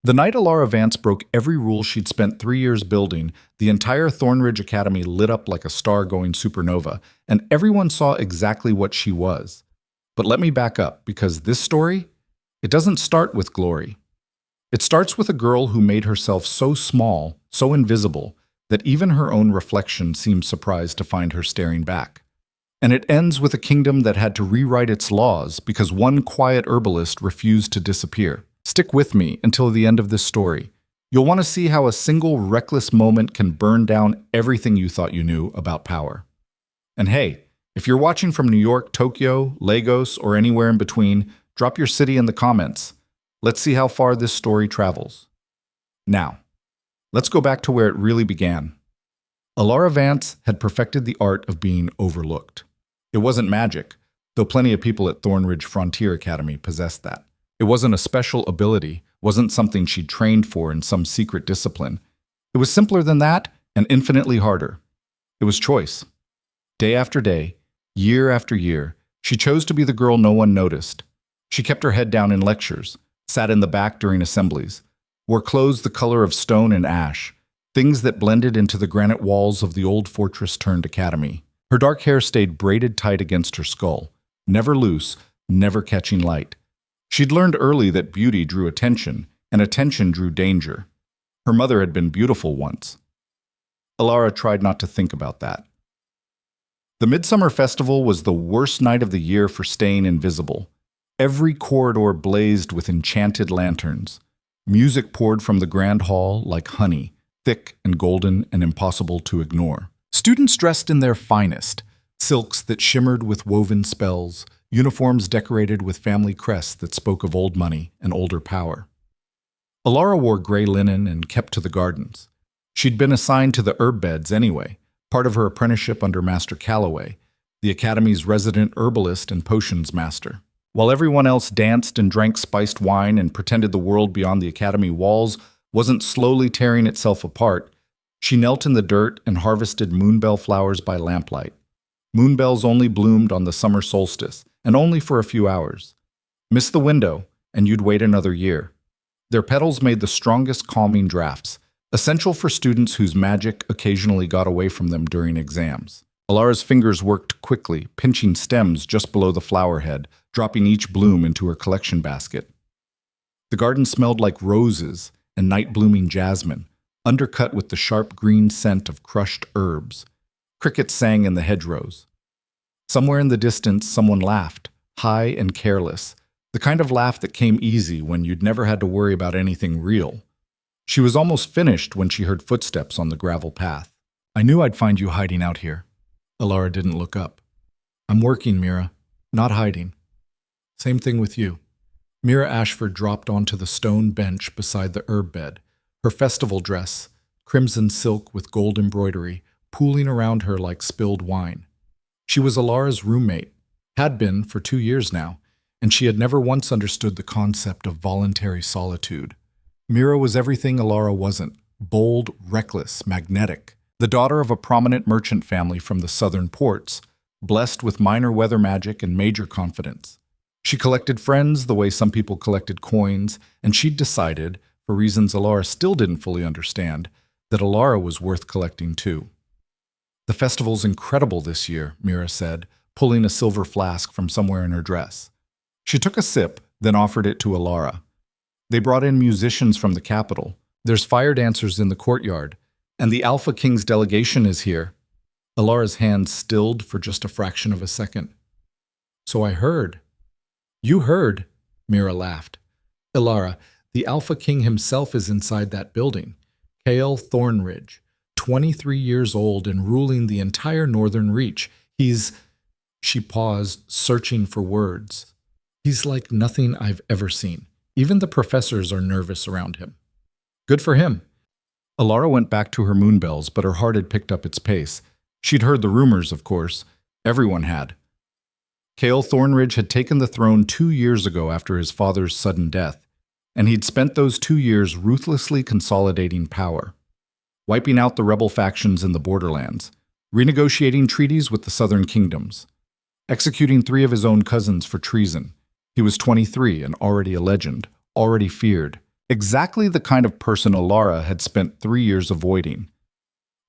The night Elara Vance broke every rule she'd spent 3 years building, the entire Thornridge Academy lit up like a star-going supernova, and everyone saw exactly what she was. But let me back up, because this story, it doesn't start with glory. It starts with a girl who made herself so small, so invisible, that even her own reflection seemed surprised to find her staring back. And it ends with a kingdom that had to rewrite its laws because one quiet herbalist refused to disappear. Stick with me until the end of this story. You'll want to see how a single reckless moment can burn down everything you thought you knew about power. And hey, if you're watching from New York, Tokyo, Lagos, or anywhere in between, drop your city in the comments. Let's see how far this story travels. Now, let's go back to where it really began. Elara Vance had perfected the art of being overlooked. It wasn't magic, though plenty of people at Thornridge Frontier Academy possessed that. It wasn't a special ability, wasn't something she'd trained for in some secret discipline. It was simpler than that and infinitely harder. It was choice. Day after day, year after year, she chose to be the girl no one noticed. She kept her head down in lectures, sat in the back during assemblies, wore clothes the color of stone and ash, things that blended into the granite walls of the old fortress-turned-academy. Her dark hair stayed braided tight against her skull, never loose, never catching light. She'd learned early that beauty drew attention, and attention drew danger. Her mother had been beautiful once. Elara tried not to think about that. The Midsummer Festival was the worst night of the year for staying invisible. Every corridor blazed with enchanted lanterns. Music poured from the grand hall like honey, thick and golden and impossible to ignore. Students dressed in their finest, silks that shimmered with woven spells, uniforms decorated with family crests that spoke of old money and older power. Elara wore gray linen and kept to the gardens. She'd been assigned to the herb beds anyway, part of her apprenticeship under Master Calloway, the Academy's resident herbalist and potions master. While everyone else danced and drank spiced wine and pretended the world beyond the Academy walls wasn't slowly tearing itself apart, she knelt in the dirt and harvested moonbell flowers by lamplight. Moonbells only bloomed on the summer solstice, and only for a few hours. Miss the window, and you'd wait another year. Their petals made the strongest calming drafts, essential for students whose magic occasionally got away from them during exams. Elara's fingers worked quickly, pinching stems just below the flower head, dropping each bloom into her collection basket. The garden smelled like roses and night-blooming jasmine, undercut with the sharp green scent of crushed herbs. Crickets sang in the hedgerows. Somewhere in the distance, someone laughed, high and careless, the kind of laugh that came easy when you'd never had to worry about anything real. She was almost finished when she heard footsteps on the gravel path. "I knew I'd find you hiding out here." Elara didn't look up. "I'm working, Mira, not hiding." "Same thing with you." Mira Ashford dropped onto the stone bench beside the herb bed, her festival dress, crimson silk with gold embroidery, pooling around her like spilled wine. She was Elara's roommate, had been for 2 years now, and she had never once understood the concept of voluntary solitude. Mira was everything Elara wasn't: bold, reckless, magnetic. The daughter of a prominent merchant family from the southern ports, blessed with minor weather magic and major confidence. She collected friends the way some people collected coins, and she'd decided, for reasons Elara still didn't fully understand, that Elara was worth collecting too. "The festival's incredible this year," Mira said, pulling a silver flask from somewhere in her dress. She took a sip, then offered it to Elara. "They brought in musicians from the capital. There's fire dancers in the courtyard, and the Alpha King's delegation is here." Elara's hands stilled for just a fraction of a second. "So I heard." "You heard," Mira laughed. "Elara, the Alpha King himself is inside that building. Cale Thornridge, 23 years old and ruling the entire northern reach. He's—" She paused, searching for words. "He's like nothing I've ever seen. Even the professors are nervous around him." "Good for him." Elara went back to her moonbells, but her heart had picked up its pace. She'd heard the rumors, of course. Everyone had. Cale Thornridge had taken the throne 2 years ago after his father's sudden death, and he'd spent those 2 years ruthlessly consolidating power, wiping out the rebel factions in the borderlands, renegotiating treaties with the southern kingdoms, executing 3 of his own cousins for treason. He was 23 and already a legend, already feared, Exactly the kind of person Elara had spent 3 years avoiding.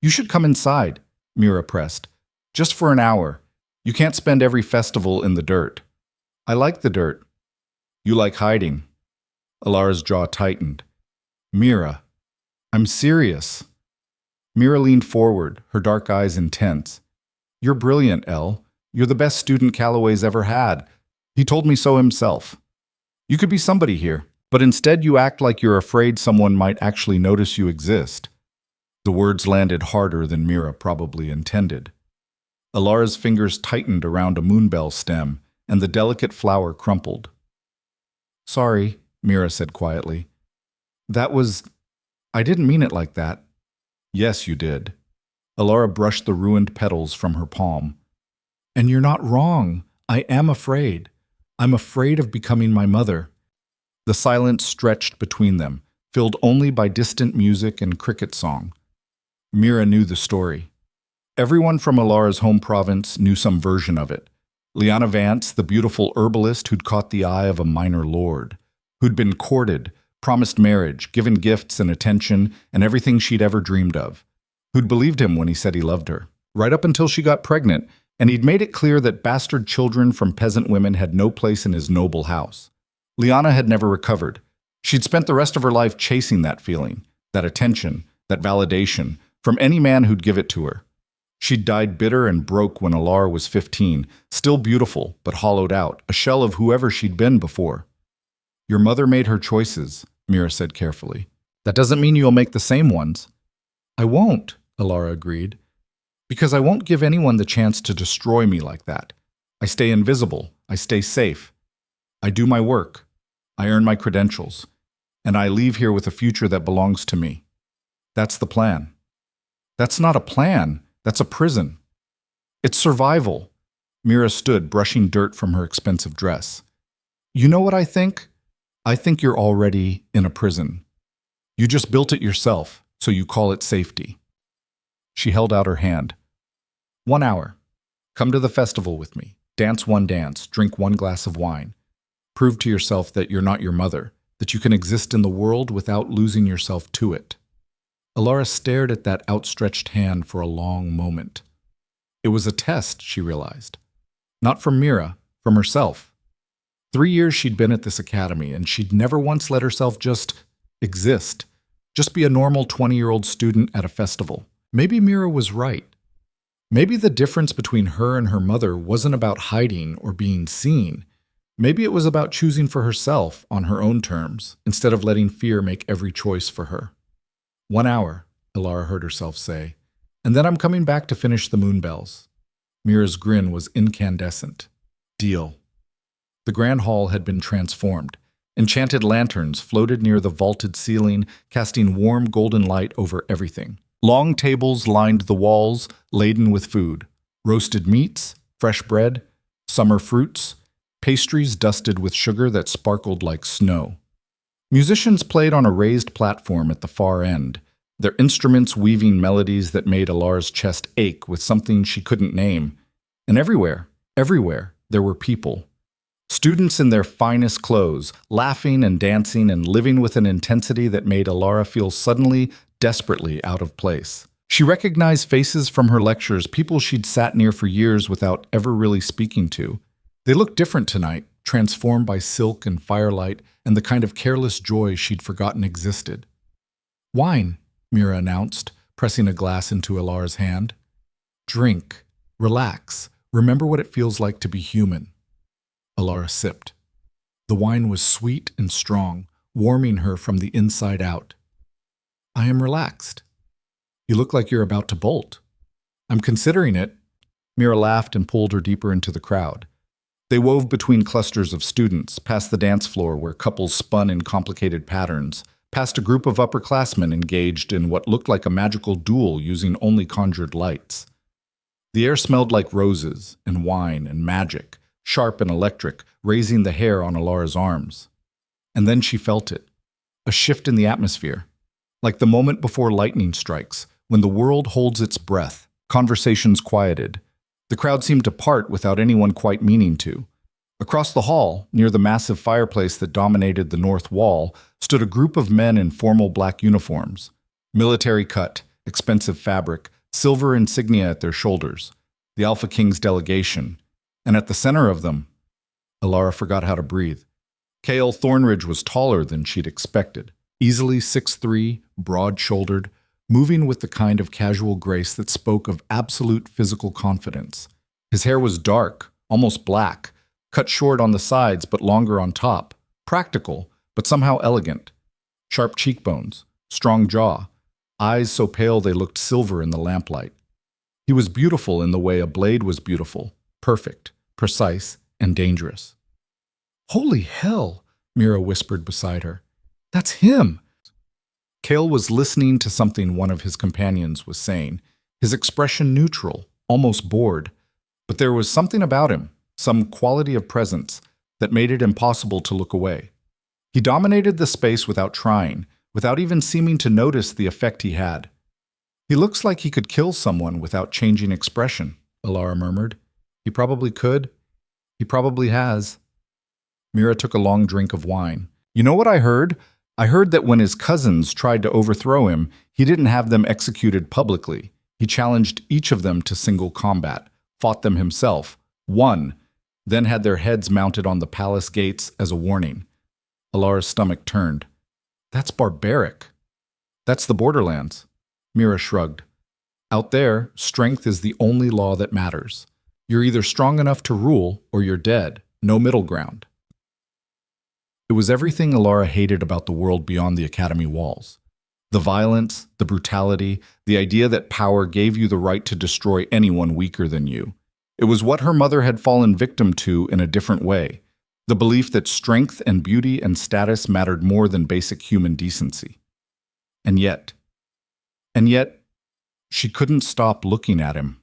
You should come inside, Mira pressed. Just for an hour. You can't spend every festival in the dirt. I like the dirt. You like hiding. Elara's jaw tightened. Mira, I'm serious. Mira leaned forward, her dark eyes intense. You're brilliant, Elle. You're the best student Calloway's ever had. He told me so himself. You could be somebody here, but instead you act like you're afraid someone might actually notice you exist. The words landed harder than Mira probably intended. Elara's fingers tightened around a moonbell stem, and the delicate flower crumpled. Sorry, Mira said quietly. I didn't mean it like that. Yes, you did. Elara brushed the ruined petals from her palm. And you're not wrong. I am afraid. I'm afraid of becoming my mother. The silence stretched between them, filled only by distant music and cricket song. Mira knew the story. Everyone from Elara's home province knew some version of it. Liana Vance, the beautiful herbalist who'd caught the eye of a minor lord, who'd been courted, promised marriage, given gifts and attention, and everything she'd ever dreamed of, who'd believed him when he said he loved her, right up until she got pregnant, and he'd made it clear that bastard children from peasant women had no place in his noble house. Liana had never recovered. She'd spent the rest of her life chasing that feeling, that attention, that validation, from any man who'd give it to her. She'd died bitter and broke when Elara was 15, still beautiful, but hollowed out, a shell of whoever she'd been before. Your mother made her choices, Mira said carefully. That doesn't mean you'll make the same ones. I won't, Elara agreed. Because I won't give anyone the chance to destroy me like that. I stay invisible. I stay safe. I do my work. I earn my credentials. And I leave here with a future that belongs to me. That's the plan. That's not a plan. That's a prison. It's survival. Mira stood, brushing dirt from her expensive dress. You know what I think? I think you're already in a prison. You just built it yourself, so you call it safety. She held out her hand. 1 hour. Come to the festival with me. Dance one dance. Drink one glass of wine. Prove to yourself that you're not your mother, that you can exist in the world without losing yourself to it. Elara stared at that outstretched hand for a long moment. It was a test, she realized. Not from Mira, from herself. 3 years she'd been at this academy, and she'd never once let herself just exist. Just be a normal 20-year-old student at a festival. Maybe Mira was right. Maybe the difference between her and her mother wasn't about hiding or being seen. Maybe it was about choosing for herself on her own terms, instead of letting fear make every choice for her. 1 hour, Elara heard herself say, and then I'm coming back to finish the moonbells. Mira's grin was incandescent. Deal. The grand hall had been transformed. Enchanted lanterns floated near the vaulted ceiling, casting warm golden light over everything. Long tables lined the walls, laden with food. Roasted meats, fresh bread, summer fruits, pastries dusted with sugar that sparkled like snow. Musicians played on a raised platform at the far end, their instruments weaving melodies that made Elara's chest ache with something she couldn't name. And everywhere, there were people. Students in their finest clothes, laughing and dancing and living with an intensity that made Elara feel suddenly, desperately out of place. She recognized faces from her lectures, people she'd sat near for years without ever really speaking to. They looked different tonight, transformed by silk and firelight and the kind of careless joy she'd forgotten existed. Wine, Mira announced, pressing a glass into Elara's hand. Drink. Relax. Remember what it feels like to be human. Elara sipped. The wine was sweet and strong, warming her from the inside out. I am relaxed. You look like you're about to bolt. I'm considering it. Mira laughed and pulled her deeper into the crowd. They wove between clusters of students, past the dance floor where couples spun in complicated patterns, past a group of upperclassmen engaged in what looked like a magical duel using only conjured lights. The air smelled like roses and wine and magic, sharp and electric, raising the hair on Elara's arms. And then she felt it, a shift in the atmosphere, like the moment before lightning strikes, when the world holds its breath. Conversations quieted. The crowd seemed to part without anyone quite meaning to. Across the hall, near the massive fireplace that dominated the north wall, stood a group of men in formal black uniforms. Military cut, expensive fabric, silver insignia at their shoulders. The Alpha King's delegation. And at the center of them, Elara forgot how to breathe. Cale Thornridge was taller than she'd expected. Easily 6'3", broad-shouldered, moving with the kind of casual grace that spoke of absolute physical confidence. His hair was dark, almost black, cut short on the sides but longer on top. Practical, but somehow elegant. Sharp cheekbones, strong jaw, eyes so pale they looked silver in the lamplight. He was beautiful in the way a blade was beautiful, perfect, precise, and dangerous. "Holy hell," Mira whispered beside her. "That's him!" Cale was listening to something one of his companions was saying, his expression neutral, almost bored. But there was something about him, some quality of presence, that made it impossible to look away. He dominated the space without trying, without even seeming to notice the effect he had. "He looks like he could kill someone without changing expression," Elara murmured. "He probably could. He probably has." Mira took a long drink of wine. "You know what I heard? I heard that when his cousins tried to overthrow him, he didn't have them executed publicly. He challenged each of them to single combat, fought them himself, won, then had their heads mounted on the palace gates as a warning." Elara's stomach turned. "That's barbaric." "That's the borderlands." Mira shrugged. "Out there, strength is the only law that matters. You're either strong enough to rule or you're dead. No middle ground." It was everything Elara hated about the world beyond the academy walls. The violence, the brutality, the idea that power gave you the right to destroy anyone weaker than you. It was what her mother had fallen victim to in a different way. The belief that strength and beauty and status mattered more than basic human decency. And yet, she couldn't stop looking at him.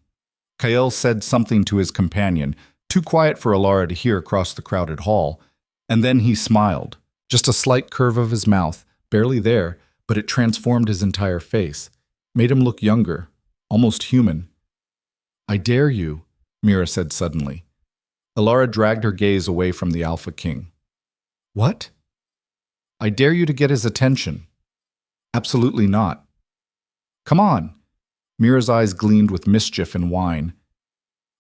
Cale said something to his companion, too quiet for Elara to hear across the crowded hall, and then he smiled. Just a slight curve of his mouth, barely there, but it transformed his entire face, made him look younger, almost human. "I dare you," Mira said suddenly. Elara dragged her gaze away from the Alpha King. "What?" "I dare you to get his attention." "Absolutely not." "Come on." Mira's eyes gleamed with mischief and wine.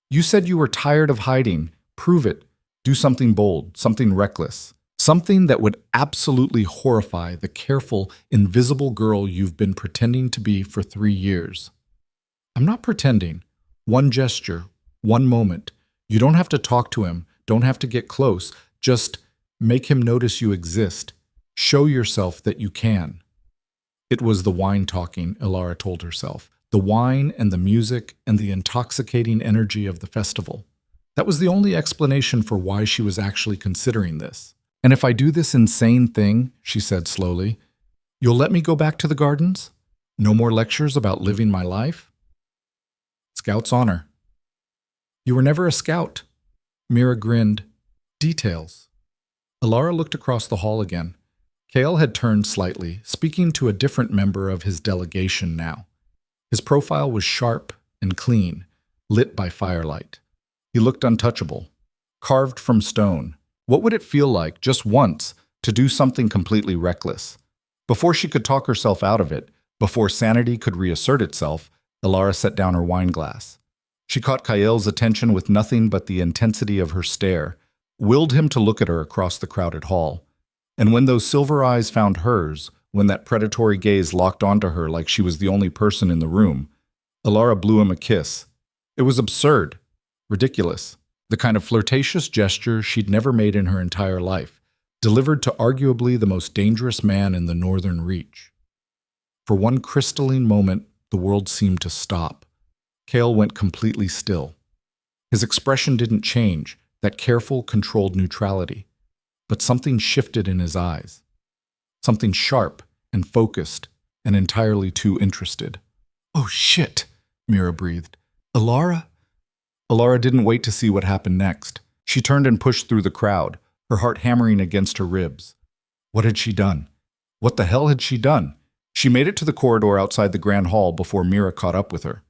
"You said you were tired of hiding. Prove it. Do something bold, something reckless. Something that would absolutely horrify the careful, invisible girl you've been pretending to be for 3 years." "I'm not pretending. One gesture, one moment. You don't have to talk to him, don't have to get close. Just make him notice you exist. Show yourself that you can." It was the wine talking, Elara told herself. The wine and the music and the intoxicating energy of the festival. That was the only explanation for why she was actually considering this. "And if I do this insane thing," she said slowly, "you'll let me go back to the gardens? No more lectures about living my life?" "Scout's honor." "You were never a scout." Mira grinned. "Details." Elara looked across the hall again. Cale had turned slightly, speaking to a different member of his delegation now. His profile was sharp and clean, lit by firelight. He looked untouchable, carved from stone. What would it feel like, just once, to do something completely reckless? Before she could talk herself out of it, before sanity could reassert itself, Elara set down her wine glass. She caught Cale's attention with nothing but the intensity of her stare, willed him to look at her across the crowded hall. And when those silver eyes found hers, when that predatory gaze locked onto her like she was the only person in the room, Elara blew him a kiss. It was absurd, ridiculous, the kind of flirtatious gesture she'd never made in her entire life, delivered to arguably the most dangerous man in the Northern Reach. For one crystalline moment, the world seemed to stop. Cale went completely still. His expression didn't change, that careful, controlled neutrality. But something shifted in his eyes. Something sharp and focused and entirely too interested. "Oh shit," Mira breathed. "Elara?" Elara didn't wait to see what happened next. She turned and pushed through the crowd, her heart hammering against her ribs. What had she done? What the hell had she done? She made it to the corridor outside the grand hall before Mira caught up with her.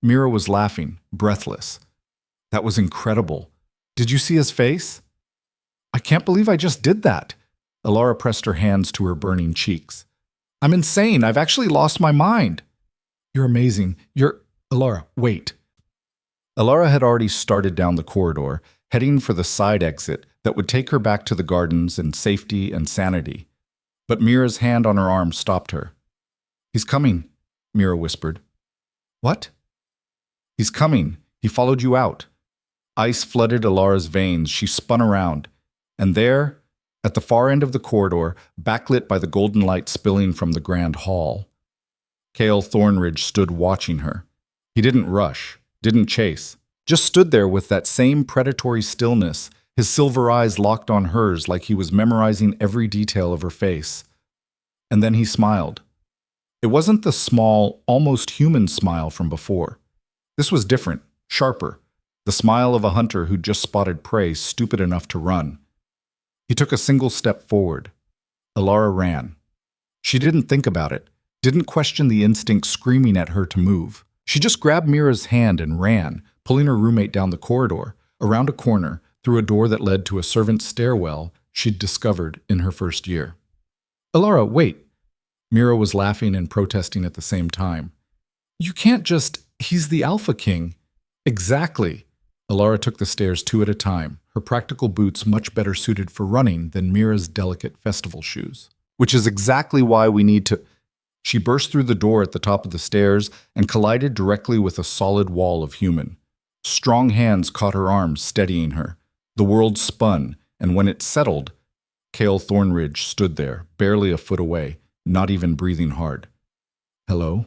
Mira was laughing, breathless. "That was incredible. Did you see his face? I can't believe I just did that. Elara pressed her hands to her burning cheeks. I'm insane. I've actually lost my mind. You're amazing. Elara, wait. Elara had already started down the corridor, heading for the side exit that would take her back to the gardens in safety and sanity. But Mira's hand on her arm stopped her. He's coming, Mira whispered. What? He's coming. He followed you out. Ice flooded Elara's veins. She spun around. And there, at the far end of the corridor, backlit by the golden light spilling from the grand hall, Cale Thornridge stood watching her. He didn't rush, didn't chase, just stood there with that same predatory stillness, his silver eyes locked on hers like he was memorizing every detail of her face. And then he smiled. It wasn't the small, almost human smile from before. This was different, sharper, the smile of a hunter who'd just spotted prey stupid enough to run. He took a single step forward. Elara ran. She didn't think about it, didn't question the instinct screaming at her to move. She just grabbed Mira's hand and ran, pulling her roommate down the corridor, around a corner, through a door that led to a servant's stairwell she'd discovered in her first year. Elara, wait. Mira was laughing and protesting at the same time. You can't just... He's the Alpha King. Exactly. Elara took the stairs 2 at a time, her practical boots much better suited for running than Mira's delicate festival shoes. Which is exactly why we need to... She burst through the door at the top of the stairs and collided directly with a solid wall of human. Strong hands caught her arms, steadying her. The world spun, and when it settled, Cale Thornridge stood there, barely a foot away, not even breathing hard. Hello,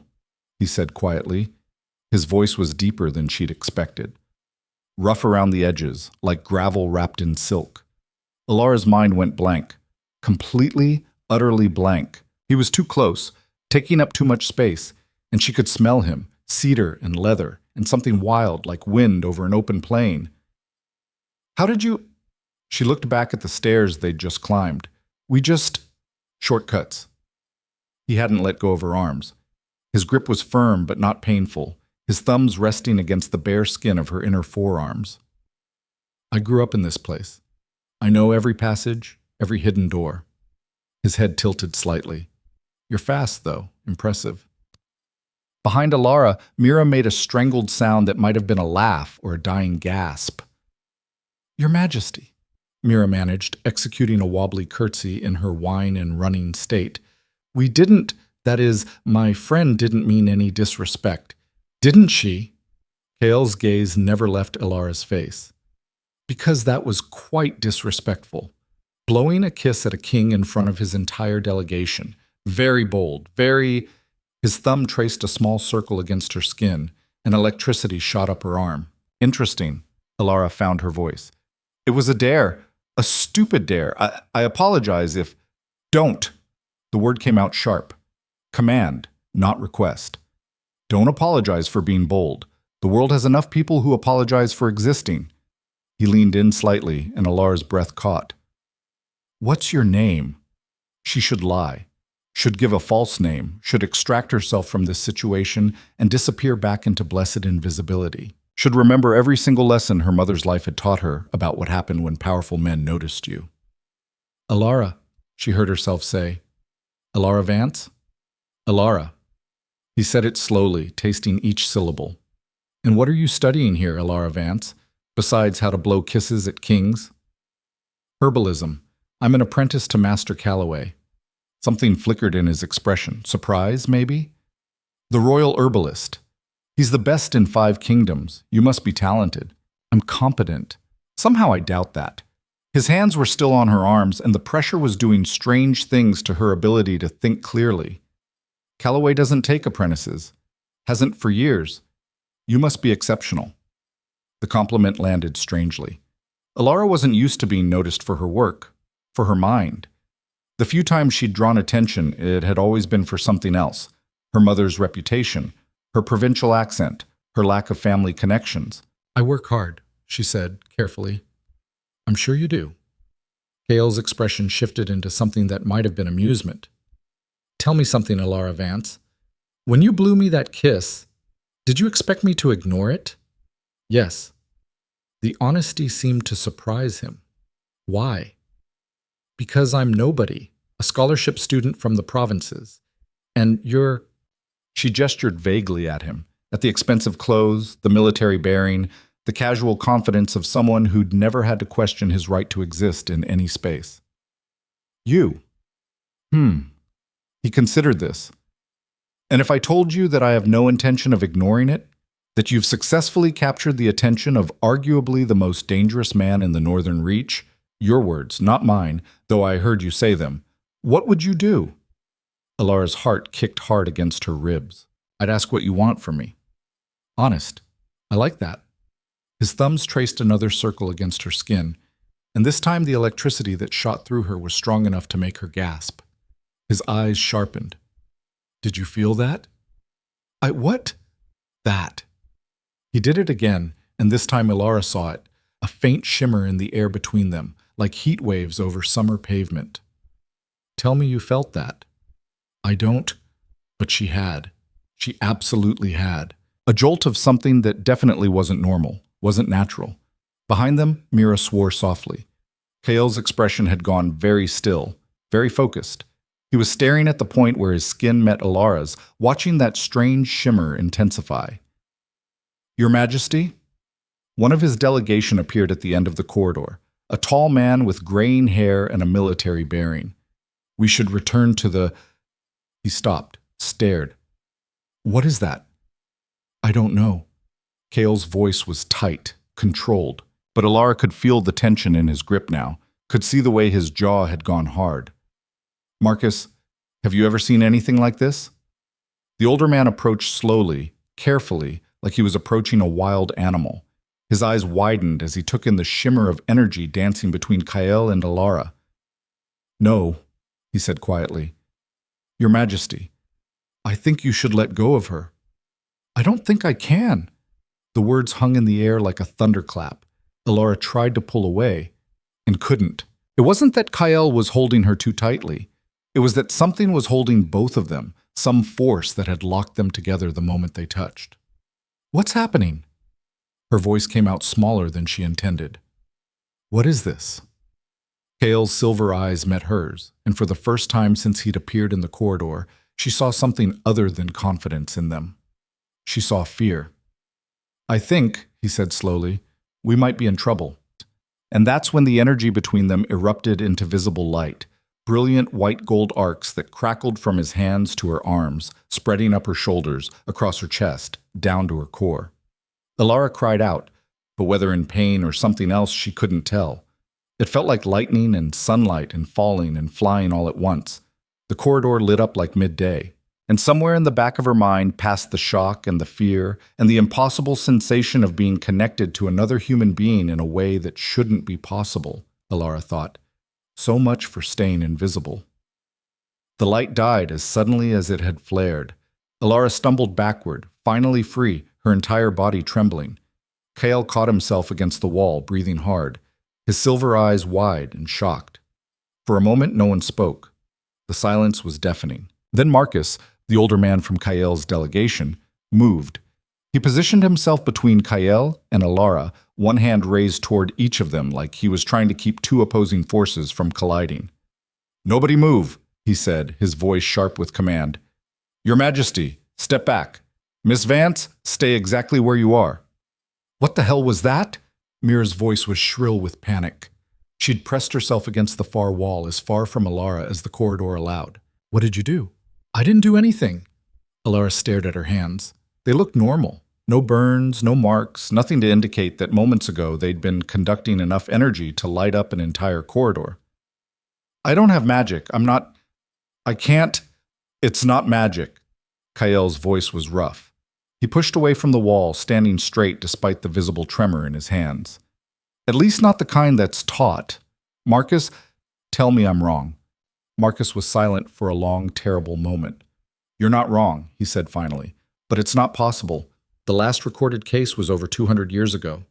he said quietly. His voice was deeper than she'd expected. Rough around the edges, like gravel wrapped in silk. Elara's mind went blank. Completely, utterly blank. He was too close, taking up too much space, and she could smell him, cedar and leather, and something wild like wind over an open plain. How did you... She looked back at the stairs they'd just climbed. Shortcuts. He hadn't let go of her arms. His grip was firm but not painful, his thumbs resting against the bare skin of her inner forearms. I grew up in this place. I know every passage, every hidden door. His head tilted slightly. You're fast, though. Impressive. Behind Elara, Mira made a strangled sound that might have been a laugh or a dying gasp. Your Majesty, Mira managed, executing a wobbly curtsy in her wine and running state. We didn't, that is, my friend didn't mean any disrespect. Didn't she? Cale's gaze never left Elara's face. Because that was quite disrespectful. Blowing a kiss at a king in front of his entire delegation. Very bold, very... His thumb traced a small circle against her skin, and electricity shot up her arm. Interesting, Elara found her voice. It was a dare. A stupid dare. I apologize if... Don't. The word came out sharp. Command, not request. Don't apologize for being bold. The world has enough people who apologize for existing. He leaned in slightly, and Elara's breath caught. What's your name? She should lie. Should give a false name, should extract herself from this situation and disappear back into blessed invisibility. Should remember every single lesson her mother's life had taught her about what happened when powerful men noticed you. Elara, she heard herself say. Elara Vance? Elara. He said it slowly, tasting each syllable. And what are you studying here, Elara Vance, besides how to blow kisses at kings? Herbalism. I'm an apprentice to Master Calloway. Something flickered in his expression. Surprise, maybe? The royal herbalist. He's the best in 5 kingdoms. You must be talented. I'm competent. Somehow I doubt that. His hands were still on her arms, and the pressure was doing strange things to her ability to think clearly. Calloway doesn't take apprentices. Hasn't for years. You must be exceptional. The compliment landed strangely. Elara wasn't used to being noticed for her work, for her mind. The few times she'd drawn attention, it had always been for something else. Her mother's reputation, her provincial accent, her lack of family connections. I work hard, she said, carefully. I'm sure you do. Cale's expression shifted into something that might have been amusement. Tell me something, Elara Vance. When you blew me that kiss, did you expect me to ignore it? Yes. The honesty seemed to surprise him. Why? Because I'm nobody, a scholarship student from the provinces. And you're... She gestured vaguely at him, at the expensive clothes, the military bearing, the casual confidence of someone who'd never had to question his right to exist in any space. You. He considered this. And if I told you that I have no intention of ignoring it, that you've successfully captured the attention of arguably the most dangerous man in the Northern Reach, your words, not mine, though I heard you say them, what would you do? Elara's heart kicked hard against her ribs. I'd ask what you want from me. Honest. I like that. His thumbs traced another circle against her skin, and this time the electricity that shot through her was strong enough to make her gasp. His eyes sharpened. Did you feel that? What? That. He did it again, and this time Elara saw it, a faint shimmer in the air between them, like heat waves over summer pavement. Tell me you felt that. I don't, but she had. She absolutely had. A jolt of something that definitely wasn't normal, wasn't natural. Behind them, Mira swore softly. Kael's expression had gone very still, very focused. He was staring at the point where his skin met Elara's, watching that strange shimmer intensify. Your Majesty? One of his delegation appeared at the end of the corridor, a tall man with graying hair and a military bearing. We should return to the... He stopped, stared. What is that? I don't know. Kael's voice was tight, controlled, but Elara could feel the tension in his grip now, could see the way his jaw had gone hard. Marcus, have you ever seen anything like this? The older man approached slowly, carefully, like he was approaching a wild animal. His eyes widened as he took in the shimmer of energy dancing between Kael and Elara. No, he said quietly. Your Majesty, I think you should let go of her. I don't think I can. The words hung in the air like a thunderclap. Elara tried to pull away, and couldn't. It wasn't that Kael was holding her too tightly. It was that something was holding both of them, some force that had locked them together the moment they touched. What's happening? Her voice came out smaller than she intended. What is this? Kael's silver eyes met hers, and for the first time since he'd appeared in the corridor, she saw something other than confidence in them. She saw fear. I think, he said slowly, we might be in trouble. And that's when the energy between them erupted into visible light, brilliant white gold arcs that crackled from his hands to her arms, spreading up her shoulders, across her chest, down to her core. Elara cried out, but whether in pain or something else she couldn't tell. It felt like lightning and sunlight and falling and flying all at once. The corridor lit up like midday, and somewhere in the back of her mind passed the shock and the fear and the impossible sensation of being connected to another human being in a way that shouldn't be possible, Elara thought. So much for staying invisible. The light died as suddenly as it had flared. Elara stumbled backward, finally free, her entire body trembling. Kael caught himself against the wall, breathing hard, his silver eyes wide and shocked. For a moment, no one spoke. The silence was deafening. Then Marcus, the older man from Kael's delegation, moved. He positioned himself between Kael and Elara, one hand raised toward each of them like he was trying to keep two opposing forces from colliding. Nobody move, he said, his voice sharp with command. Your Majesty, step back. Miss Vance, stay exactly where you are. What the hell was that? Mira's voice was shrill with panic. She'd pressed herself against the far wall as far from Elara as the corridor allowed. What did you do? I didn't do anything. Elara stared at her hands. They looked normal. No burns, no marks, nothing to indicate that moments ago they'd been conducting enough energy to light up an entire corridor. I don't have magic. I can't. It's not magic. Kael's voice was rough. He pushed away from the wall, standing straight despite the visible tremor in his hands. At least not the kind that's taught. Marcus, tell me I'm wrong. Marcus was silent for a long, terrible moment. You're not wrong, he said finally, but it's not possible. The last recorded case was over 200 years ago.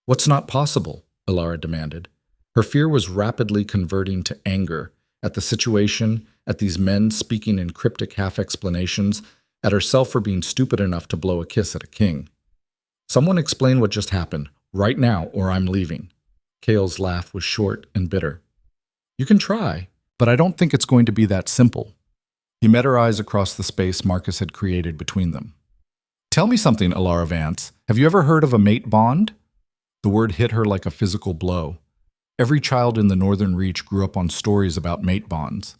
What's not possible? Elara demanded. Her fear was rapidly converting to anger at the situation, at these men speaking in cryptic half-explanations, at herself for being stupid enough to blow a kiss at a king. Someone explain what just happened. Right now, or I'm leaving. Kale's laugh was short and bitter. You can try, but I don't think it's going to be that simple. He met her eyes across the space Marcus had created between them. Tell me something, Elara Vance. Have you ever heard of a mate bond? The word hit her like a physical blow. Every child in the Northern Reach grew up on stories about mate bonds.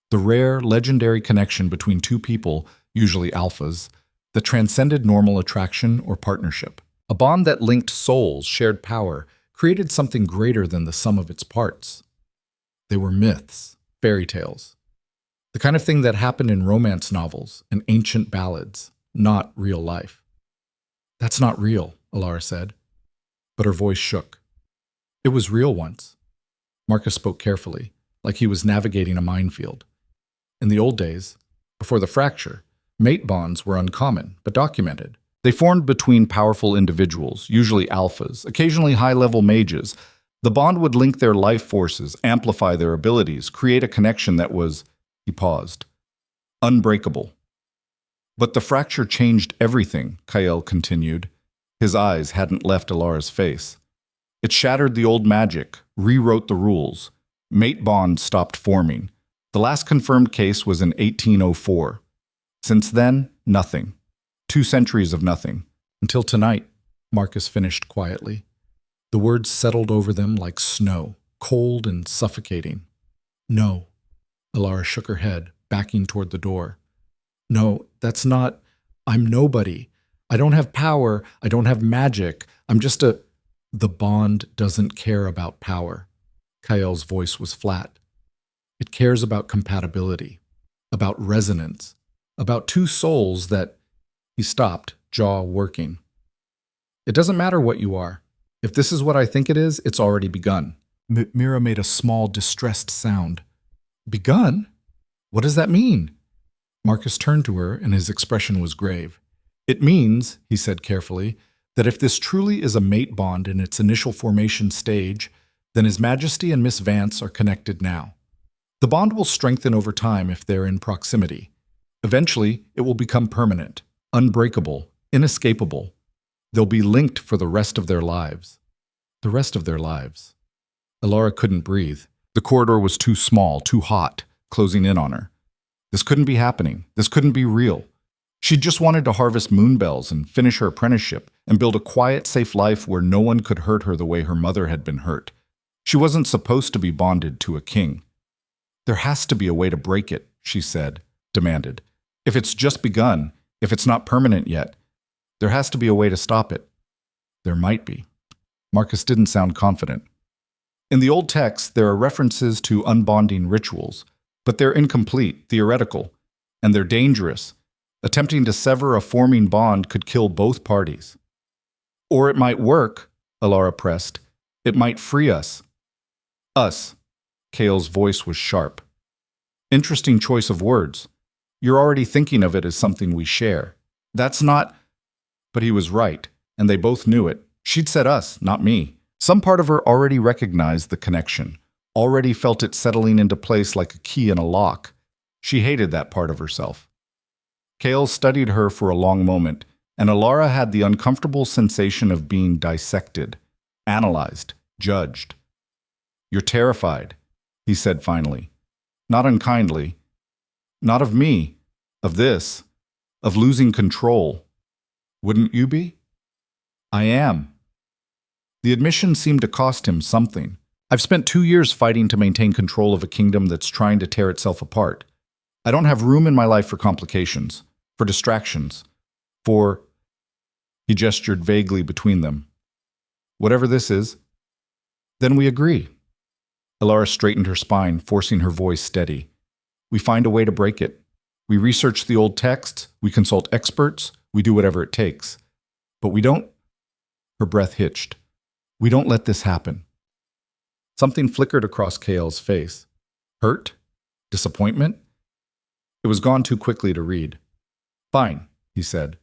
The rare, legendary connection between two people, usually alphas, that transcended normal attraction or partnership. A bond that linked souls, shared power, created something greater than the sum of its parts. They were myths, fairy tales. The kind of thing that happened in romance novels and ancient ballads, not real life. That's not real, Elara said. But her voice shook. It was real once. Marcus spoke carefully, like he was navigating a minefield. In the old days, before the fracture, mate bonds were uncommon, but documented. They formed between powerful individuals, usually alphas, occasionally high-level mages. The bond would link their life forces, amplify their abilities, create a connection that was, he paused, unbreakable. But the fracture changed everything, Kael continued. His eyes hadn't left Elara's face. It shattered the old magic, rewrote the rules. Mate bonds stopped forming. The last confirmed case was in 1804. Since then, nothing. 2 centuries of nothing. Until tonight, Marcus finished quietly. The words settled over them like snow, cold and suffocating. No. Elara shook her head, backing toward the door. No, that's not... I'm nobody. I don't have power. I don't have magic. I'm just a... The bond doesn't care about power. Kael's voice was flat. It cares about compatibility, about resonance, about two souls that... He stopped, jaw working. It doesn't matter what you are. If this is what I think it is, it's already begun. Mira made a small, distressed sound. Begun? What does that mean? Marcus turned to her, and his expression was grave. It means, he said carefully, that if this truly is a mate bond in its initial formation stage, then His Majesty and Miss Vance are connected now. The bond will strengthen over time if they're in proximity. Eventually, it will become permanent, unbreakable, inescapable. They'll be linked for the rest of their lives. The rest of their lives. Elara couldn't breathe. The corridor was too small, too hot, closing in on her. This couldn't be happening. This couldn't be real. She just wanted to harvest moonbells and finish her apprenticeship and build a quiet, safe life where no one could hurt her the way her mother had been hurt. She wasn't supposed to be bonded to a king. There has to be a way to break it, she said, demanded. If it's just begun, if it's not permanent yet, there has to be a way to stop it. There might be. Marcus didn't sound confident. In the old texts, there are references to unbonding rituals, but they're incomplete, theoretical, and they're dangerous. Attempting to sever a forming bond could kill both parties. Or it might work, Elara pressed. It might free us. Us. Kael's voice was sharp. Interesting choice of words. You're already thinking of it as something we share. That's not... But he was right, and they both knew it. She'd said us, not me. Some part of her already recognized the connection, already felt it settling into place like a key in a lock. She hated that part of herself. Kael studied her for a long moment, and Elara had the uncomfortable sensation of being dissected, analyzed, judged. You're terrified, he said finally. Not unkindly. Not of me, of this, of losing control. Wouldn't you be? I am. The admission seemed to cost him something. I've spent 2 years fighting to maintain control of a kingdom that's trying to tear itself apart. I don't have room in my life for complications, for distractions, for... He gestured vaguely between them. Whatever this is, then we agree. Elara straightened her spine, forcing her voice steady. We find a way to break it. We research the old texts, we consult experts, we do whatever it takes. But we don't... Her breath hitched. We don't let this happen. Something flickered across Kael's face. Hurt? Disappointment? It was gone too quickly to read. Fine, he said.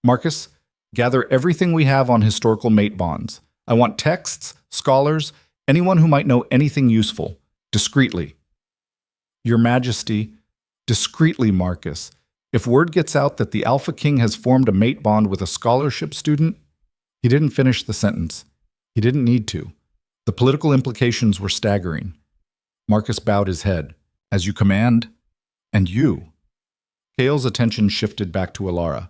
Marcus, gather everything we have on historical mate bonds. I want texts, scholars, anyone who might know anything useful, discreetly. Your Majesty, discreetly, Marcus. If word gets out that the Alpha King has formed a mate bond with a scholarship student, He didn't finish the sentence. He didn't need to. The political implications were staggering. Marcus bowed his head. As you command, and you. Kale's attention shifted back to Elara.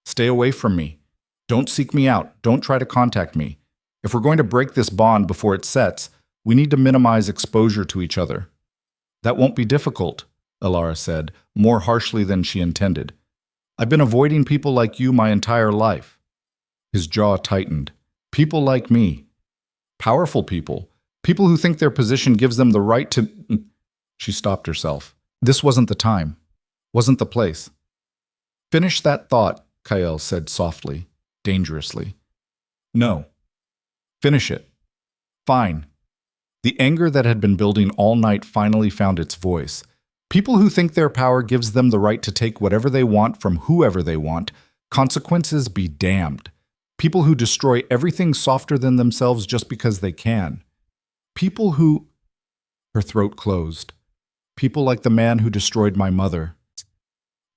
Stay away from me. Don't seek me out. Don't try to contact me. If we're going to break this bond before it sets, we need to minimize exposure to each other. That won't be difficult, Elara said, more harshly than she intended. I've been avoiding people like you my entire life. His jaw tightened. People like me. Powerful people. People who think their position gives them the right to… She stopped herself. This wasn't the time. Wasn't the place. Finish that thought, Kael said softly, dangerously. No. Finish it. Fine. The anger that had been building all night finally found its voice. People who think their power gives them the right to take whatever they want from whoever they want, consequences be damned. People who destroy everything softer than themselves just because they can. People who… Her throat closed. People like the man who destroyed my mother.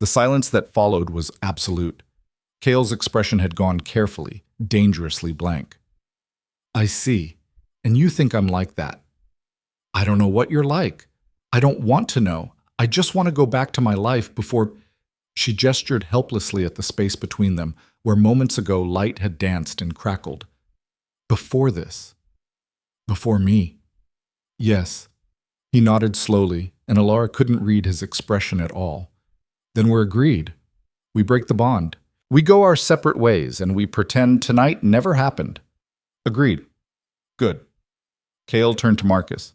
The silence that followed was absolute. Kale's expression had gone carefully, dangerously blank. I see. And you think I'm like that. I don't know what you're like. I don't want to know. I just want to go back to my life before… She gestured helplessly at the space between them, where moments ago light had danced and crackled. Before this. Before me. Yes. He nodded slowly, and Elara couldn't read his expression at all. Then we're agreed. We break the bond. We go our separate ways, and we pretend tonight never happened. Agreed. Good. Kale turned to Marcus.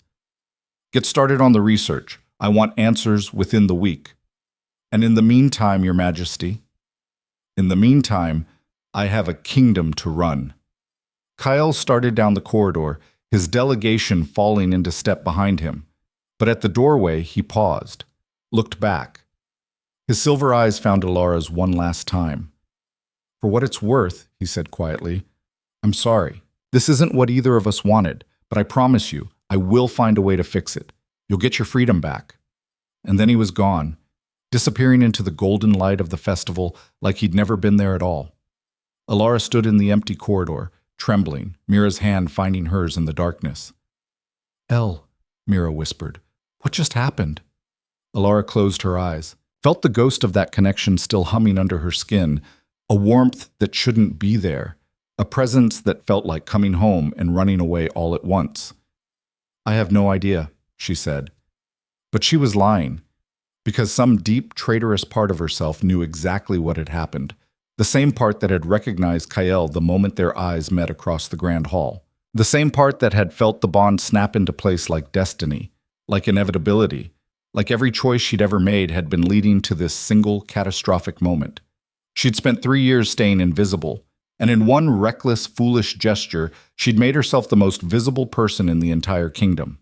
Get started on the research. I want answers within the week. And in the meantime, Your Majesty, in the meantime, I have a kingdom to run. Kyle started down the corridor, his delegation falling into step behind him. But at the doorway, he paused, looked back. His silver eyes found Elara's one last time. For what it's worth, he said quietly, I'm sorry. This isn't what either of us wanted, but I promise you, I will find a way to fix it. You'll get your freedom back. And then he was gone, disappearing into the golden light of the festival like he'd never been there at all. Elara stood in the empty corridor, trembling, Mira's hand finding hers in the darkness. El, Mira whispered, what just happened? Elara closed her eyes, felt the ghost of that connection still humming under her skin, a warmth that shouldn't be there, a presence that felt like coming home and running away all at once. I have no idea, she said. But she was lying, because some deep, traitorous part of herself knew exactly what had happened, the same part that had recognized Kael the moment their eyes met across the grand hall, the same part that had felt the bond snap into place like destiny, like inevitability, like every choice she'd ever made had been leading to this single catastrophic moment. She'd spent 3 years staying invisible, and in one reckless, foolish gesture, she'd made herself the most visible person in the entire kingdom,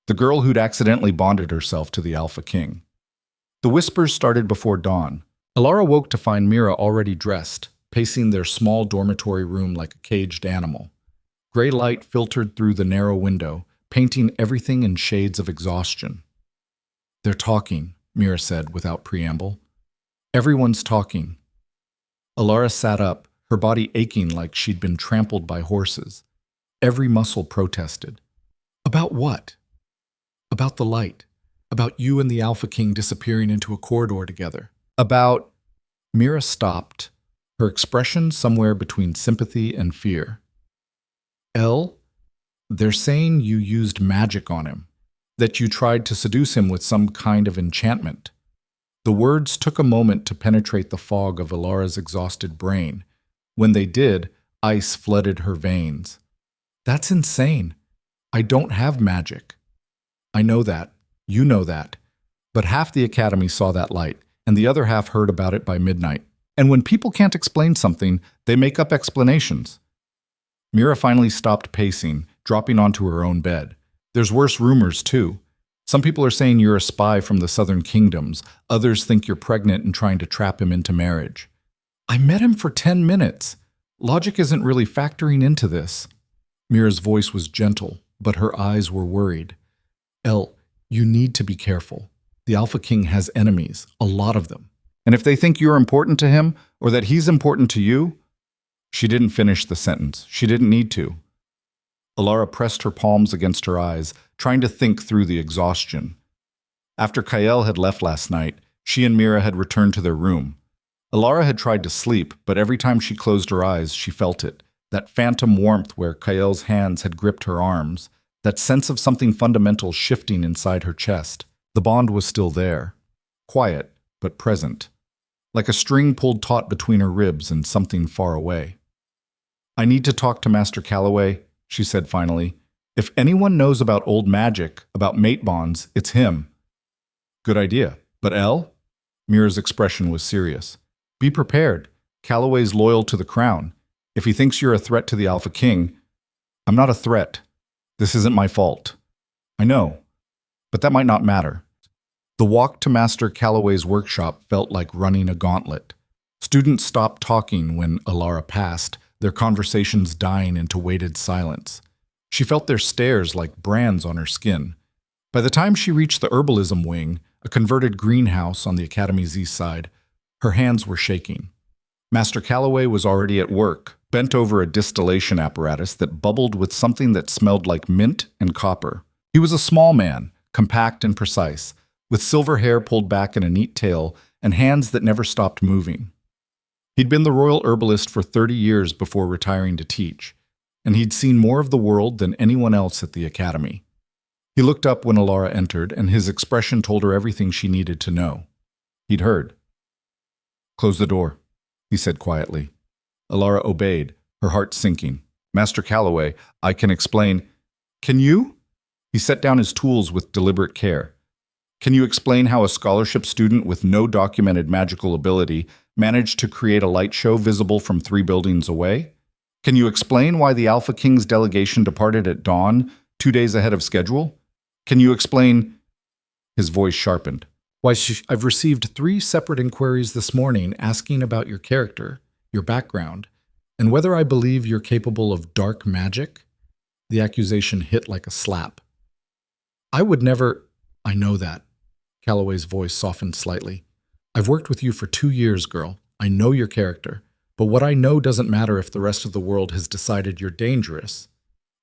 the girl who'd accidentally bonded herself to the Alpha King. The whispers started before dawn. Elara woke to find Mira already dressed, pacing their small dormitory room like a caged animal. Gray light filtered through the narrow window, painting everything in shades of exhaustion. They're talking, Mira said without preamble. Everyone's talking. Elara sat up, her body aching like she'd been trampled by horses. Every muscle protested. About what? About the light. About you and the Alpha King disappearing into a corridor together. About… Mira stopped, her expression somewhere between sympathy and fear. El, they're saying you used magic on him, that you tried to seduce him with some kind of enchantment. The words took a moment to penetrate the fog of Elara's exhausted brain. When they did, ice flooded her veins. That's insane. I don't have magic. I know that. You know that. But half the academy saw that light, and the other half heard about it by midnight. And when people can't explain something, they make up explanations. Mira finally stopped pacing, dropping onto her own bed. There's worse rumors, too. Some people are saying you're a spy from the southern kingdoms. Others think you're pregnant and trying to trap him into marriage. I met him for 10 minutes. Logic isn't really factoring into this. Mira's voice was gentle, but her eyes were worried. El, you need to be careful. The Alpha King has enemies, a lot of them. And if they think you're important to him, or that he's important to you, She didn't finish the sentence. She didn't need to. Elara pressed her palms against her eyes, trying to think through the exhaustion. After Kael had left last night, she and Mira had returned to their room. Elara had tried to sleep, but every time she closed her eyes, she felt it. That phantom warmth where Kael's hands had gripped her arms. That sense of something fundamental shifting inside her chest. The bond was still there. Quiet, but present. Like a string pulled taut between her ribs and something far away. "I need to talk to Master Calloway," she said finally. "If anyone knows about old magic, about mate bonds, it's him." "Good idea. But Elle?" Mira's expression was serious. "Be prepared. Calloway's loyal to the crown. If he thinks you're a threat to the Alpha King..." "I'm not a threat. This isn't my fault." "I know. But that might not matter." The walk to Master Calloway's workshop felt like running a gauntlet. Students stopped talking when Elara passed, their conversations dying into weighted silence. She felt their stares like brands on her skin. By the time she reached the herbalism wing, a converted greenhouse on the Academy's east side, her hands were shaking. Master Calloway was already at work, bent over a distillation apparatus that bubbled with something that smelled like mint and copper. He was a small man, compact and precise, with silver hair pulled back in a neat tail and hands that never stopped moving. He'd been the royal herbalist for 30 years before retiring to teach, and he'd seen more of the world than anyone else at the Academy. He looked up when Elara entered, and his expression told her everything she needed to know. He'd heard. "Close the door," he said quietly. Elara obeyed, her heart sinking. "Master Calloway, I can explain." "Can you?" He set down his tools with deliberate care. "Can you explain how a scholarship student with no documented magical ability managed to create a light show visible from 3 buildings away? Can you explain why the Alpha King's delegation departed at dawn, 2 days ahead of schedule? Can you explain..." His voice sharpened. I've received 3 separate inquiries this morning asking about your character, your background, and whether I believe you're capable of dark magic." The accusation hit like a slap. "I would never..." "I know that." Calloway's voice softened slightly. "I've worked with you for 2 years, girl. I know your character. But what I know doesn't matter if the rest of the world has decided you're dangerous."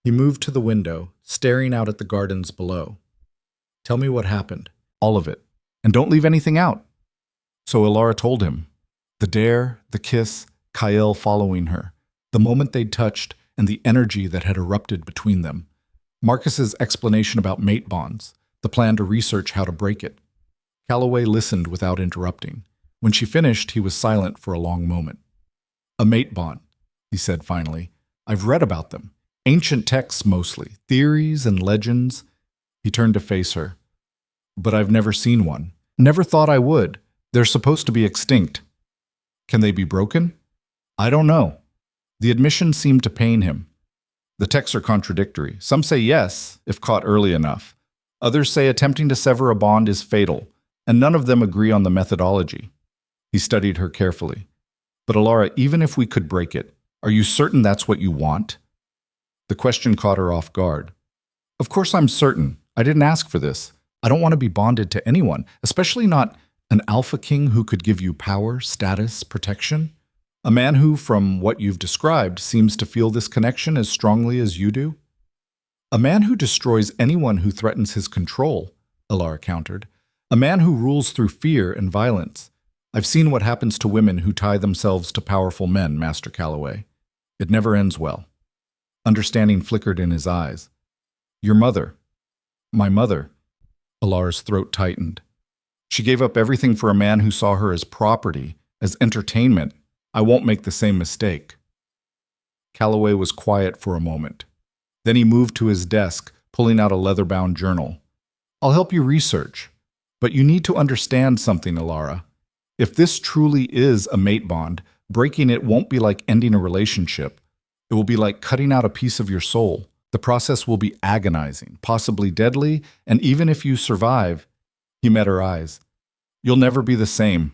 He moved to the window, staring out at the gardens below. "Tell me what happened. All of it. And don't leave anything out." So Elara told him. The dare, the kiss, Kael following her, the moment they'd touched, and the energy that had erupted between them. Marcus's explanation about mate bonds, the plan to research how to break it. Calloway listened without interrupting. When she finished, he was silent for a long moment. "A mate bond," he said finally. "I've read about them. Ancient texts mostly, theories and legends." He turned to face her. "But I've never seen one. Never thought I would. They're supposed to be extinct." "Can they be broken?" "I don't know." The admission seemed to pain him. The texts are contradictory. Some say yes, if caught early enough. Others say attempting to sever a bond is fatal, and none of them agree on the methodology. He studied her carefully. "But Elara, even if we could break it, are you certain that's what you want?" The question caught her off guard. "Of course I'm certain. I didn't ask for this. I don't want to be bonded to anyone, especially not an Alpha King who could give you power, status, protection. A man who, from what you've described, seems to feel this connection as strongly as you do." "A man who destroys anyone who threatens his control," Elara countered. "A man who rules through fear and violence. I've seen what happens to women who tie themselves to powerful men, Master Calloway. It never ends well." Understanding flickered in his eyes. "Your mother." "My mother." Elara's throat tightened. "She gave up everything for a man who saw her as property, as entertainment. I won't make the same mistake." Calloway was quiet for a moment. Then he moved to his desk, pulling out a leather-bound journal. "I'll help you research. But you need to understand something, Elara. If this truly is a mate bond, breaking it won't be like ending a relationship. It will be like cutting out a piece of your soul. The process will be agonizing, possibly deadly, and even if you survive..." He met her eyes. "You'll never be the same.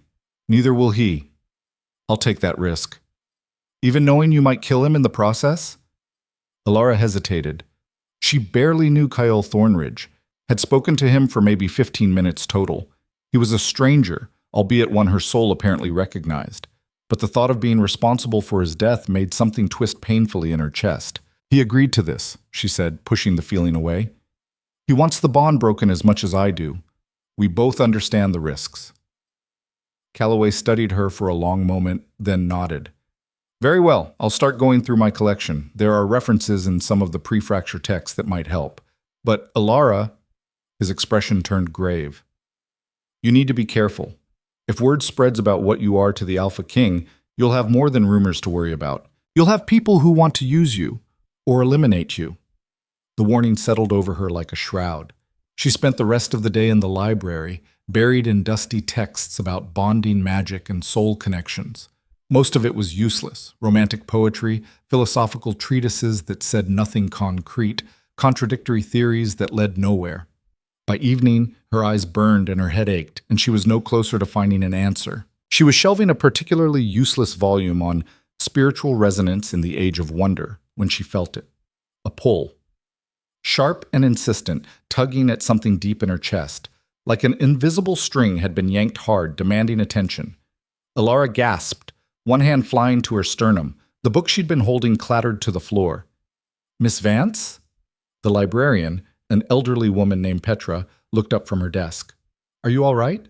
Neither will he. I'll take that risk." "Even knowing you might kill him in the process?" Elara hesitated. She barely knew Kyle Thornridge, had spoken to him for maybe 15 minutes total. He was a stranger, albeit one her soul apparently recognized. but the thought of being responsible for his death made something twist painfully in her chest. He agreed to this, she said, pushing the feeling away. He wants the bond broken as much as I do. We both understand the risks. Calloway studied her for a long moment, then nodded. Very well, I'll start going through my collection. There are references in some of the pre-fracture texts that might help. But Elara, his expression turned grave. You need to be careful. If word spreads about what you are to the Alpha King, you'll have more than rumors to worry about. You'll have people who want to use you, or eliminate you. The warning settled over her like a shroud. She spent the rest of the day in the library, buried in dusty texts about bonding magic and soul connections. Most of it was useless: romantic poetry, philosophical treatises that said nothing concrete, contradictory theories that led nowhere. By evening, her eyes burned and her head ached, and she was no closer to finding an answer. She was shelving a particularly useless volume on spiritual resonance in the Age of Wonder when she felt it. A pull. Sharp and insistent, tugging at something deep in her chest. Like an invisible string had been yanked hard, demanding attention. Elara gasped, one hand flying to her sternum. The book she'd been holding clattered to the floor. Miss Vance? The librarian, an elderly woman named Petra, looked up from her desk. Are you all right?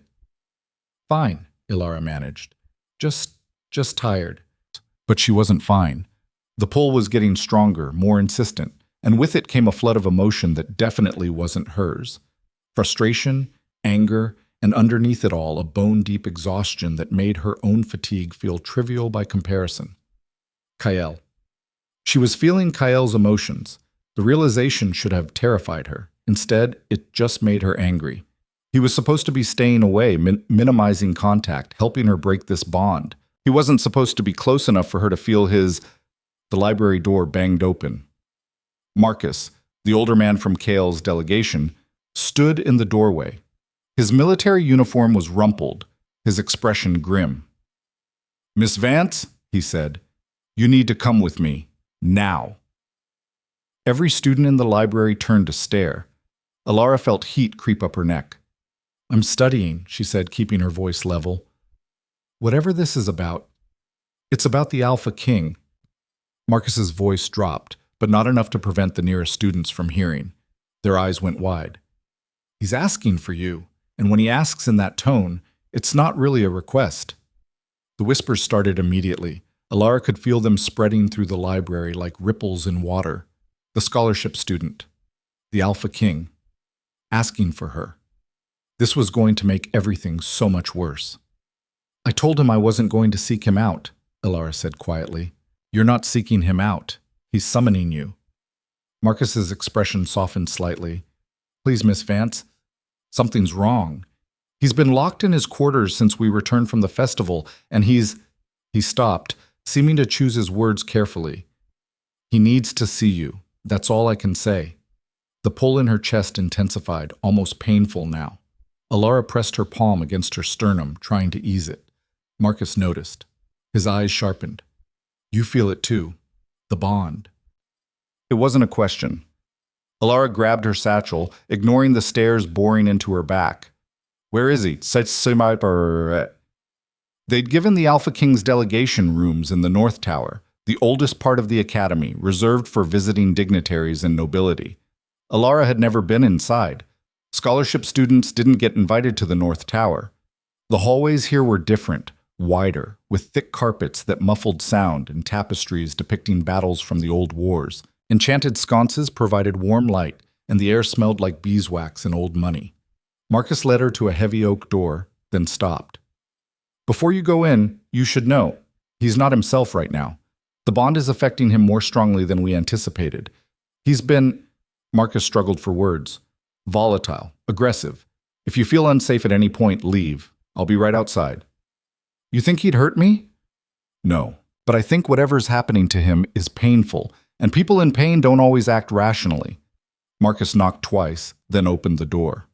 Fine, Elara managed. Just tired. But she wasn't fine. The pull was getting stronger, more insistent, and with it came a flood of emotion that definitely wasn't hers. Frustration, anger, and underneath it all, a bone-deep exhaustion that made her own fatigue feel trivial by comparison. Kael. She was feeling Kael's emotions. The realization should have terrified her. Instead, it just made her angry. He was supposed to be staying away, minimizing contact, helping her break this bond. He wasn't supposed to be close enough for her to feel his... The library door banged open. Marcus, the older man from Kael's delegation, stood in the doorway. His military uniform was rumpled, his expression grim. Miss Vance, he said, you need to come with me, now. Every student in the library turned to stare. Elara felt heat creep up her neck. I'm studying, she said, keeping her voice level. Whatever this is about, it's about the Alpha King. Marcus's voice dropped, but not enough to prevent the nearest students from hearing. Their eyes went wide. He's asking for you, and when he asks in that tone, it's not really a request. The whispers started immediately. Elara could feel them spreading through the library like ripples in water. The scholarship student, the Alpha King, asking for her. This was going to make everything so much worse. I told him I wasn't going to seek him out, Elara said quietly. You're not seeking him out. He's summoning you. Marcus's expression softened slightly. Please, Miss Vance, something's wrong. He's been locked in his quarters since we returned from the festival, and He stopped, seeming to choose his words carefully. He needs to see you. That's all I can say. The pull in her chest intensified, almost painful now. Elara pressed her palm against her sternum, trying to ease it. Marcus noticed. His eyes sharpened. You feel it too. The bond. It wasn't a question. Elara grabbed her satchel, ignoring the stares boring into her back. Where is he? They'd given the Alpha King's delegation rooms in the North Tower, the oldest part of the academy, reserved for visiting dignitaries and nobility. Elara had never been inside. Scholarship students didn't get invited to the North Tower. The hallways here were different, wider, with thick carpets that muffled sound and tapestries depicting battles from the old wars. Enchanted sconces provided warm light, and the air smelled like beeswax and old money. Marcus led her to a heavy oak door, then stopped. Before you go in, you should know, he's not himself right now. The bond is affecting him more strongly than we anticipated. He's been, Marcus struggled for words, volatile, aggressive. If you feel unsafe at any point, leave. I'll be right outside. You think he'd hurt me? No, but I think whatever's happening to him is painful, and people in pain don't always act rationally. Marcus knocked twice, then opened the door.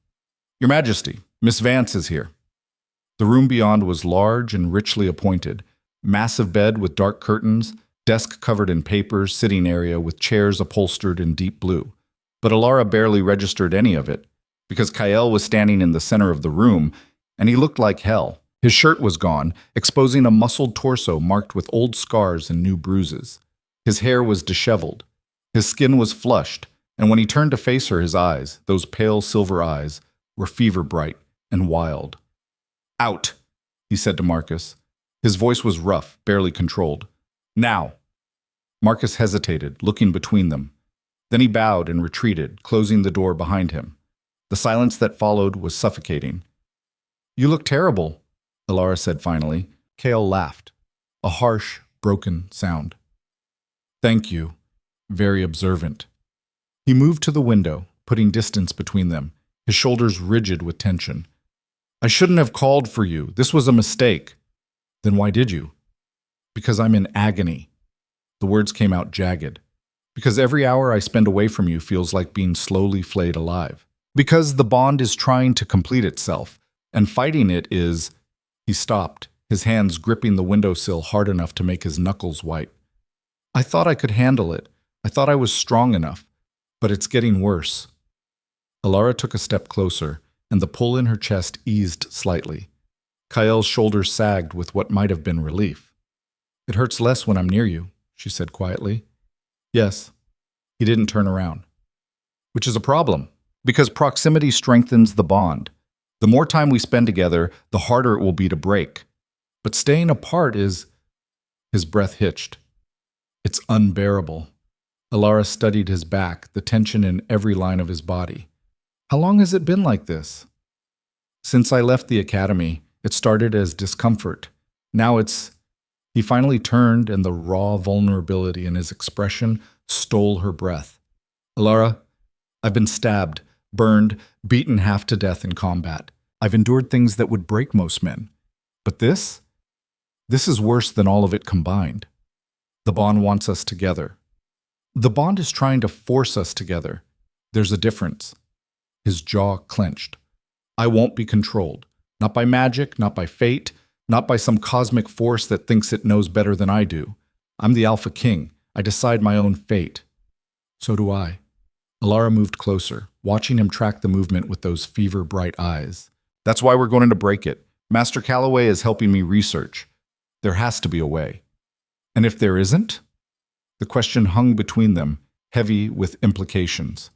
Your Majesty, Miss Vance is here. The room beyond was large and richly appointed. Massive bed with dark curtains, desk covered in papers, sitting area with chairs upholstered in deep blue. But Elara barely registered any of it, because Kael was standing in the center of the room, and he looked like hell. His shirt was gone, exposing a muscled torso marked with old scars and new bruises. His hair was disheveled. His skin was flushed, and when he turned to face her, his eyes, those pale silver eyes, were fever bright and wild. "Out," he said to Marcus. His voice was rough, barely controlled. "Now." Marcus hesitated, looking between them. Then he bowed and retreated, closing the door behind him. The silence that followed was suffocating. "You look terrible," Elara said finally. Kale laughed, a harsh, broken sound. "Thank you. Very observant." He moved to the window, putting distance between them, his shoulders rigid with tension. "I shouldn't have called for you. This was a mistake." "Then why did you?" "Because I'm in agony." The words came out jagged. "Because every hour I spend away from you feels like being slowly flayed alive. Because the bond is trying to complete itself, and fighting it is—" He stopped, his hands gripping the windowsill hard enough to make his knuckles white. "I thought I could handle it. I thought I was strong enough. But it's getting worse." Elara took a step closer, and the pull in her chest eased slightly. Kael's shoulders sagged with what might have been relief. "It hurts less when I'm near you," she said quietly. "Yes." He didn't turn around. "Which is a problem, because proximity strengthens the bond. The more time we spend together, the harder it will be to break. But staying apart is—" His breath hitched. "It's unbearable." Elara studied his back, the tension in every line of his body. "How long has it been like this?" "Since I left the academy, it started as discomfort. Now it's—" He finally turned, and the raw vulnerability in his expression stole her breath. "Elara, I've been stabbed, burned, beaten half to death in combat. I've endured things that would break most men. But this is worse than all of it combined. The bond wants us together. The bond is trying to force us together. There's a difference." His jaw clenched. "I won't be controlled. Not by magic, not by fate, not by some cosmic force that thinks it knows better than I do. I'm the Alpha King. I decide my own fate." "So do I." Elara moved closer, watching him track the movement with those fever-bright eyes. "That's why we're going to break it. Master Calloway is helping me research. There has to be a way. And if there isn't?" The question hung between them, heavy with implications.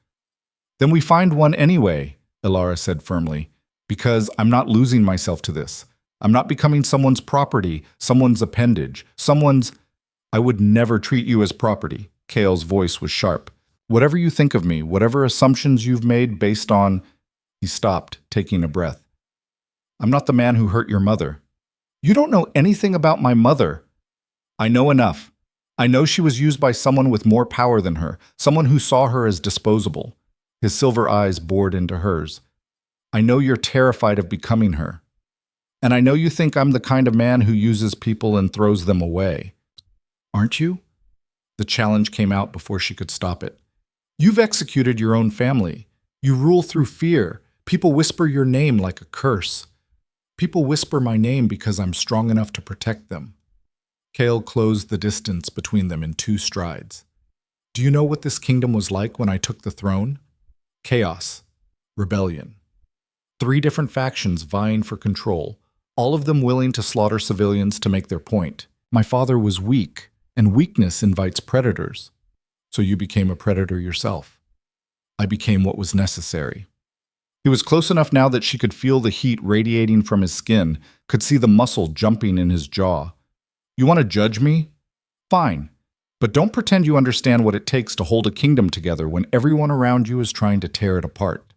"Then we find one anyway," Elara said firmly, "because I'm not losing myself to this. I'm not becoming someone's property, someone's appendage, someone's—" "I would never treat you as property." Kale's voice was sharp. "Whatever you think of me, whatever assumptions you've made based on—" He stopped, taking a breath. "I'm not the man who hurt your mother." "You don't know anything about my mother." "I know enough. I know she was used by someone with more power than her, someone who saw her as disposable." His silver eyes bored into hers. "I know you're terrified of becoming her. And I know you think I'm the kind of man who uses people and throws them away. Aren't you?" The challenge came out before she could stop it. "You've executed your own family. You rule through fear. People whisper your name like a curse. People whisper my name because I'm strong enough to protect them." Kale closed the distance between them in 2 strides. "Do you know what this kingdom was like when I took the throne? Chaos. Rebellion. 3 different factions vying for control, all of them willing to slaughter civilians to make their point. My father was weak, and weakness invites predators. So you became a predator yourself. I became what was necessary." He was close enough now that she could feel the heat radiating from his skin, could see the muscle jumping in his jaw. "You want to judge me? Fine. But don't pretend you understand what it takes to hold a kingdom together when everyone around you is trying to tear it apart."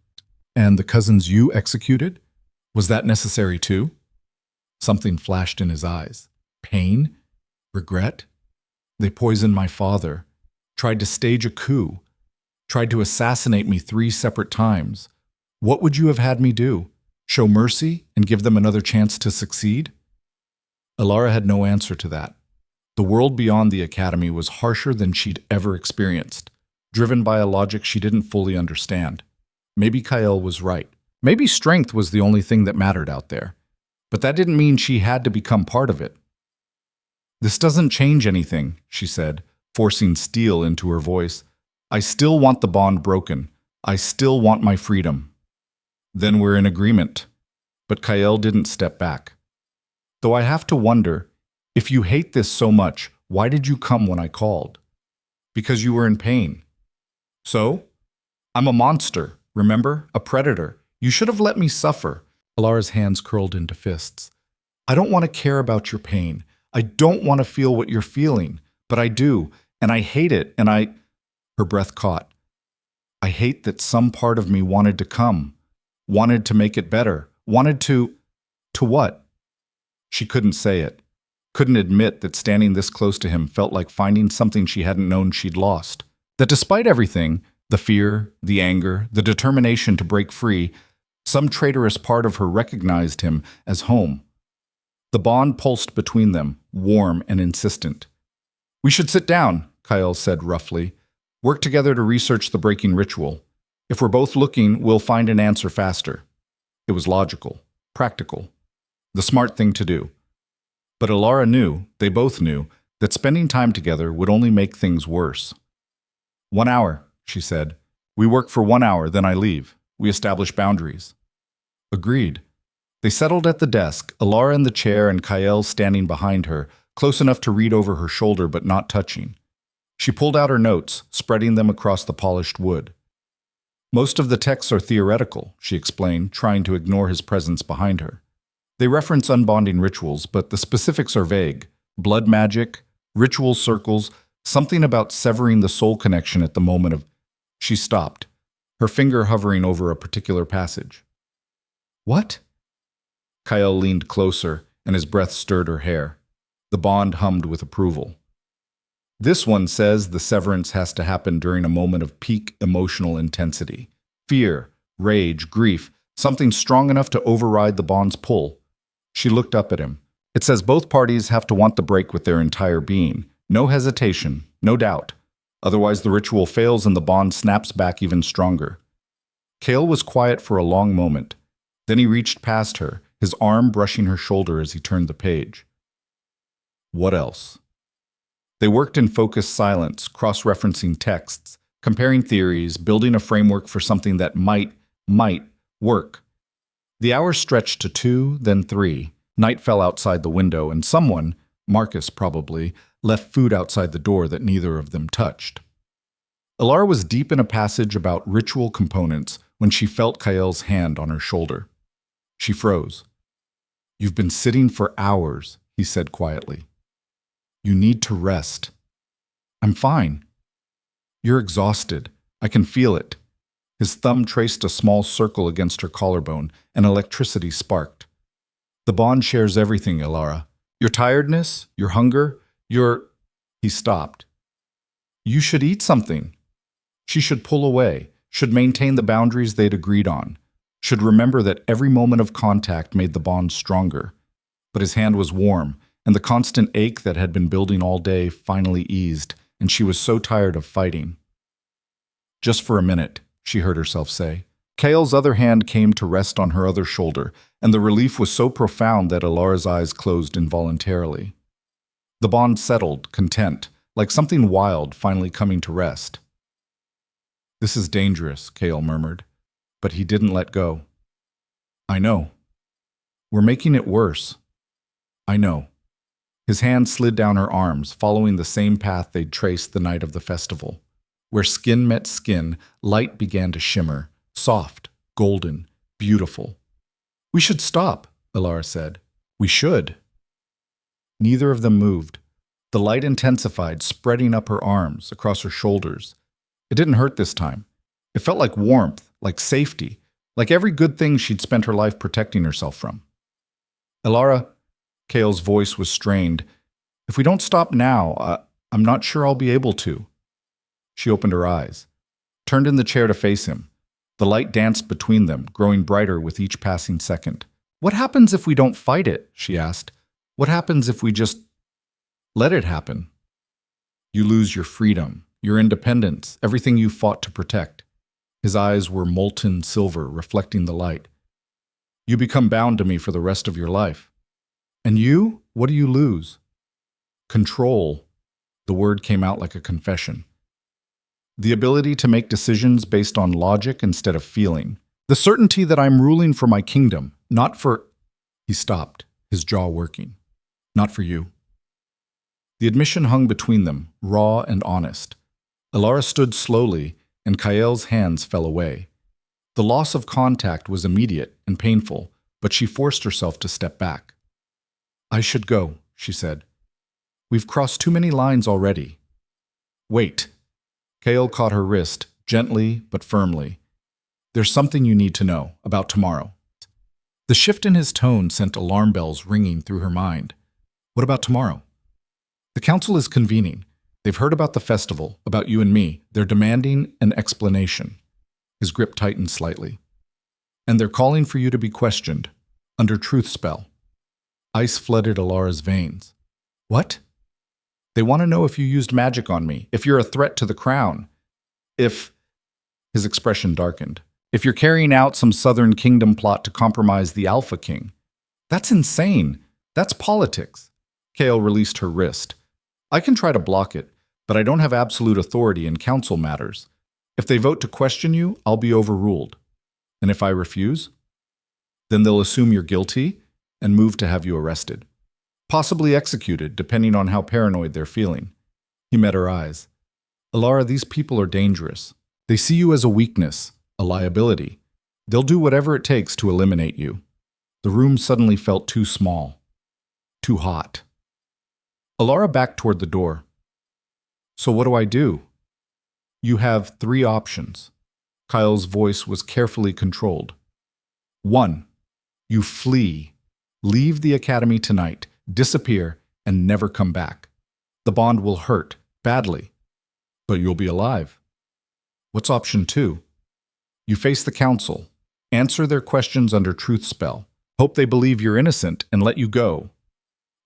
"And the cousins you executed? Was that necessary too?" Something flashed in his eyes. "Pain? Regret? They poisoned my father, tried to stage a coup, tried to assassinate me 3 separate times. What would you have had me do? Show mercy and give them another chance to succeed?" Elara had no answer to that. The world beyond the academy was harsher than she'd ever experienced, driven by a logic she didn't fully understand. Maybe Kael was right. Maybe strength was the only thing that mattered out there. But that didn't mean she had to become part of it. "This doesn't change anything," she said, forcing steel into her voice. "I still want the bond broken. I still want my freedom." "Then we're in agreement." But Kael didn't step back. Though I have to wonder, if you hate this so much, why did you come when I called? Because you were in pain. So? I'm a monster, remember? A predator. You should have let me suffer. Elara's hands curled into fists. I don't want to care about your pain. I don't want to feel what you're feeling. But I do, and I hate it, and I... Her breath caught. I hate that some part of me wanted to come, wanted to make it better, wanted to... To what? She couldn't say it. Couldn't admit that standing this close to him felt like finding something she hadn't known she'd lost. That despite everything, the fear, the anger, the determination to break free, some traitorous part of her recognized him as home. The bond pulsed between them, warm and insistent. We should sit down, Kyle said roughly. Work together to research the breaking ritual. If we're both looking, we'll find an answer faster. It was logical, practical, the smart thing to do. But Elara knew, they both knew, that spending time together would only make things worse. 1 hour, she said. We work for 1 hour, then I leave. We establish boundaries. Agreed. They settled at the desk, Elara in the chair and Kyle standing behind her, close enough to read over her shoulder but not touching. She pulled out her notes, spreading them across the polished wood. Most of the texts are theoretical, she explained, trying to ignore his presence behind her. They reference unbonding rituals, but the specifics are vague. Blood magic, ritual circles, something about severing the soul connection at the moment of... She stopped, her finger hovering over a particular passage. What? Kyle leaned closer, and his breath stirred her hair. The bond hummed with approval. This one says the severance has to happen during a moment of peak emotional intensity. Fear, rage, grief, something strong enough to override the bond's pull. She looked up at him. It says both parties have to want the break with their entire being. No hesitation, no doubt. Otherwise the ritual fails and the bond snaps back even stronger. Kale was quiet for a long moment. Then he reached past her, his arm brushing her shoulder as he turned the page. What else? They worked in focused silence, cross-referencing texts, comparing theories, building a framework for something that might work. The hours stretched to 2, then 3. Night fell outside the window, and someone, Marcus probably, left food outside the door that neither of them touched. Elara was deep in a passage about ritual components when she felt Kyle's hand on her shoulder. She froze. You've been sitting for hours, he said quietly. You need to rest. I'm fine. You're exhausted. I can feel it. His thumb traced a small circle against her collarbone, and electricity sparked. The bond shares everything, Elara. Your tiredness, your hunger, your... He stopped. You should eat something. She should pull away, should maintain the boundaries they'd agreed on, should remember that every moment of contact made the bond stronger. But his hand was warm, and the constant ache that had been building all day finally eased, and she was so tired of fighting. Just for a minute, she heard herself say. Kale's other hand came to rest on her other shoulder, and the relief was so profound that Elara's eyes closed involuntarily. The bond settled, content, like something wild finally coming to rest. This is dangerous, Kale murmured, but he didn't let go. I know. We're making it worse. I know. His hand slid down her arms, following the same path they'd traced the night of the festival. Where skin met skin, light began to shimmer, soft, golden, beautiful. We should stop, Elara said. We should. Neither of them moved. The light intensified, spreading up her arms, across her shoulders. It didn't hurt this time. It felt like warmth, like safety, like every good thing she'd spent her life protecting herself from. Elara, Kale's voice was strained. If we don't stop now, I'm not sure I'll be able to. She opened her eyes, turned in the chair to face him. The light danced between them, growing brighter with each passing second. What happens if we don't fight it? She asked. What happens if we just let it happen? You lose your freedom, your independence, everything you fought to protect. His eyes were molten silver, reflecting the light. You become bound to me for the rest of your life. And you? What do you lose? Control. The word came out like a confession. The ability to make decisions based on logic instead of feeling. The certainty that I'm ruling for my kingdom, not for... He stopped. his jaw working. Not for you. The admission hung between them, raw and honest. Elara stood slowly, and Kael's hands fell away. The loss of contact was immediate and painful, but she forced herself to step back. I should go, she said. We've crossed too many lines already. Wait. Kael caught her wrist, gently but firmly. There's something you need to know about tomorrow. The shift in his tone sent alarm bells ringing through her mind. What about tomorrow? The council is convening. They've heard about the festival, about you and me. They're demanding an explanation. His grip tightened slightly. And they're calling for you to be questioned, under truth spell. Ice flooded Elara's veins. What? They want to know if you used magic on me, if you're a threat to the crown, if... His expression darkened. If you're carrying out some Southern Kingdom plot to compromise the Alpha King. That's insane. That's politics. Kael released her wrist. I can try to block it, but I don't have absolute authority in council matters. If they vote to question you, I'll be overruled. And if I refuse? Then they'll assume you're guilty and move to have you arrested. Possibly executed, depending on how paranoid they're feeling. He met her eyes. Elara, these people are dangerous. They see you as a weakness, a liability. They'll do whatever it takes to eliminate you. The room suddenly felt too small, too hot. Elara backed toward the door. So what do I do? You have 3 options. Kyle's voice was carefully controlled. 1. You flee. Leave the academy tonight, disappear, and never come back. The bond will hurt, badly, but you'll be alive. What's option 2? You face the council, answer their questions under truth spell, hope they believe you're innocent, and let you go.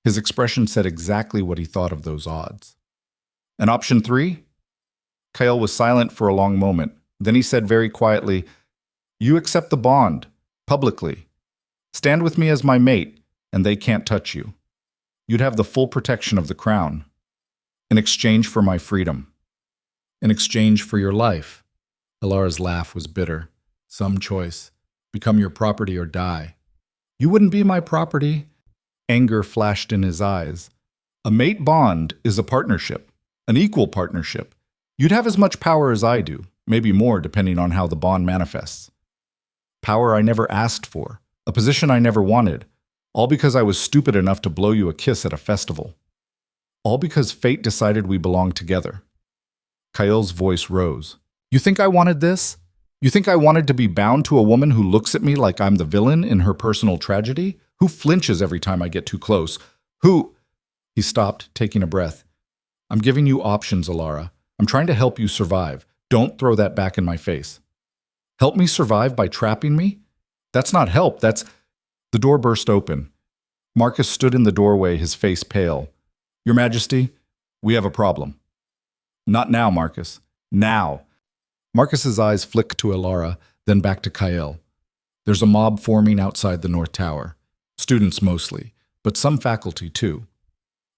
His expression said exactly what he thought of those odds. And option 3? Kael was silent for a long moment. Then he said very quietly, You accept the bond, publicly. Stand with me as my mate, and they can't touch you. You'd have the full protection of the crown. In exchange for my freedom. In exchange for your life. Elara's laugh was bitter. Some choice. Become your property or die. You wouldn't be my property. Anger flashed in his eyes. A mate bond is a partnership, an equal partnership. You'd have as much power as I do, maybe more depending on how the bond manifests. Power I never asked for, a position I never wanted, all because I was stupid enough to blow you a kiss at a festival. All because fate decided we belonged together. Kael's voice rose. You think I wanted this? You think I wanted to be bound to a woman who looks at me like I'm the villain in her personal tragedy? Who flinches every time I get too close? Who... He stopped, taking a breath. I'm giving you options, Elara. I'm trying to help you survive. Don't throw that back in my face. Help me survive by trapping me? That's not help, that's... The door burst open. Marcus stood in the doorway, his face pale. Your Majesty, we have a problem. Not now, Marcus. Now. Marcus's eyes flicked to Elara, then back to Kael. There's a mob forming outside the North Tower. Students mostly, but some faculty too.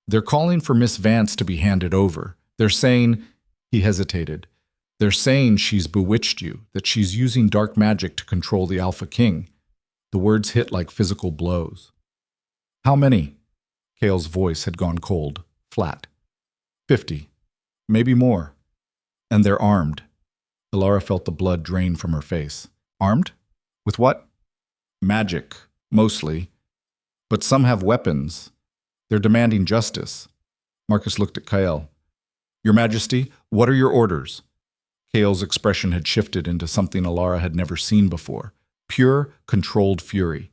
They're calling for Miss Vance to be handed over. They're saying... He hesitated. They're saying she's bewitched you, that she's using dark magic to control the Alpha King. The words hit like physical blows. How many? Kael's voice had gone cold, flat. 50. Maybe more. And they're armed. Elara felt the blood drain from her face. Armed? With what? Magic, mostly. But some have weapons. They're demanding justice. Marcus looked at Kael. Your Majesty, what are your orders? Kael's expression had shifted into something Elara had never seen before. Pure, controlled fury.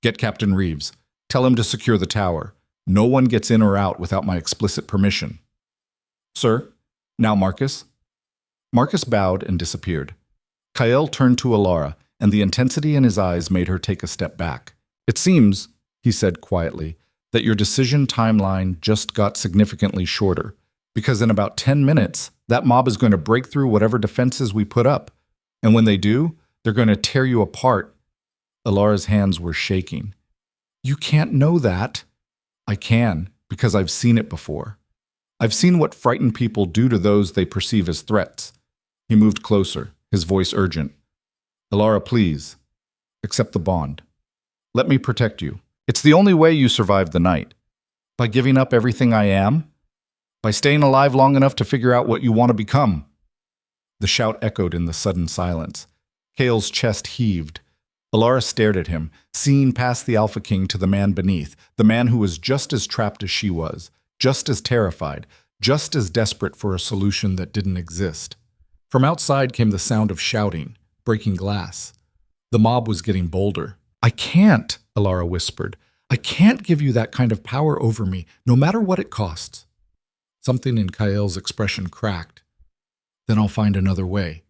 Get Captain Reeves. Tell him to secure the tower. No one gets in or out without my explicit permission. Sir? Now Marcus? Marcus bowed and disappeared. Kael turned to Elara, and the intensity in his eyes made her take a step back. It seems, he said quietly, that your decision timeline just got significantly shorter. Because in about 10 minutes, that mob is going to break through whatever defenses we put up. And when they do, they're going to tear you apart. Elara's hands were shaking. You can't know that. I can, because I've seen it before. I've seen what frightened people do to those they perceive as threats. He moved closer, his voice urgent. Elara, please, accept the bond. Let me protect you. It's the only way you survive the night. By giving up everything I am? By staying alive long enough to figure out what you want to become?" The shout echoed in the sudden silence. Kale's chest heaved. Elara stared at him, seeing past the Alpha King to the man beneath, the man who was just as trapped as she was, just as terrified, just as desperate for a solution that didn't exist. From outside came the sound of shouting, breaking glass. The mob was getting bolder. "I can't," Elara whispered. "I can't give you that kind of power over me, no matter what it costs." Something in Kael's expression cracked. "Then I'll find another way.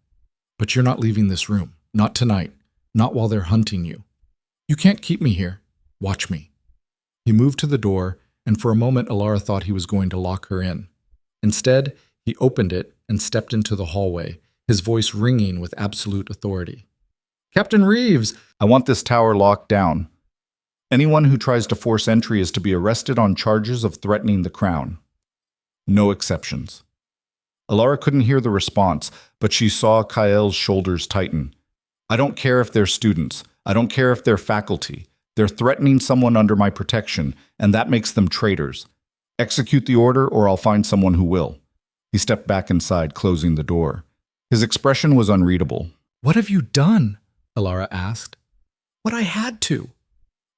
But you're not leaving this room. Not tonight. Not while they're hunting you. You can't keep me here. Watch me." He moved to the door, and for a moment Elara thought he was going to lock her in. Instead, he opened it and stepped into the hallway, his voice ringing with absolute authority. "Captain Reeves, I want this tower locked down. Anyone who tries to force entry is to be arrested on charges of threatening the crown. No exceptions." Elara couldn't hear the response, but she saw Kael's shoulders tighten. "I don't care if they're students. I don't care if they're faculty. They're threatening someone under my protection, and that makes them traitors. Execute the order, or I'll find someone who will." He stepped back inside, closing the door. His expression was unreadable. "What have you done?" Elara asked. "What I had to."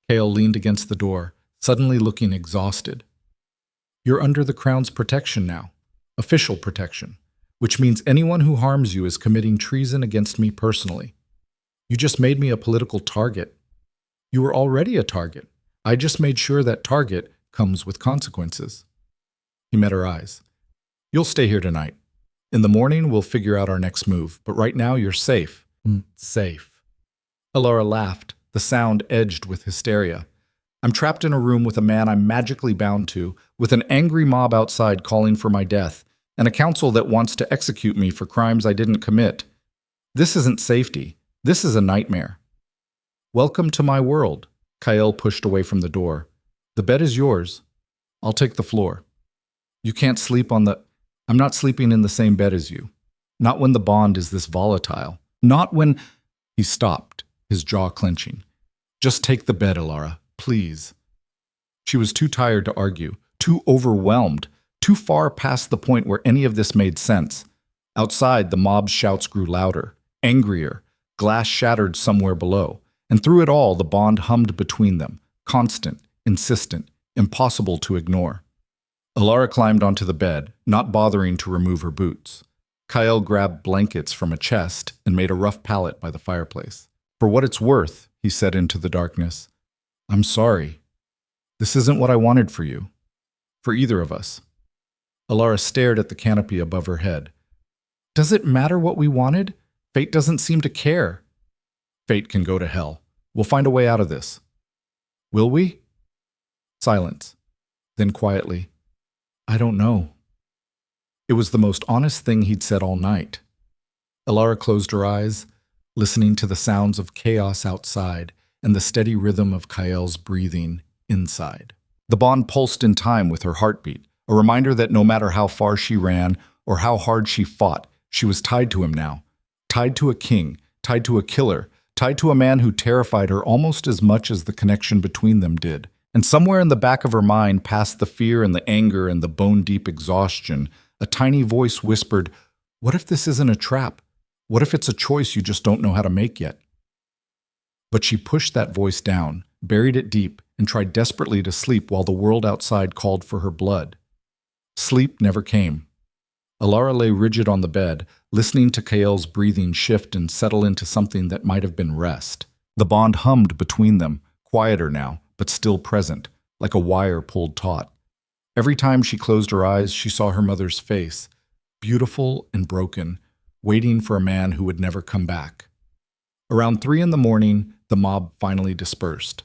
Kael leaned against the door, suddenly looking exhausted. "You're under the crown's protection now. Official protection. Which means anyone who harms you is committing treason against me personally. You just made me a political target. You were already a target. I just made sure that target comes with consequences." He met her eyes. "You'll stay here tonight. In the morning, we'll figure out our next move, but right now you're safe." Safe. Elara laughed, the sound edged with hysteria. "I'm trapped in a room with a man I'm magically bound to, with an angry mob outside calling for my death, and a council that wants to execute me for crimes I didn't commit. This isn't safety. This is a nightmare." "Welcome to my world." Kael pushed away from the door. "The bed is yours. I'll take the floor. You can't sleep on the... I'm not sleeping in the same bed as you. Not when the bond is this volatile. Not when..." He stopped, his jaw clenching. "Just take the bed, Elara, please." She was too tired to argue, too overwhelmed, too far past the point where any of this made sense. Outside, the mob's shouts grew louder, angrier. Glass shattered somewhere below, and through it all the bond hummed between them, constant, insistent, impossible to ignore. Elara climbed onto the bed, not bothering to remove her boots. Kael grabbed blankets from a chest and made a rough pallet by the fireplace. "For what it's worth," he said into the darkness, "I'm sorry. This isn't what I wanted for you. For either of us." Elara stared at the canopy above her head. "Does it matter what we wanted? Fate doesn't seem to care." "Fate can go to hell. We'll find a way out of this." "Will we?" Silence. Then quietly, "I don't know." It was the most honest thing he'd said all night. Elara closed her eyes, listening to the sounds of chaos outside and the steady rhythm of Kael's breathing inside. The bond pulsed in time with her heartbeat, a reminder that no matter how far she ran or how hard she fought, she was tied to him now. Tied to a king, tied to a killer, tied to a man who terrified her almost as much as the connection between them did. And somewhere in the back of her mind, past the fear and the anger and the bone-deep exhaustion, a tiny voice whispered, "What if this isn't a trap? What if it's a choice you just don't know how to make yet?" But she pushed that voice down, buried it deep, and tried desperately to sleep while the world outside called for her blood. Sleep never came. Elara lay rigid on the bed, listening to Kael's breathing shift and settle into something that might have been rest. The bond hummed between them, quieter now, but still present, like a wire pulled taut. Every time she closed her eyes, she saw her mother's face, beautiful and broken, waiting for a man who would never come back. Around 3 in the morning, the mob finally dispersed.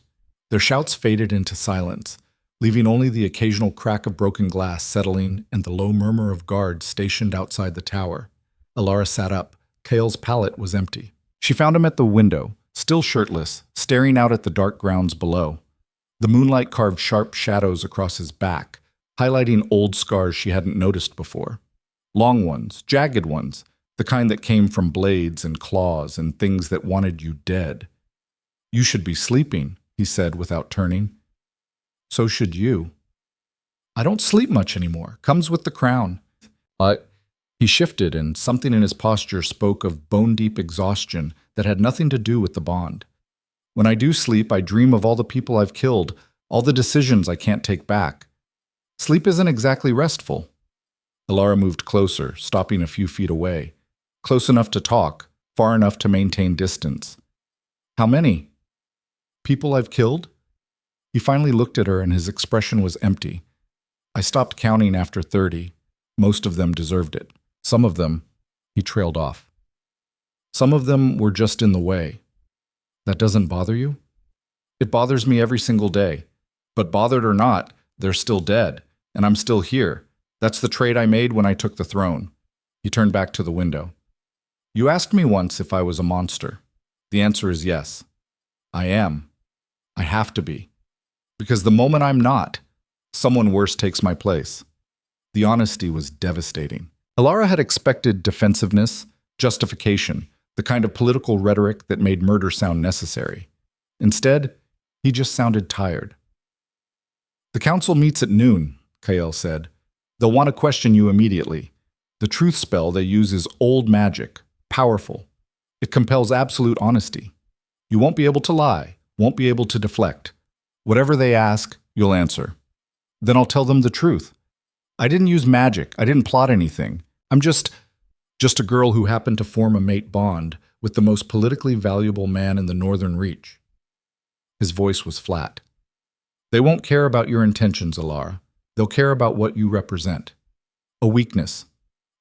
Their shouts faded into silence, leaving only the occasional crack of broken glass settling and the low murmur of guards stationed outside the tower. Elara sat up. Kael's pallet was empty. She found him at the window, still shirtless, staring out at the dark grounds below. The moonlight carved sharp shadows across his back, highlighting old scars she hadn't noticed before. Long ones, jagged ones, the kind that came from blades and claws and things that wanted you dead. "You should be sleeping," he said without turning. So should you. I don't sleep much anymore. Comes with the crown. He shifted, and something in his posture spoke of bone-deep exhaustion that had nothing to do with the bond. When I do sleep, I dream of all the people I've killed, all the decisions I can't take back. Sleep isn't exactly restful. Elara moved closer, stopping a few feet away. Close enough to talk, far enough to maintain distance. How many? People I've killed? He finally looked at her, and his expression was empty. I stopped counting after 30. Most of them deserved it. Some of them, he trailed off. Some of them were just in the way. That doesn't bother you? It bothers me every single day. But bothered or not, they're still dead, and I'm still here. That's the trade I made when I took the throne. He turned back to the window. You asked me once if I was a monster. The answer is yes. I am. I have to be. Because the moment I'm not, someone worse takes my place. The honesty was devastating. Elara had expected defensiveness, justification, the kind of political rhetoric that made murder sound necessary. Instead, he just sounded tired. The council meets at noon, Kael said. They'll want to question you immediately. The truth spell they use is old magic, powerful. It compels absolute honesty. You won't be able to lie, won't be able to deflect. Whatever they ask, you'll answer. Then I'll tell them the truth. I didn't use magic, I didn't plot anything. I'm just a girl who happened to form a mate bond with the most politically valuable man in the Northern Reach. His voice was flat. They won't care about your intentions, Elara. They'll care about what you represent. A weakness,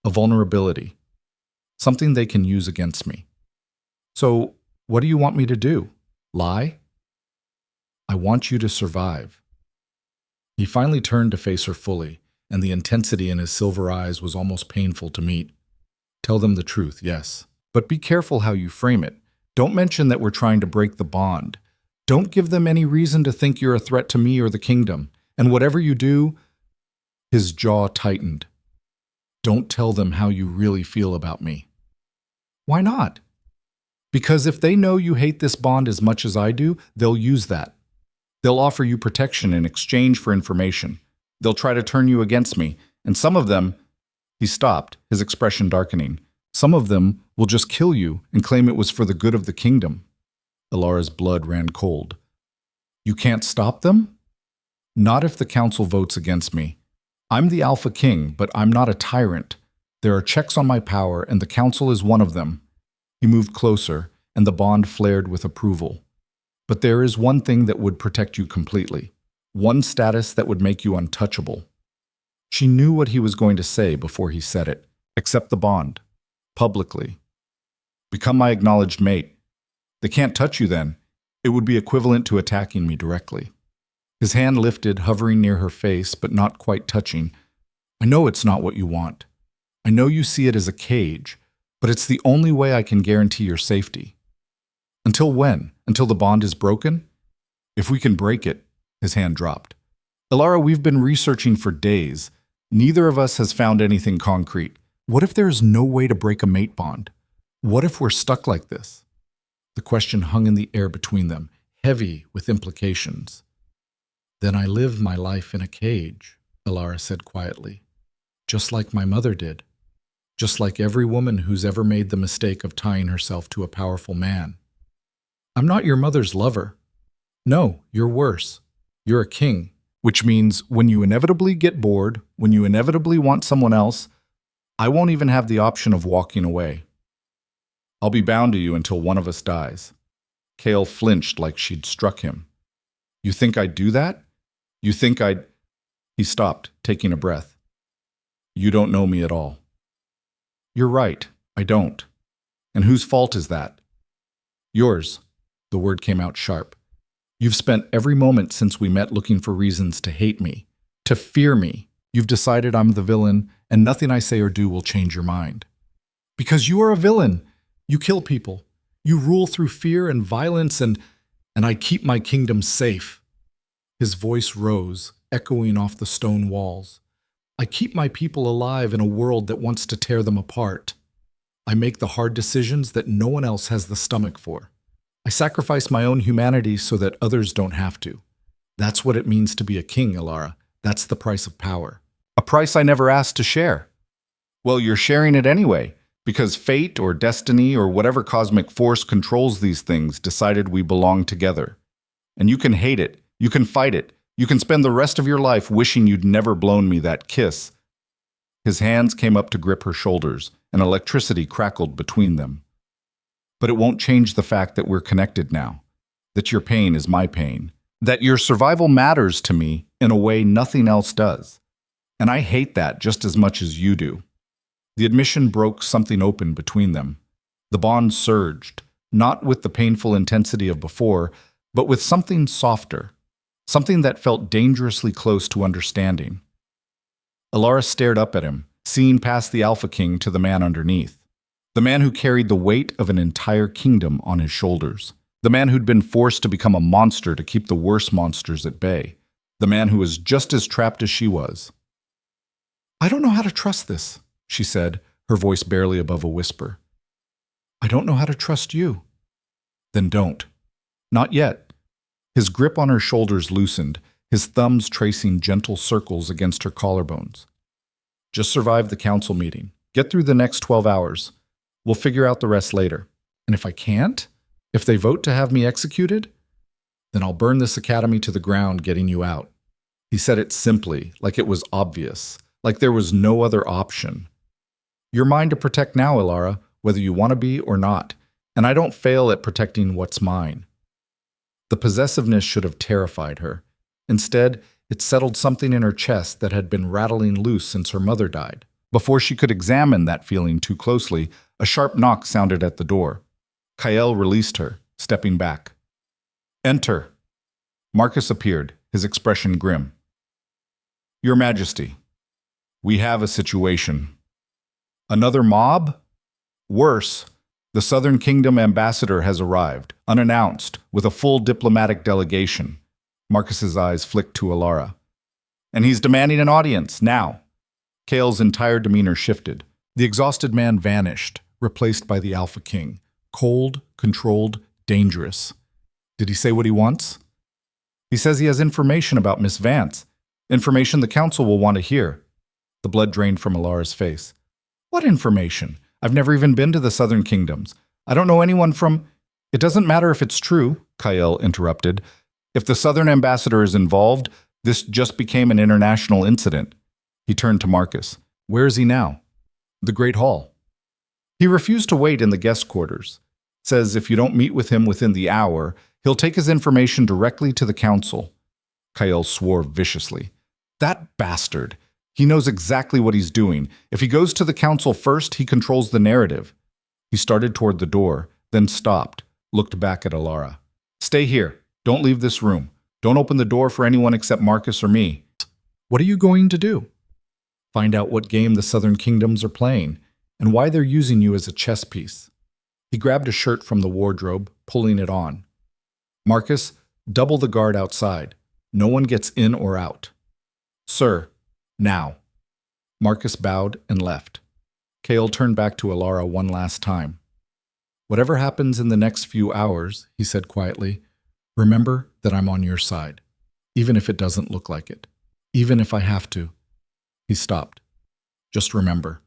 a vulnerability, something they can use against me. So, what do you want me to do? Lie? I want you to survive. He finally turned to face her fully, and the intensity in his silver eyes was almost painful to meet. Tell them the truth, yes. But be careful how you frame it. Don't mention that we're trying to break the bond. Don't give them any reason to think you're a threat to me or the kingdom. And whatever you do, his jaw tightened. Don't tell them how you really feel about me. Why not? Because if they know you hate this bond as much as I do, they'll use that. They'll offer you protection in exchange for information. They'll try to turn you against me, and some of them— He stopped, his expression darkening. Some of them will just kill you and claim it was for the good of the kingdom. Elara's blood ran cold. You can't stop them? Not if the council votes against me. I'm the Alpha King, but I'm not a tyrant. There are checks on my power, and the council is one of them. He moved closer, and the bond flared with approval. But there is one thing that would protect you completely. One status that would make you untouchable. She knew what he was going to say before he said it. Accept the bond. Publicly. Become my acknowledged mate. They can't touch you then. It would be equivalent to attacking me directly. His hand lifted, hovering near her face, but not quite touching. I know it's not what you want. I know you see it as a cage, but it's the only way I can guarantee your safety. Until when? Until the bond is broken? If we can break it— His hand dropped. Elara, we've been researching for days. Neither of us has found anything concrete. What if there is no way to break a mate bond? What if we're stuck like this? The question hung in the air between them, heavy with implications. Then I live my life in a cage, Elara said quietly. Just like my mother did. Just like every woman who's ever made the mistake of tying herself to a powerful man. I'm not your mother's lover. No, you're worse. You're a king. Which means when you inevitably get bored, when you inevitably want someone else, I won't even have the option of walking away. I'll be bound to you until one of us dies. Kael flinched like she'd struck him. You think I'd do that? You think I'd— He stopped, taking a breath. You don't know me at all. You're right, I don't. And whose fault is that? Yours. The word came out sharp. You've spent every moment since we met looking for reasons to hate me, to fear me. You've decided I'm the villain, and nothing I say or do will change your mind. Because you are a villain. You kill people. You rule through fear and violence, and I keep my kingdom safe. His voice rose, echoing off the stone walls. I keep my people alive in a world that wants to tear them apart. I make the hard decisions that no one else has the stomach for. I sacrifice my own humanity so that others don't have to. That's what it means to be a king, Elara. That's the price of power. A price I never asked to share. Well, you're sharing it anyway, because fate or destiny or whatever cosmic force controls these things decided we belong together. And you can hate it, you can fight it, you can spend the rest of your life wishing you'd never blown me that kiss. His hands came up to grip her shoulders, and electricity crackled between them. But it won't change the fact that we're connected now, that your pain is my pain, that your survival matters to me in a way nothing else does. And I hate that just as much as you do. The admission broke something open between them. The bond surged, not with the painful intensity of before, but with something softer, something that felt dangerously close to understanding. Elara stared up at him, seeing past the Alpha King to the man underneath. The man who carried the weight of an entire kingdom on his shoulders. The man who'd been forced to become a monster to keep the worst monsters at bay. The man who was just as trapped as she was. "I don't know how to trust this," she said, her voice barely above a whisper. "I don't know how to trust you." "Then don't. Not yet." His grip on her shoulders loosened, his thumbs tracing gentle circles against her collarbones. "Just survive the council meeting. Get through the next 12 hours. We'll figure out the rest later. And if I can't, if they vote to have me executed, then I'll burn this academy to the ground getting you out." He said it simply, like it was obvious, like there was no other option. "You're mine to protect now, Elara, whether you want to be or not, and I don't fail at protecting what's mine." The possessiveness should have terrified her. Instead, it settled something in her chest that had been rattling loose since her mother died. Before she could examine that feeling too closely, a sharp knock sounded at the door. Kael released her, stepping back. "Enter." Marcus appeared, his expression grim. "Your Majesty, we have a situation." "Another mob?" "Worse. The Southern Kingdom ambassador has arrived, unannounced, with a full diplomatic delegation." Marcus's eyes flicked to Elara. "And he's demanding an audience, now." Kael's entire demeanor shifted. The exhausted man vanished, replaced by the Alpha King. Cold, controlled, dangerous. "Did he say what he wants?" "He says he has information about Miss Vance. Information the council will want to hear." The blood drained from Elara's face. "What information? I've never even been to the Southern Kingdoms. I don't know anyone from—" "It doesn't matter if it's true," Kael interrupted. "If the Southern ambassador is involved, this just became an international incident." He turned to Marcus. "Where is he now?" "The Great Hall." "He refused to wait in the guest quarters. Says if you don't meet with him within the hour, he'll take his information directly to the council." Kael swore viciously. "That bastard! He knows exactly what he's doing. If he goes to the council first, he controls the narrative." He started toward the door, then stopped, looked back at Elara. "Stay here. Don't leave this room. Don't open the door for anyone except Marcus or me." "What are you going to do?" "Find out what game the Southern Kingdoms are playing, and why they're using you as a chess piece." He grabbed a shirt from the wardrobe, pulling it on. "Marcus, double the guard outside. No one gets in or out." "Sir, now." Marcus bowed and left. Kael turned back to Elara one last time. "Whatever happens in the next few hours," he said quietly, "remember that I'm on your side, even if it doesn't look like it. Even if I have to." He stopped. "Just remember."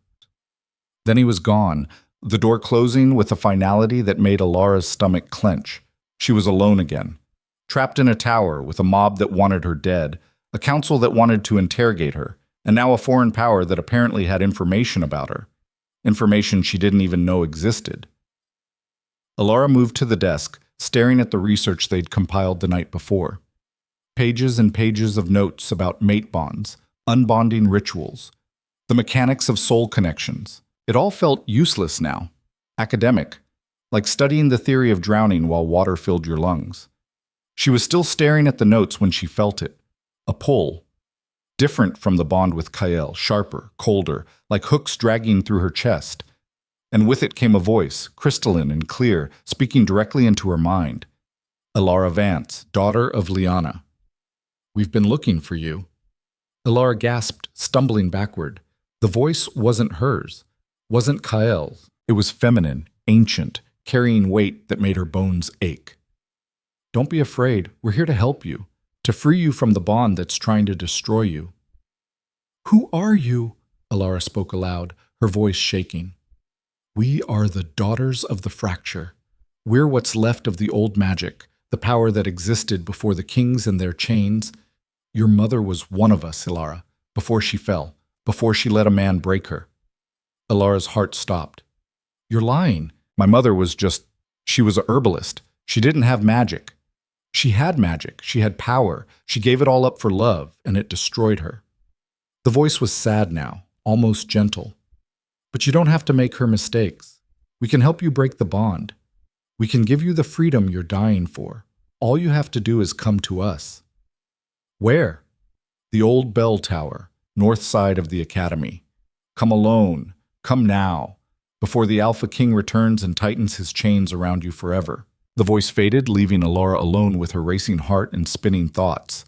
Then he was gone, the door closing with a finality that made Elara's stomach clench. She was alone again, trapped in a tower with a mob that wanted her dead, a council that wanted to interrogate her, and now a foreign power that apparently had information about her, information she didn't even know existed. Elara moved to the desk, staring at the research they'd compiled the night before. Pages and pages of notes about mate bonds, unbonding rituals, the mechanics of soul connections. It all felt useless now, academic, like studying the theory of drowning while water filled your lungs. She was still staring at the notes when she felt it, a pull, different from the bond with Kael, sharper, colder, like hooks dragging through her chest. And with it came a voice, crystalline and clear, speaking directly into her mind. "Elara Vance, daughter of Liana. We've been looking for you." Elara gasped, stumbling backward. The voice wasn't hers, wasn't Kael's. It was feminine, ancient, carrying weight that made her bones ache. "Don't be afraid. We're here to help you. to free you from the bond that's trying to destroy you. Who are you? Elara spoke aloud, her voice shaking. We are the daughters of the fracture. We're what's left of the old magic, the power that existed before the kings and their chains. Your mother was one of us, Elara, before she fell, before she let a man break her. Elara's heart stopped. You're lying. My mother was she was a herbalist. She didn't have magic. She had magic. She had power. She gave it all up for love, and it destroyed her. The voice was sad now, almost gentle. But you don't have to make her mistakes. We can help you break the bond. We can give you the freedom you're dying for. All you have to do is come to us. Where? The old bell tower, north side of the academy. Come alone. Come now, before the Alpha King returns and tightens his chains around you forever. The voice faded, leaving Elara alone with her racing heart and spinning thoughts.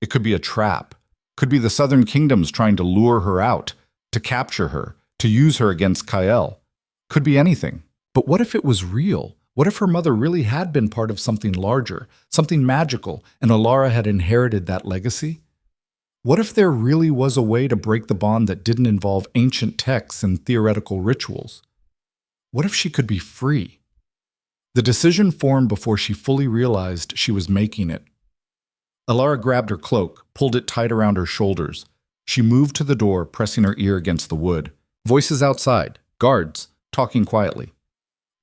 It could be a trap. Could be the Southern Kingdoms trying to lure her out, to capture her, to use her against Kael. Could be anything. But what if it was real? What if her mother really had been part of something larger, something magical, and Elara had inherited that legacy? What if there really was a way to break the bond that didn't involve ancient texts and theoretical rituals? What if she could be free? The decision formed before she fully realized she was making it. Elara grabbed her cloak, pulled it tight around her shoulders. She moved to the door, pressing her ear against the wood. Voices outside, guards, talking quietly.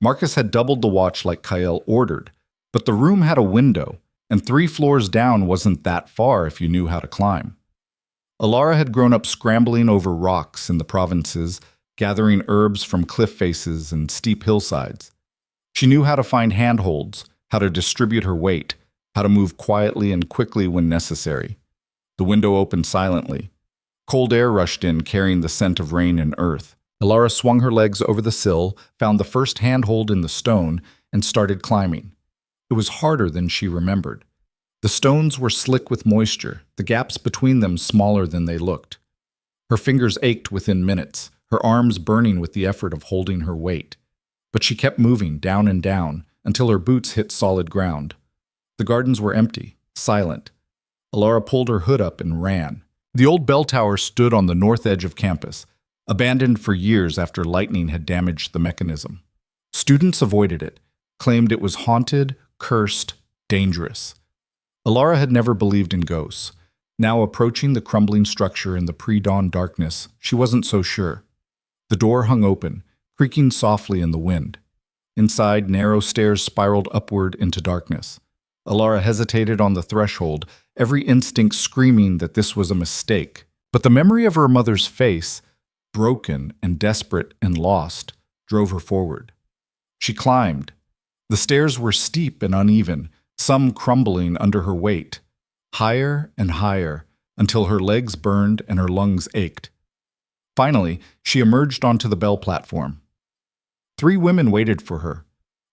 Marcus had doubled the watch like Kael ordered, but the room had a window, and 3 floors down wasn't that far if you knew how to climb. Elara had grown up scrambling over rocks in the provinces, gathering herbs from cliff faces and steep hillsides. She knew how to find handholds, how to distribute her weight, how to move quietly and quickly when necessary. The window opened silently. Cold air rushed in, carrying the scent of rain and earth. Elara swung her legs over the sill, found the first handhold in the stone, and started climbing. It was harder than she remembered. The stones were slick with moisture, the gaps between them smaller than they looked. Her fingers ached within minutes, her arms burning with the effort of holding her weight. But she kept moving down and down until her boots hit solid ground. The gardens were empty, silent. Elara pulled her hood up and ran. The old bell tower stood on the north edge of campus, abandoned for years after lightning had damaged the mechanism. Students avoided it, claimed it was haunted, cursed, dangerous. Elara had never believed in ghosts. Now approaching the crumbling structure in the pre-dawn darkness, she wasn't so sure. The door hung open, creaking softly in the wind. Inside, narrow stairs spiraled upward into darkness. Elara hesitated on the threshold, every instinct screaming that this was a mistake. But the memory of her mother's face, broken and desperate and lost, drove her forward. She climbed. The stairs were steep and uneven, some crumbling under her weight. Higher and higher, until her legs burned and her lungs ached. Finally, she emerged onto the bell platform. 3 women waited for her.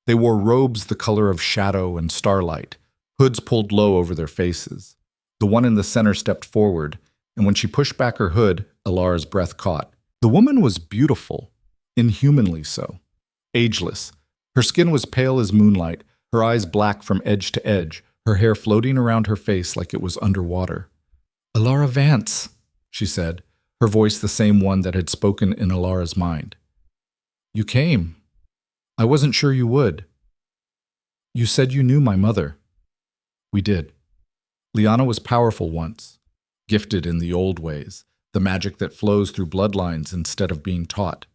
They wore robes the color of shadow and starlight, hoods pulled low over their faces. The one in the center stepped forward, and when she pushed back her hood, Elara's breath caught. The woman was beautiful, inhumanly so. Ageless. Her skin was pale as moonlight, her eyes black from edge to edge, her hair floating around her face like it was underwater. "Elara Vance," she said, her voice the same one that had spoken in Elara's mind. "You came. I wasn't sure you would. You said you knew my mother." "We did. Liana was powerful once, gifted in the old ways, the magic that flows through bloodlines instead of being taught."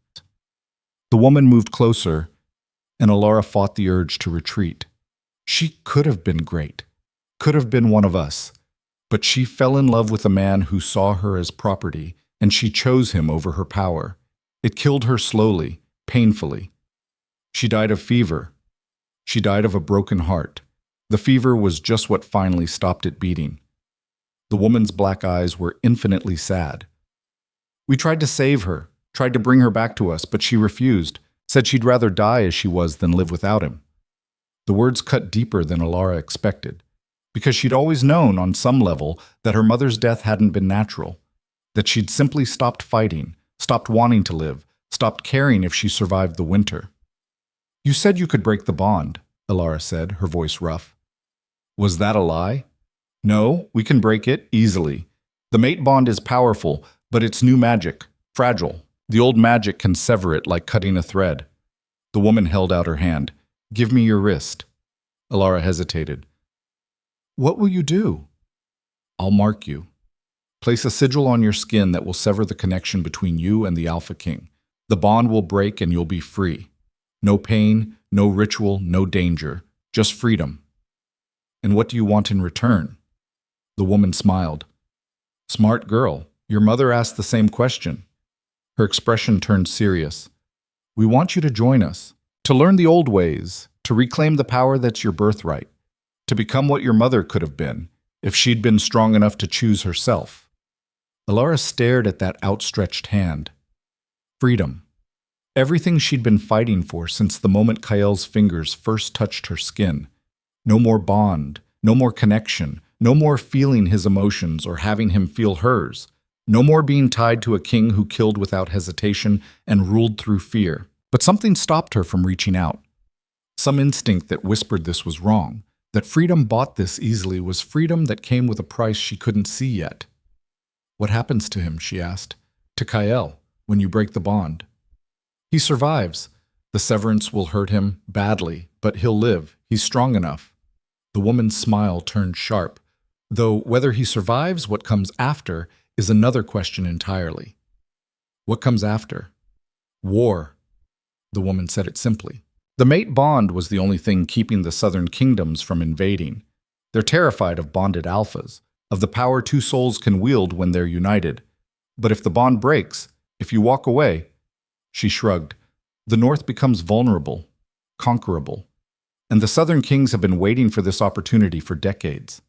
The woman moved closer, and Elara fought the urge to retreat. She could have been great, could have been one of us, but she fell in love with a man who saw her as property, and she chose him over her power. It killed her slowly, painfully. She died of fever. She died of a broken heart. The fever was just what finally stopped it beating. The woman's black eyes were infinitely sad. "We tried to save her, tried to bring her back to us, but she refused, said she'd rather die as she was than live without him." The words cut deeper than Elara expected, because she'd always known, on some level, that her mother's death hadn't been natural, that she'd simply stopped fighting, stopped wanting to live, stopped caring if she survived the winter. "You said you could break the bond," Elara said, her voice rough. "Was that a lie?" No, we can break it easily. The mate bond is powerful, but it's new magic, fragile. The old magic can sever it like cutting a thread. The woman held out her hand. Give me your wrist. Elara hesitated. What will you do? I'll mark you. Place a sigil on your skin that will sever the connection between you and the Alpha King. The bond will break and you'll be free. No pain, no ritual, no danger. Just freedom. And what do you want in return? The woman smiled. Smart girl. Your mother asked the same question. Her expression turned serious. We want you to join us, to learn the old ways, to reclaim the power that's your birthright, to become what your mother could have been, if she'd been strong enough to choose herself. Elara stared at that outstretched hand. Freedom. Everything she'd been fighting for since the moment Kael's fingers first touched her skin. No more bond, no more connection, no more feeling his emotions or having him feel hers. No more being tied to a king who killed without hesitation and ruled through fear. But something stopped her from reaching out. Some instinct that whispered this was wrong, that freedom bought this easily was freedom that came with a price she couldn't see yet. What happens to him, she asked, to Kael, when you break the bond? He survives. The severance will hurt him badly, but he'll live. He's strong enough. The woman's smile turned sharp, though whether he survives what comes after is another question entirely. What comes after? War. The woman said it simply. The mate bond was the only thing keeping the southern kingdoms from invading. They're terrified of bonded alphas, of the power two souls can wield when they're united. But if the bond breaks, if you walk away, she shrugged, the north becomes vulnerable, conquerable. And the southern kings have been waiting for this opportunity for decades.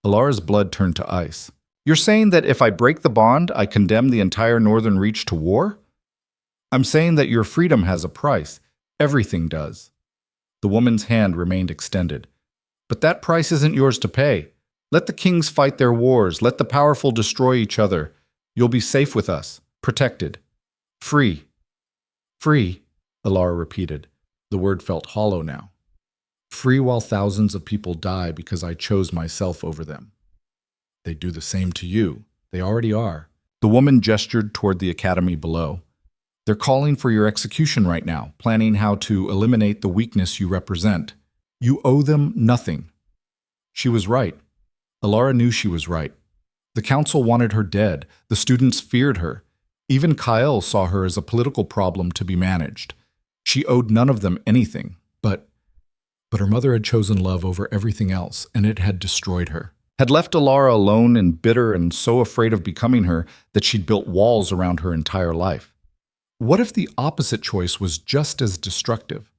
Elara's blood turned to ice. You're saying that if I break the bond, I condemn the entire northern reach to war? I'm saying that your freedom has a price. Everything does. The woman's hand remained extended. But that price isn't yours to pay. Let the kings fight their wars. Let the powerful destroy each other. You'll be safe with us, protected, free. Free, Elara repeated. The word felt hollow now. Free while thousands of people die because I chose myself over them. They do the same to you. They already are. The woman gestured toward the academy below. They're calling for your execution right now, planning how to eliminate the weakness you represent. You owe them nothing. She was right. Elara knew she was right. The council wanted her dead. The students feared her. Even Kael saw her as a political problem to be managed. She owed none of them anything, but her mother had chosen love over everything else, and it had destroyed her. Had left Elara alone and bitter and so afraid of becoming her that she'd built walls around her entire life. What if the opposite choice was just as destructive?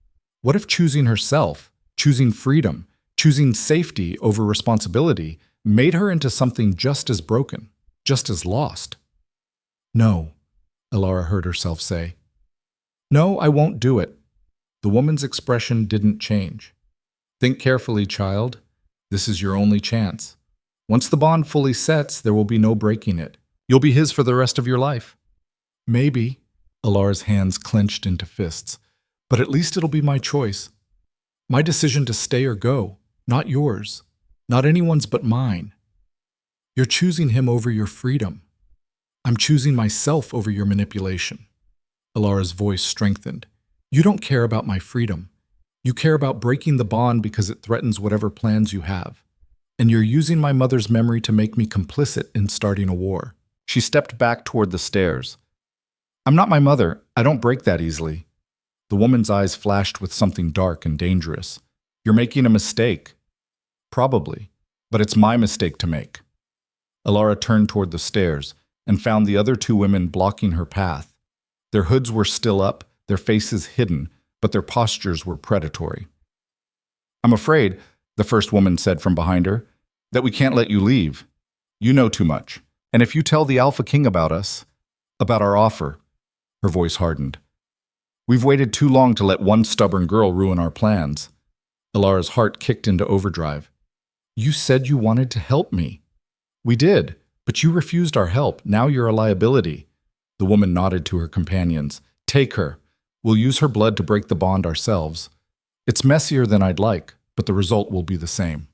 What if choosing herself, choosing freedom, choosing safety over responsibility made her into something just as broken, just as lost? No, Elara heard herself say. No, I won't do it. The woman's expression didn't change. Think carefully, child. This is your only chance. Once the bond fully sets, there will be no breaking it. You'll be his for the rest of your life. Maybe, Elara's hands clenched into fists, but at least it'll be my choice. My decision to stay or go, not yours, not anyone's but mine. You're choosing him over your freedom. I'm choosing myself over your manipulation. Elara's voice strengthened. You don't care about my freedom. You care about breaking the bond because it threatens whatever plans you have. And you're using my mother's memory to make me complicit in starting a war. She stepped back toward the stairs. I'm not my mother. I don't break that easily. The woman's eyes flashed with something dark and dangerous. You're making a mistake. Probably, but it's my mistake to make. Elara turned toward the stairs and found the other two women blocking her path. Their hoods were still up, their faces hidden, but their postures were predatory. I'm afraid, the first woman said from behind her, that we can't let you leave. You know too much. And if you tell the Alpha King about us, about our offer, her voice hardened. We've waited too long to let one stubborn girl ruin our plans. Elara's heart kicked into overdrive. You said you wanted to help me. We did, but you refused our help. Now you're a liability. The woman nodded to her companions. Take her. We'll use her blood to break the bond ourselves. It's messier than I'd like, but the result will be the same.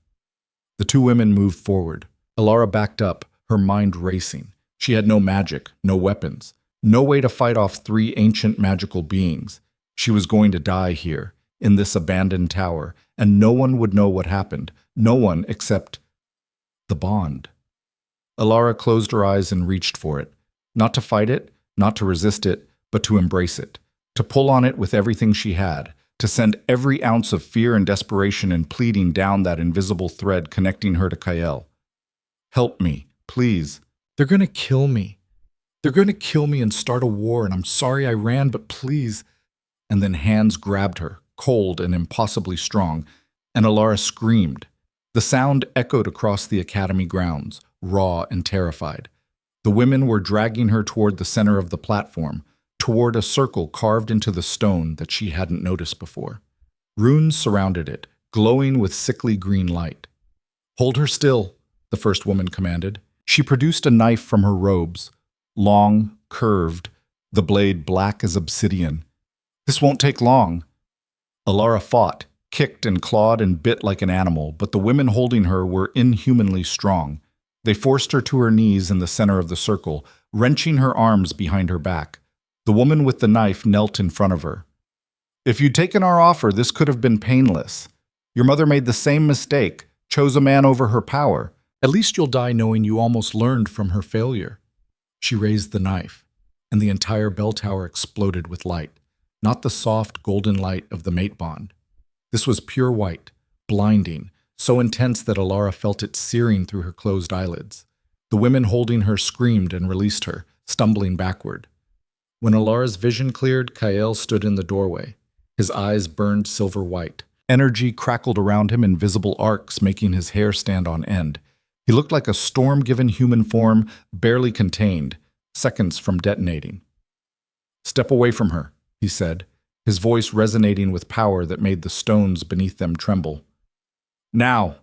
The two women moved forward. Elara backed up, her mind racing. She had no magic, no weapons, no way to fight off three ancient magical beings. She was going to die here, in this abandoned tower, and no one would know what happened. No one except the bond. Elara closed her eyes and reached for it. Not to fight it, not to resist it, but to embrace it. To pull on it with everything she had. To send every ounce of fear and desperation and pleading down that invisible thread connecting her to Kael. Help me, please. They're going to kill me. They're going to kill me and start a war, and I'm sorry I ran, but please. And then hands grabbed her, cold and impossibly strong, and Elara screamed. The sound echoed across the academy grounds, raw and terrified. The women were dragging her toward the center of the platform, toward a circle carved into the stone that she hadn't noticed before. Runes surrounded it, glowing with sickly green light. Hold her still, the first woman commanded. She produced a knife from her robes, long, curved, the blade black as obsidian. This won't take long. Elara fought, kicked and clawed and bit like an animal, but the women holding her were inhumanly strong. They forced her to her knees in the center of the circle, wrenching her arms behind her back. The woman with the knife knelt in front of her. If you'd taken our offer, this could have been painless. Your mother made the same mistake, chose a man over her power. At least you'll die knowing you almost learned from her failure. She raised the knife, and the entire bell tower exploded with light, not the soft golden light of the mate bond. This was pure white, blinding, so intense that Elara felt it searing through her closed eyelids. The women holding her screamed and released her, stumbling backward. When Alara's vision cleared, Kael stood in the doorway. His eyes burned silver white. Energy crackled around him in visible arcs, making his hair stand on end. He looked like a storm-given human form, barely contained, seconds from detonating. "Step away from her," he said, his voice resonating with power that made the stones beneath them tremble. "Now!"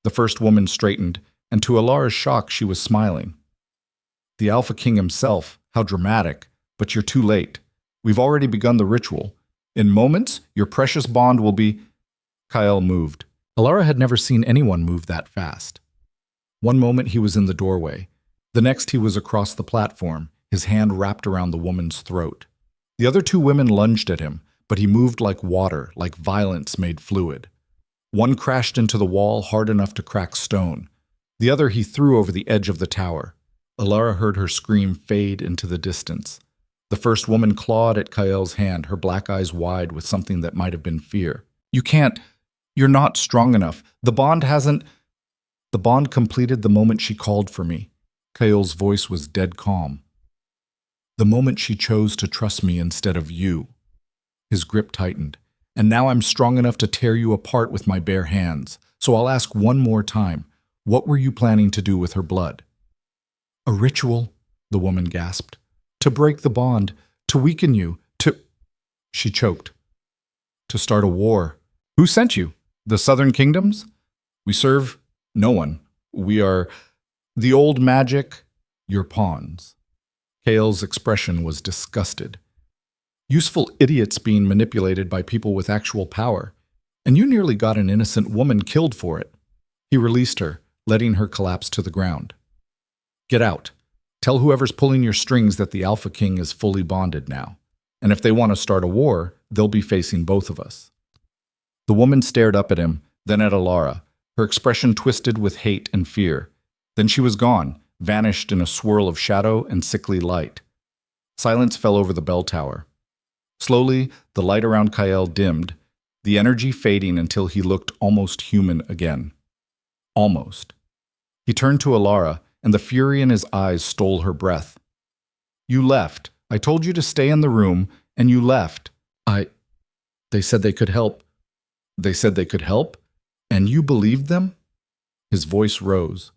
The first woman straightened, and to Alara's shock, she was smiling. "The Alpha King himself, how dramatic, but you're too late. We've already begun the ritual. In moments, your precious bond will be—" Kael moved. Elara had never seen anyone move that fast. One moment he was in the doorway. The next he was across the platform, his hand wrapped around the woman's throat. The other two women lunged at him, but he moved like water, like violence made fluid. One crashed into the wall hard enough to crack stone. The other he threw over the edge of the tower. Elara heard her scream fade into the distance. The first woman clawed at Kael's hand, her black eyes wide with something that might have been fear. "You can't. You're not strong enough. The bond hasn't—" "The bond completed the moment she called for me." Kael's voice was dead calm. "The moment she chose to trust me instead of you." His grip tightened. "And now I'm strong enough to tear you apart with my bare hands. So I'll ask one more time. What were you planning to do with her blood?" "A ritual," the woman gasped. "To break the bond, to weaken you, to—" She choked. "To start a war. Who sent you? The Southern Kingdoms? We serve no one. We are the old magic, your pawns." Kael's expression was disgusted. "Useful idiots being manipulated by people with actual power. And you nearly got an innocent woman killed for it." He released her, letting her collapse to the ground. "Get out. Tell whoever's pulling your strings that the Alpha King is fully bonded now. And if they want to start a war, they'll be facing both of us." The woman stared up at him, then at Elara, her expression twisted with hate and fear. Then she was gone, vanished in a swirl of shadow and sickly light. Silence fell over the bell tower. Slowly, the light around Kael dimmed, the energy fading until he looked almost human again. Almost. He turned to Elara, and the fury in his eyes stole her breath. "You left. I told you to stay in the room, and you left. They said they could help. They said they could help? And you believed them?" His voice rose.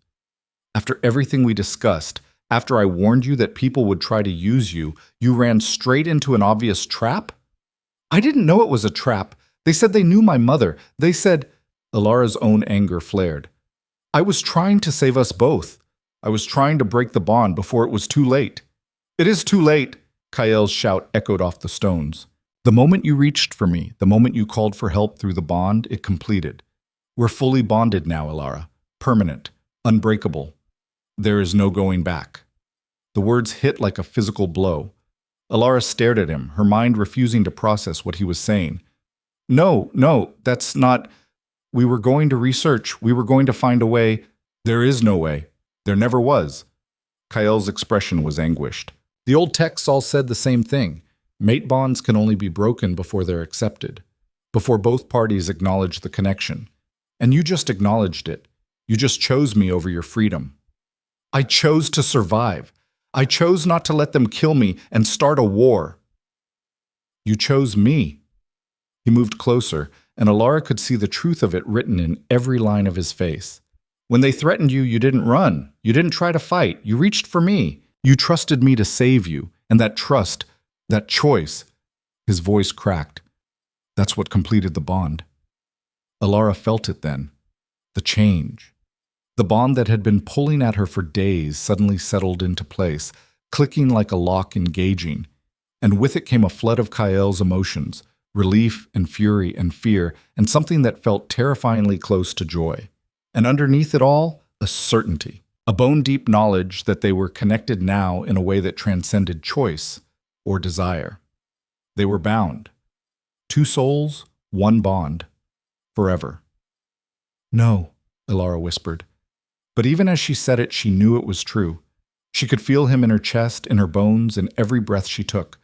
"After everything we discussed, after I warned you that people would try to use you, you ran straight into an obvious trap?" "I didn't know it was a trap. They said they knew my mother. They said—" Elara's own anger flared. "I was trying to save us both. I was trying to break the bond before it was too late." "It is too late," Kael's shout echoed off the stones. "The moment you reached for me, the moment you called for help through the bond, it completed. We're fully bonded now, Elara. permanent, unbreakable. There is no going back. The words hit like a physical blow. Elara stared at him, her mind refusing to process what he was saying. No, no, that's not. We were going to research. We were going to find a way. There is no way. There never was. Kael's expression was anguished. The old texts all said the same thing. Mate bonds can only be broken before they're accepted, before both parties acknowledge the connection. And you just acknowledged it. You just chose me over your freedom. I chose to survive. I chose not to let them kill me and start a war. You chose me. He moved closer, and Elara could see the truth of it written in every line of his face. When they threatened you, you didn't run. You didn't try to fight. You reached for me. You trusted me to save you. And that trust, that choice, his voice cracked. That's what completed the bond. Elara felt it then. The change. The bond that had been pulling at her for days suddenly settled into place, clicking like a lock engaging. And with it came a flood of Kael's emotions, relief and fury and fear, and something that felt terrifyingly close to joy. And underneath it all, a certainty, a bone-deep knowledge that they were connected now in a way that transcended choice or desire. They were bound. Two souls, one bond, forever. No, Elara whispered. But even as she said it, she knew it was true. She could feel him in her chest, in her bones, in every breath she took.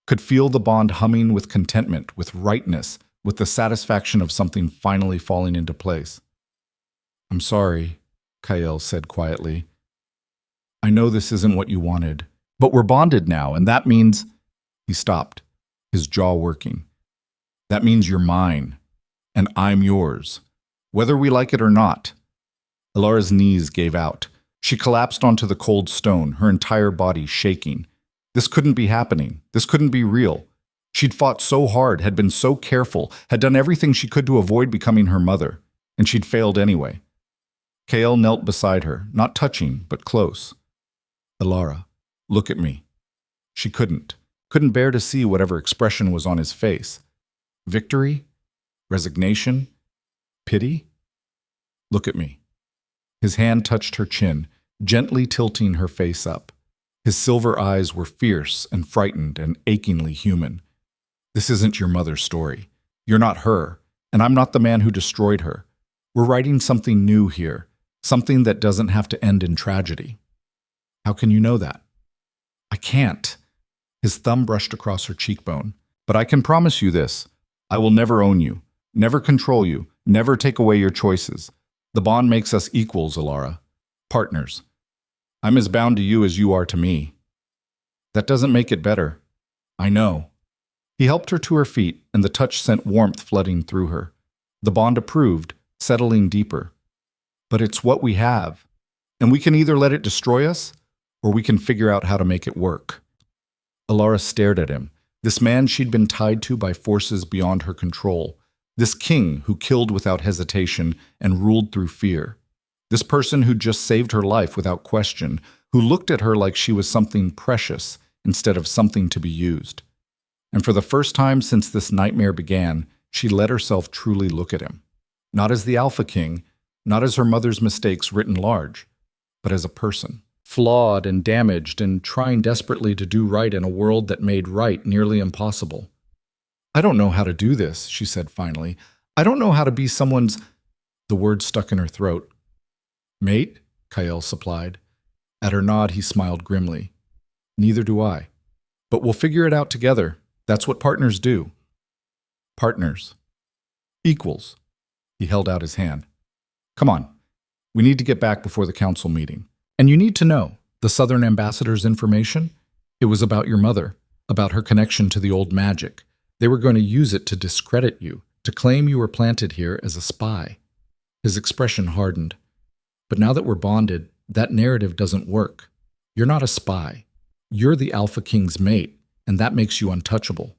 Could feel the bond humming with contentment, with rightness, with the satisfaction of something finally falling into place. I'm sorry, Kael said quietly. I know this isn't what you wanted, but we're bonded now, and that means… He stopped, his jaw working. That means you're mine, and I'm yours, whether we like it or not. Elara's knees gave out. She collapsed onto the cold stone, her entire body shaking. This couldn't be happening. This couldn't be real. She'd fought so hard, had been so careful, had done everything she could to avoid becoming her mother, and she'd failed anyway. Kael knelt beside her, not touching, but close. Elara, look at me. She couldn't bear to see whatever expression was on his face. Victory? Resignation? Pity? Look at me. His hand touched her chin, gently tilting her face up. His silver eyes were fierce and frightened and achingly human. This isn't your mother's story. You're not her, and I'm not the man who destroyed her. We're writing something new here, something that doesn't have to end in tragedy. How can you know that? I can't. His thumb brushed across her cheekbone. But I can promise you this. I will never own you, never control you, never take away your choices. The bond makes us equals, Elara. Partners. I'm as bound to you as you are to me. That doesn't make it better. I know. He helped her to her feet, and the touch sent warmth flooding through her. The bond approved, settling deeper. But it's what we have, and we can either let it destroy us, or we can figure out how to make it work. Elara stared at him, this man she'd been tied to by forces beyond her control, this king who killed without hesitation and ruled through fear. This person who just saved her life without question, who looked at her like she was something precious instead of something to be used. And for the first time since this nightmare began, she let herself truly look at him. Not as the Alpha King, not as her mother's mistakes written large, but as a person, flawed and damaged and trying desperately to do right in a world that made right nearly impossible. I don't know how to do this, she said finally. I don't know how to be someone's… The word stuck in her throat. Mate? Kael supplied. At her nod, he smiled grimly. Neither do I. But we'll figure it out together. That's what partners do. Partners. Equals. He held out his hand. Come on. We need to get back before the council meeting. And you need to know, the Southern Ambassador's information? It was about your mother, about her connection to the old magic. They were going to use it to discredit you, to claim you were planted here as a spy. His expression hardened. But now that we're bonded, that narrative doesn't work. You're not a spy. You're the Alpha King's mate, and that makes you untouchable.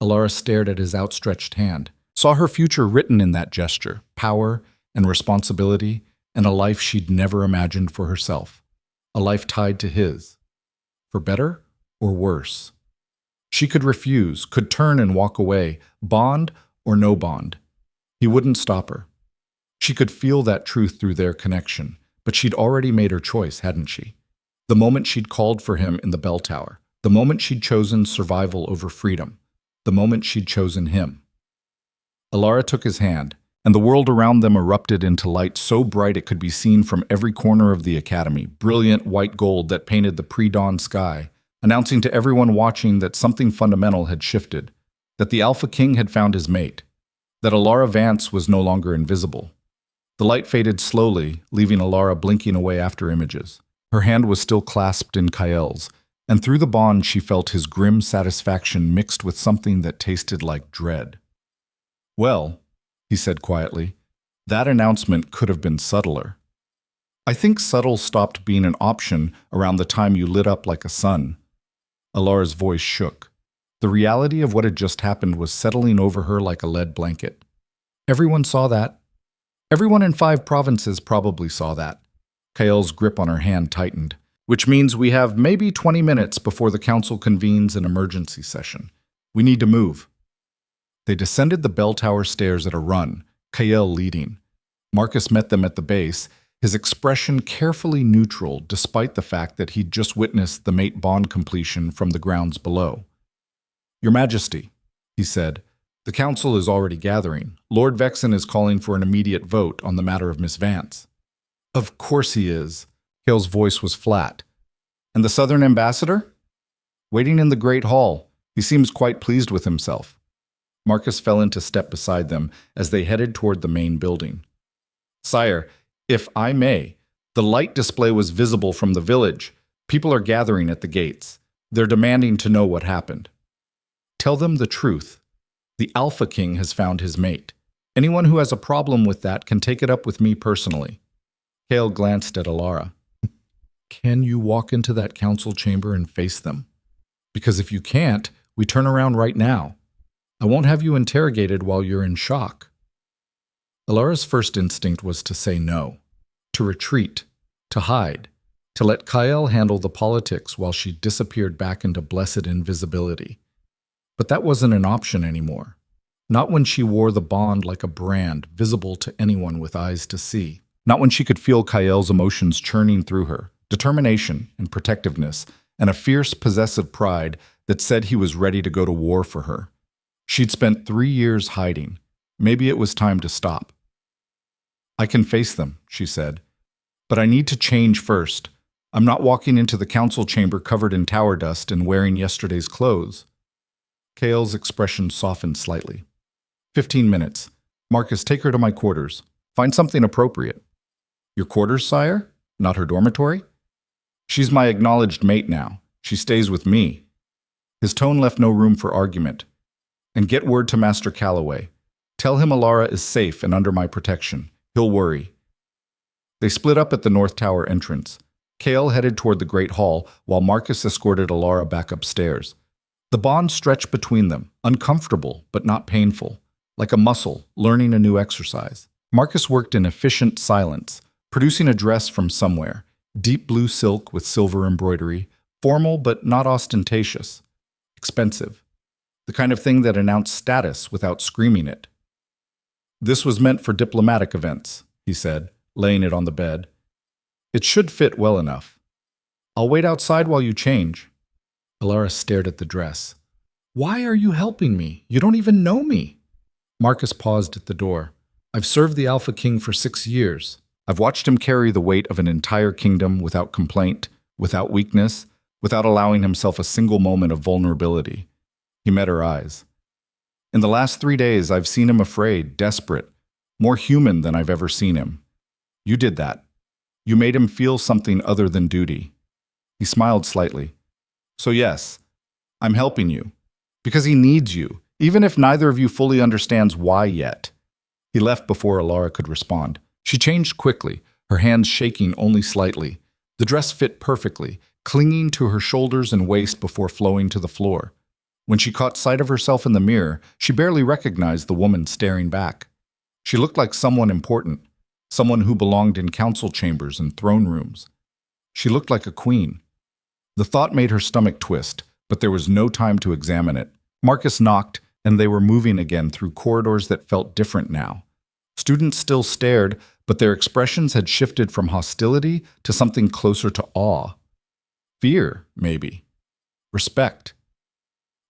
Elara stared at his outstretched hand, saw her future written in that gesture, power and responsibility, and a life she'd never imagined for herself. A life tied to his. For better or worse. She could refuse, could turn and walk away, bond or no bond. He wouldn't stop her. She could feel that truth through their connection, but she'd already made her choice, hadn't she? The moment she'd called for him in the bell tower, the moment she'd chosen survival over freedom, the moment she'd chosen him. Elara took his hand, and the world around them erupted into light so bright it could be seen from every corner of the academy, brilliant white gold that painted the pre-dawn sky, announcing to everyone watching that something fundamental had shifted, that the Alpha King had found his mate, that Elara Vance was no longer invisible. The light faded slowly, leaving Elara blinking away after images. Her hand was still clasped in Kael's, and through the bond she felt his grim satisfaction mixed with something that tasted like dread. "Well," he said quietly, "that announcement could have been subtler. I think subtle stopped being an option around the time you lit up like a sun." Elara's voice shook. The reality of what had just happened was settling over her like a lead blanket. Everyone saw that. Everyone in 5 provinces probably saw that. Kael's grip on her hand tightened, which means we have maybe 20 minutes before the council convenes an emergency session. We need to move. They descended the bell tower stairs at a run, Kael leading. Marcus met them at the base, his expression carefully neutral despite the fact that he'd just witnessed the mate bond completion from the grounds below. "Your Majesty," he said, "the council is already gathering. Lord Vexen is calling for an immediate vote on the matter of Miss Vance." "Of course he is." Kael's voice was flat. "And the Southern Ambassador?" "Waiting in the Great Hall. He seems quite pleased with himself." Marcus fell into step beside them as they headed toward the main building. "Sire, if I may, the light display was visible from the village. People are gathering at the gates. They're demanding to know what happened." "Tell them the truth. The Alpha King has found his mate. Anyone who has a problem with that can take it up with me personally." Kael glanced at Elara. "Can you walk into that council chamber and face them? Because if you can't, we turn around right now. I won't have you interrogated while you're in shock." Elara's first instinct was to say no, to retreat, to hide, to let Kael handle the politics while she disappeared back into blessed invisibility. But that wasn't an option anymore. Not when she wore the bond like a brand, visible to anyone with eyes to see. Not when she could feel Kael's emotions churning through her, determination and protectiveness, and a fierce possessive pride that said he was ready to go to war for her. She'd spent 3 years hiding. Maybe it was time to stop. "I can face them," she said. "But I need to change first. I'm not walking into the council chamber covered in tower dust and wearing yesterday's clothes." Kael's expression softened slightly. 15 minutes. Marcus, take her to my quarters. Find something appropriate." "Your quarters, sire? Not her dormitory?" "She's my acknowledged mate now. She stays with me." His tone left no room for argument. "And get word to Master Calloway. Tell him Elara is safe and under my protection. He'll worry." They split up at the North Tower entrance. Kael headed toward the Great Hall, while Marcus escorted Elara back upstairs. The bond stretched between them, uncomfortable but not painful, like a muscle learning a new exercise. Marcus worked in efficient silence, producing a dress from somewhere, deep blue silk with silver embroidery, formal but not ostentatious, expensive. The kind of thing that announced status without screaming it. "This was meant for diplomatic events," he said, laying it on the bed. "It should fit well enough. I'll wait outside while you change." Elara stared at the dress. "Why are you helping me? You don't even know me." Marcus paused at the door. "I've served the Alpha King for 6 years. I've watched him carry the weight of an entire kingdom without complaint, without weakness, without allowing himself a single moment of vulnerability." He met her eyes. "In the last 3 days, I've seen him afraid, desperate, more human than I've ever seen him. You did that. You made him feel something other than duty." He smiled slightly. "So yes, I'm helping you. Because he needs you, even if neither of you fully understands why yet." He left before Elara could respond. She changed quickly, her hands shaking only slightly. The dress fit perfectly, clinging to her shoulders and waist before flowing to the floor. When she caught sight of herself in the mirror, she barely recognized the woman staring back. She looked like someone important, someone who belonged in council chambers and throne rooms. She looked like a queen. The thought made her stomach twist, but there was no time to examine it. Marcus knocked, and they were moving again through corridors that felt different now. Students still stared, but their expressions had shifted from hostility to something closer to awe. Fear, maybe. Respect.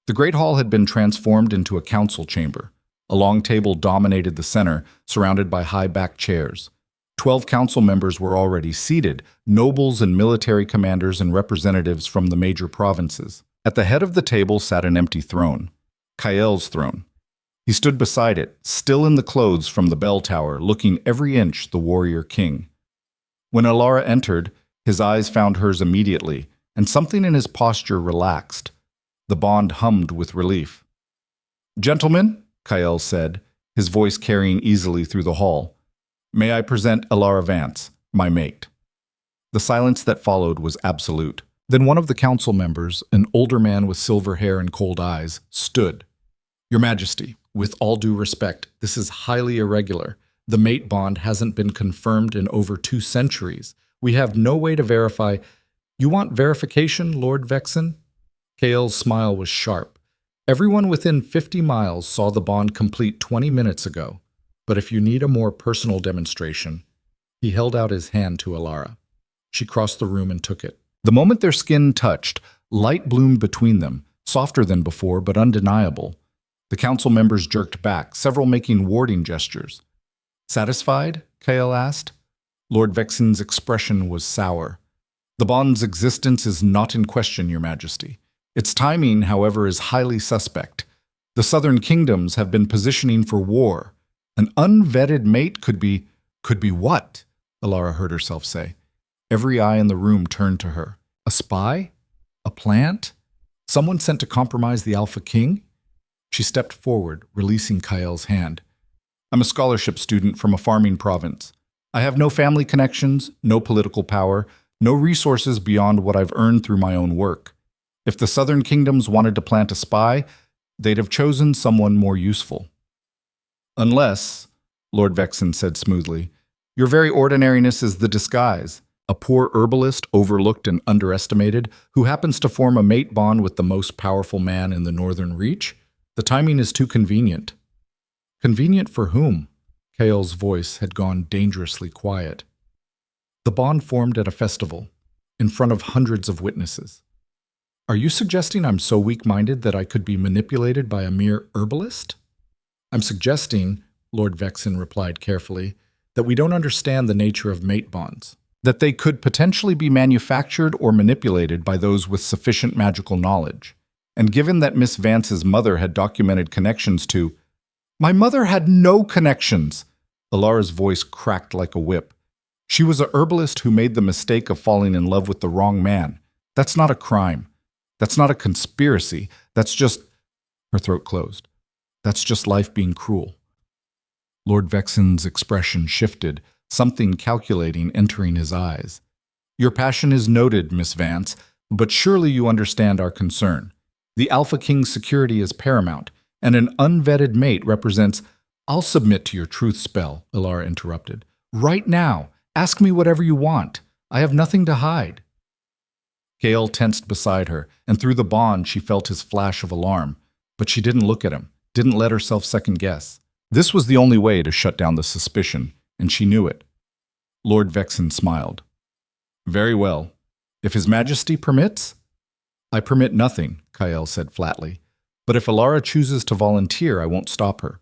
The Great Hall had been transformed into a council chamber. A long table dominated the center, surrounded by high-backed chairs. 12 council members were already seated, nobles and military commanders and representatives from the major provinces. At the head of the table sat an empty throne, Kael's throne. He stood beside it, still in the clothes from the bell tower, looking every inch the warrior king. When Elara entered, his eyes found hers immediately, and something in his posture relaxed. The bond hummed with relief. "Gentlemen," Kael said, his voice carrying easily through the hall, "may I present Elara Vance, my mate." The silence that followed was absolute. Then one of the council members, an older man with silver hair and cold eyes, stood. "Your Majesty, with all due respect, this is highly irregular. The mate bond hasn't been confirmed in over 2 centuries. We have no way to verify—" "You want verification, Lord Vexen?" Kael's smile was sharp. "Everyone within 50 miles saw the bond complete 20 minutes ago. But if you need a more personal demonstration—" He held out his hand to Elara. She crossed the room and took it. The moment their skin touched, light bloomed between them, softer than before but undeniable. The council members jerked back, several making warding gestures. "Satisfied?" Kael asked. Lord Vexen's expression was sour. "The bond's existence is not in question, Your Majesty. Its timing, however, is highly suspect. The southern kingdoms have been positioning for war. An unvetted mate could be what?" Elara heard herself say. Every eye in the room turned to her. A spy? A plant? Someone sent to compromise the Alpha King? She stepped forward, releasing Kael's hand. "I'm a scholarship student from a farming province. I have no family connections, no political power, no resources beyond what I've earned through my own work. If the southern kingdoms wanted to plant a spy, they'd have chosen someone more useful." "Unless," Lord Vexen said smoothly, "your very ordinariness is the disguise. A poor herbalist, overlooked and underestimated, who happens to form a mate bond with the most powerful man in the Northern Reach? The timing is too convenient." "Convenient for whom?" Kael's voice had gone dangerously quiet. "The bond formed at a festival, in front of hundreds of witnesses. Are you suggesting I'm so weak-minded that I could be manipulated by a mere herbalist?" "I'm suggesting," Lord Vexen replied carefully, "that we don't understand the nature of mate bonds. That they could potentially be manufactured or manipulated by those with sufficient magical knowledge. And given that Miss Vance's mother had documented connections to—" "My mother had no connections!" Elara's voice cracked like a whip. "She was a herbalist who made the mistake of falling in love with the wrong man. That's not a crime. That's not a conspiracy. That's just—" Her throat closed. "That's just life being cruel." Lord Vexen's expression shifted, something calculating entering his eyes. "Your passion is noted, Miss Vance, but surely you understand our concern. The Alpha King's security is paramount, and an unvetted mate represents—" "I'll submit to your truth spell," Elara interrupted. "Right now. Ask me whatever you want. I have nothing to hide." Kael tensed beside her, and through the bond she felt his flash of alarm. But she didn't look at him, didn't let herself second-guess. This was the only way to shut down the suspicion, and she knew it. Lord Vexen smiled. "Very well. If His Majesty permits?" "I permit nothing," Kael said flatly. "But if Elara chooses to volunteer, I won't stop her."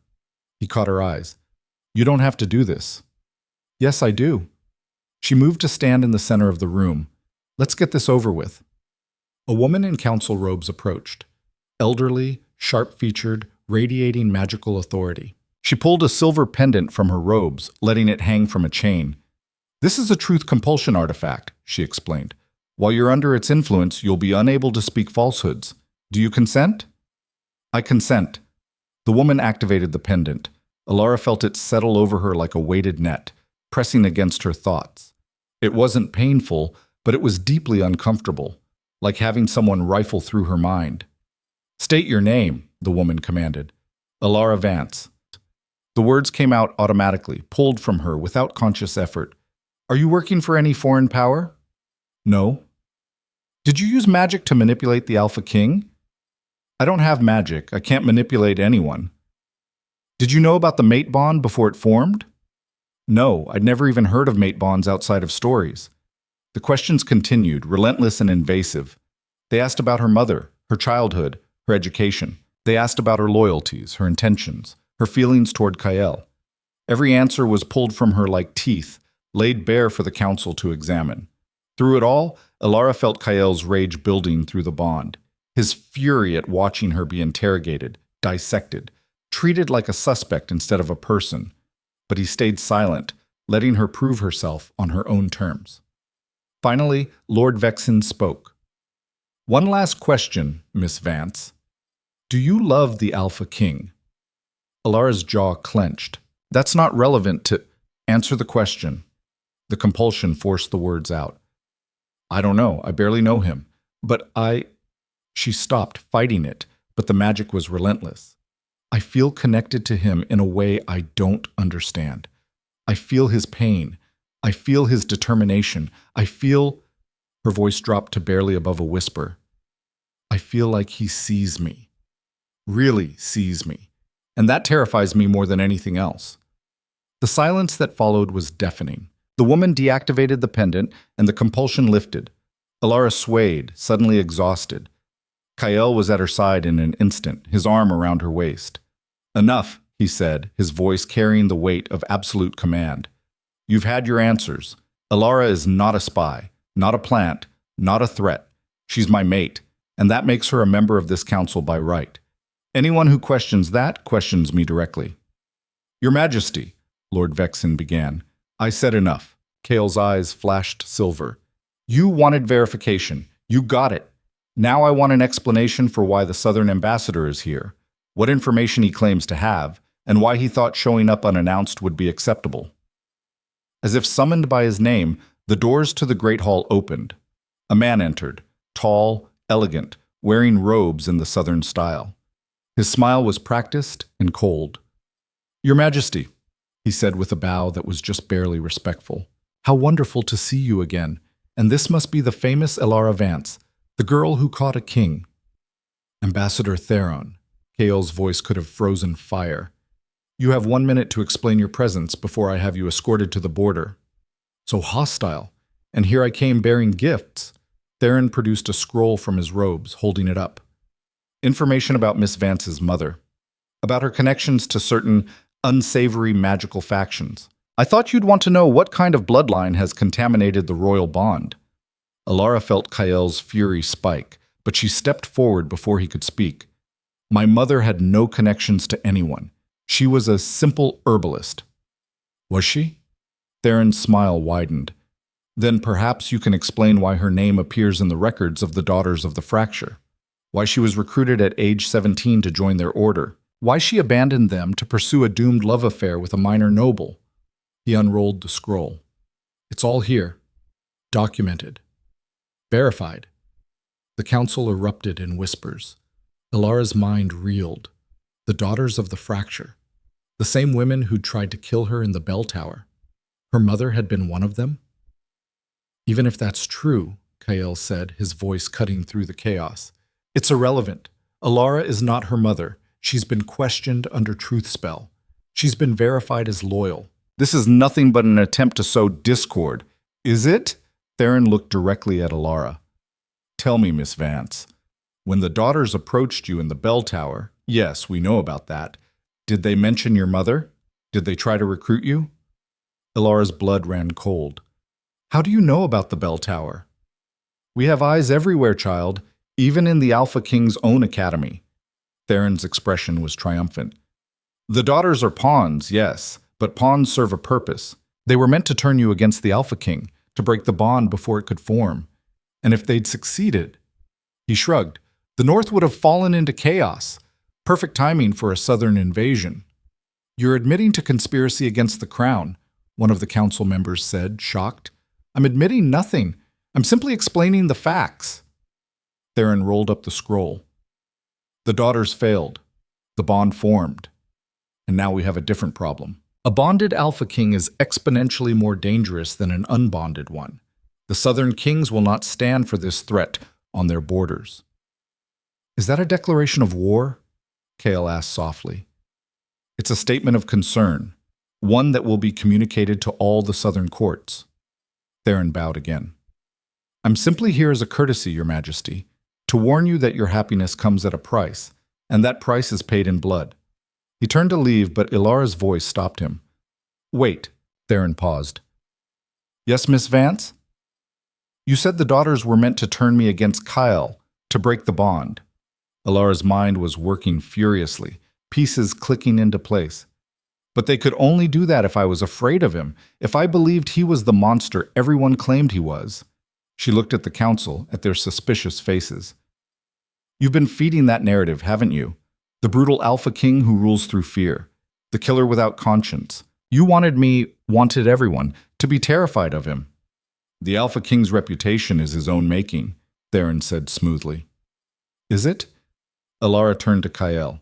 He caught her eyes. "You don't have to do this." "Yes, I do." She moved to stand in the center of the room. "Let's get this over with." A woman in council robes approached. Elderly, sharp-featured, radiating magical authority. She pulled a silver pendant from her robes, letting it hang from a chain. "This is a truth compulsion artifact," she explained. "While you're under its influence, you'll be unable to speak falsehoods. Do you consent?" "I consent." The woman activated the pendant. Elara felt it settle over her like a weighted net, pressing against her thoughts. It wasn't painful, but it was deeply uncomfortable, like having someone rifle through her mind. "State your name," the woman commanded. "Elara Vance." The words came out automatically, pulled from her without conscious effort. "Are you working for any foreign power?" "No." "Did you use magic to manipulate the Alpha King?" "I don't have magic. I can't manipulate anyone." "Did you know about the mate bond before it formed?" No, I'd never even heard of mate bonds outside of stories. The questions continued, relentless and invasive. They asked about her mother, her childhood, her education. They asked about her loyalties, her intentions, her feelings toward Kael. Every answer was pulled from her like teeth, laid bare for the council to examine. Through it all, Elara felt Kael's rage building through the bond, his fury at watching her be interrogated, dissected, treated like a suspect instead of a person. But he stayed silent, letting her prove herself on her own terms. Finally, Lord Vexen spoke. One last question, Miss Vance. Do you love the Alpha King? Elara's jaw clenched. That's not relevant to... Answer the question. The compulsion forced the words out. I don't know. I barely know him. But I... She stopped, fighting it, but the magic was relentless. I feel connected to him in a way I don't understand. I feel his pain. I feel his determination. I feel... Her voice dropped to barely above a whisper. I feel like he sees me. Really sees me. And that terrifies me more than anything else. The silence that followed was deafening. The woman deactivated the pendant, and the compulsion lifted. Elara swayed, suddenly exhausted. Kael was at her side in an instant, his arm around her waist. Enough, he said, his voice carrying the weight of absolute command. You've had your answers. Elara is not a spy, not a plant, not a threat. She's my mate, and that makes her a member of this council by right. Anyone who questions that questions me directly. Your Majesty, Lord Vexen began. I said enough. Kael's eyes flashed silver. You wanted verification. You got it. Now I want an explanation for why the Southern Ambassador is here, what information he claims to have, and why he thought showing up unannounced would be acceptable. As if summoned by his name, the doors to the Great Hall opened. A man entered, tall, elegant, wearing robes in the Southern style. His smile was practiced and cold. Your Majesty, he said with a bow that was just barely respectful. How wonderful to see you again, and this must be the famous Elara Vance, the girl who caught a king. Ambassador Theron, Kael's voice could have frozen fire. You have 1 minute to explain your presence before I have you escorted to the border. So hostile, and here I came bearing gifts. Theron produced a scroll from his robes, holding it up. Information about Miss Vance's mother, about her connections to certain unsavory magical factions. I thought you'd want to know what kind of bloodline has contaminated the royal bond. Elara felt Kael's fury spike, but she stepped forward before he could speak. My mother had no connections to anyone. She was a simple herbalist. Was she? Theron's smile widened. Then perhaps you can explain why her name appears in the records of the Daughters of the Fracture. Why she was recruited at age 17 to join their order. Why she abandoned them to pursue a doomed love affair with a minor noble. He unrolled the scroll. It's all here. Documented. Verified. The council erupted in whispers. Elara's mind reeled. The Daughters of the Fracture. The same women who'd tried to kill her in the bell tower. Her mother had been one of them? Even if that's true, Kael said, his voice cutting through the chaos. It's irrelevant. Elara is not her mother. She's been questioned under truth spell. She's been verified as loyal. This is nothing but an attempt to sow discord. Is it? Theron looked directly at Elara. Tell me, Miss Vance. When the daughters approached you in the bell tower, yes, we know about that. Did they mention your mother? Did they try to recruit you? Elara's blood ran cold. How do you know about the bell tower? We have eyes everywhere, child, even in the Alpha King's own academy. Theron's expression was triumphant. The daughters are pawns, yes, but pawns serve a purpose. They were meant to turn you against the Alpha King, to break the bond before it could form. And if they'd succeeded, he shrugged, the North would have fallen into chaos. Perfect timing for a southern invasion. You're admitting to conspiracy against the crown, one of the council members said, shocked. I'm admitting nothing. I'm simply explaining the facts. Theron rolled up the scroll. The daughters failed. The bond formed. And now we have a different problem. A bonded Alpha King is exponentially more dangerous than an unbonded one. The Southern Kings will not stand for this threat on their borders. Is that a declaration of war? Kael asked softly. It's a statement of concern. one that will be communicated to all the southern courts. Theron bowed again. I'm simply here as a courtesy, Your Majesty, to warn you that your happiness comes at a price, and that price is paid in blood. He turned to leave, but Elara's voice stopped him. Wait, Theron paused. Yes, Miss Vance? You said the daughters were meant to turn me against Kyle, to break the bond. Elara's mind was working furiously, pieces clicking into place. But they could only do that if I was afraid of him, if I believed he was the monster everyone claimed he was. She looked at the council, at their suspicious faces. You've been feeding that narrative, haven't you? The brutal alpha king who rules through fear. The killer without conscience. You wanted everyone, to be terrified of him. The alpha king's reputation is his own making, Theron said smoothly. Is it? Elara turned to Kyle.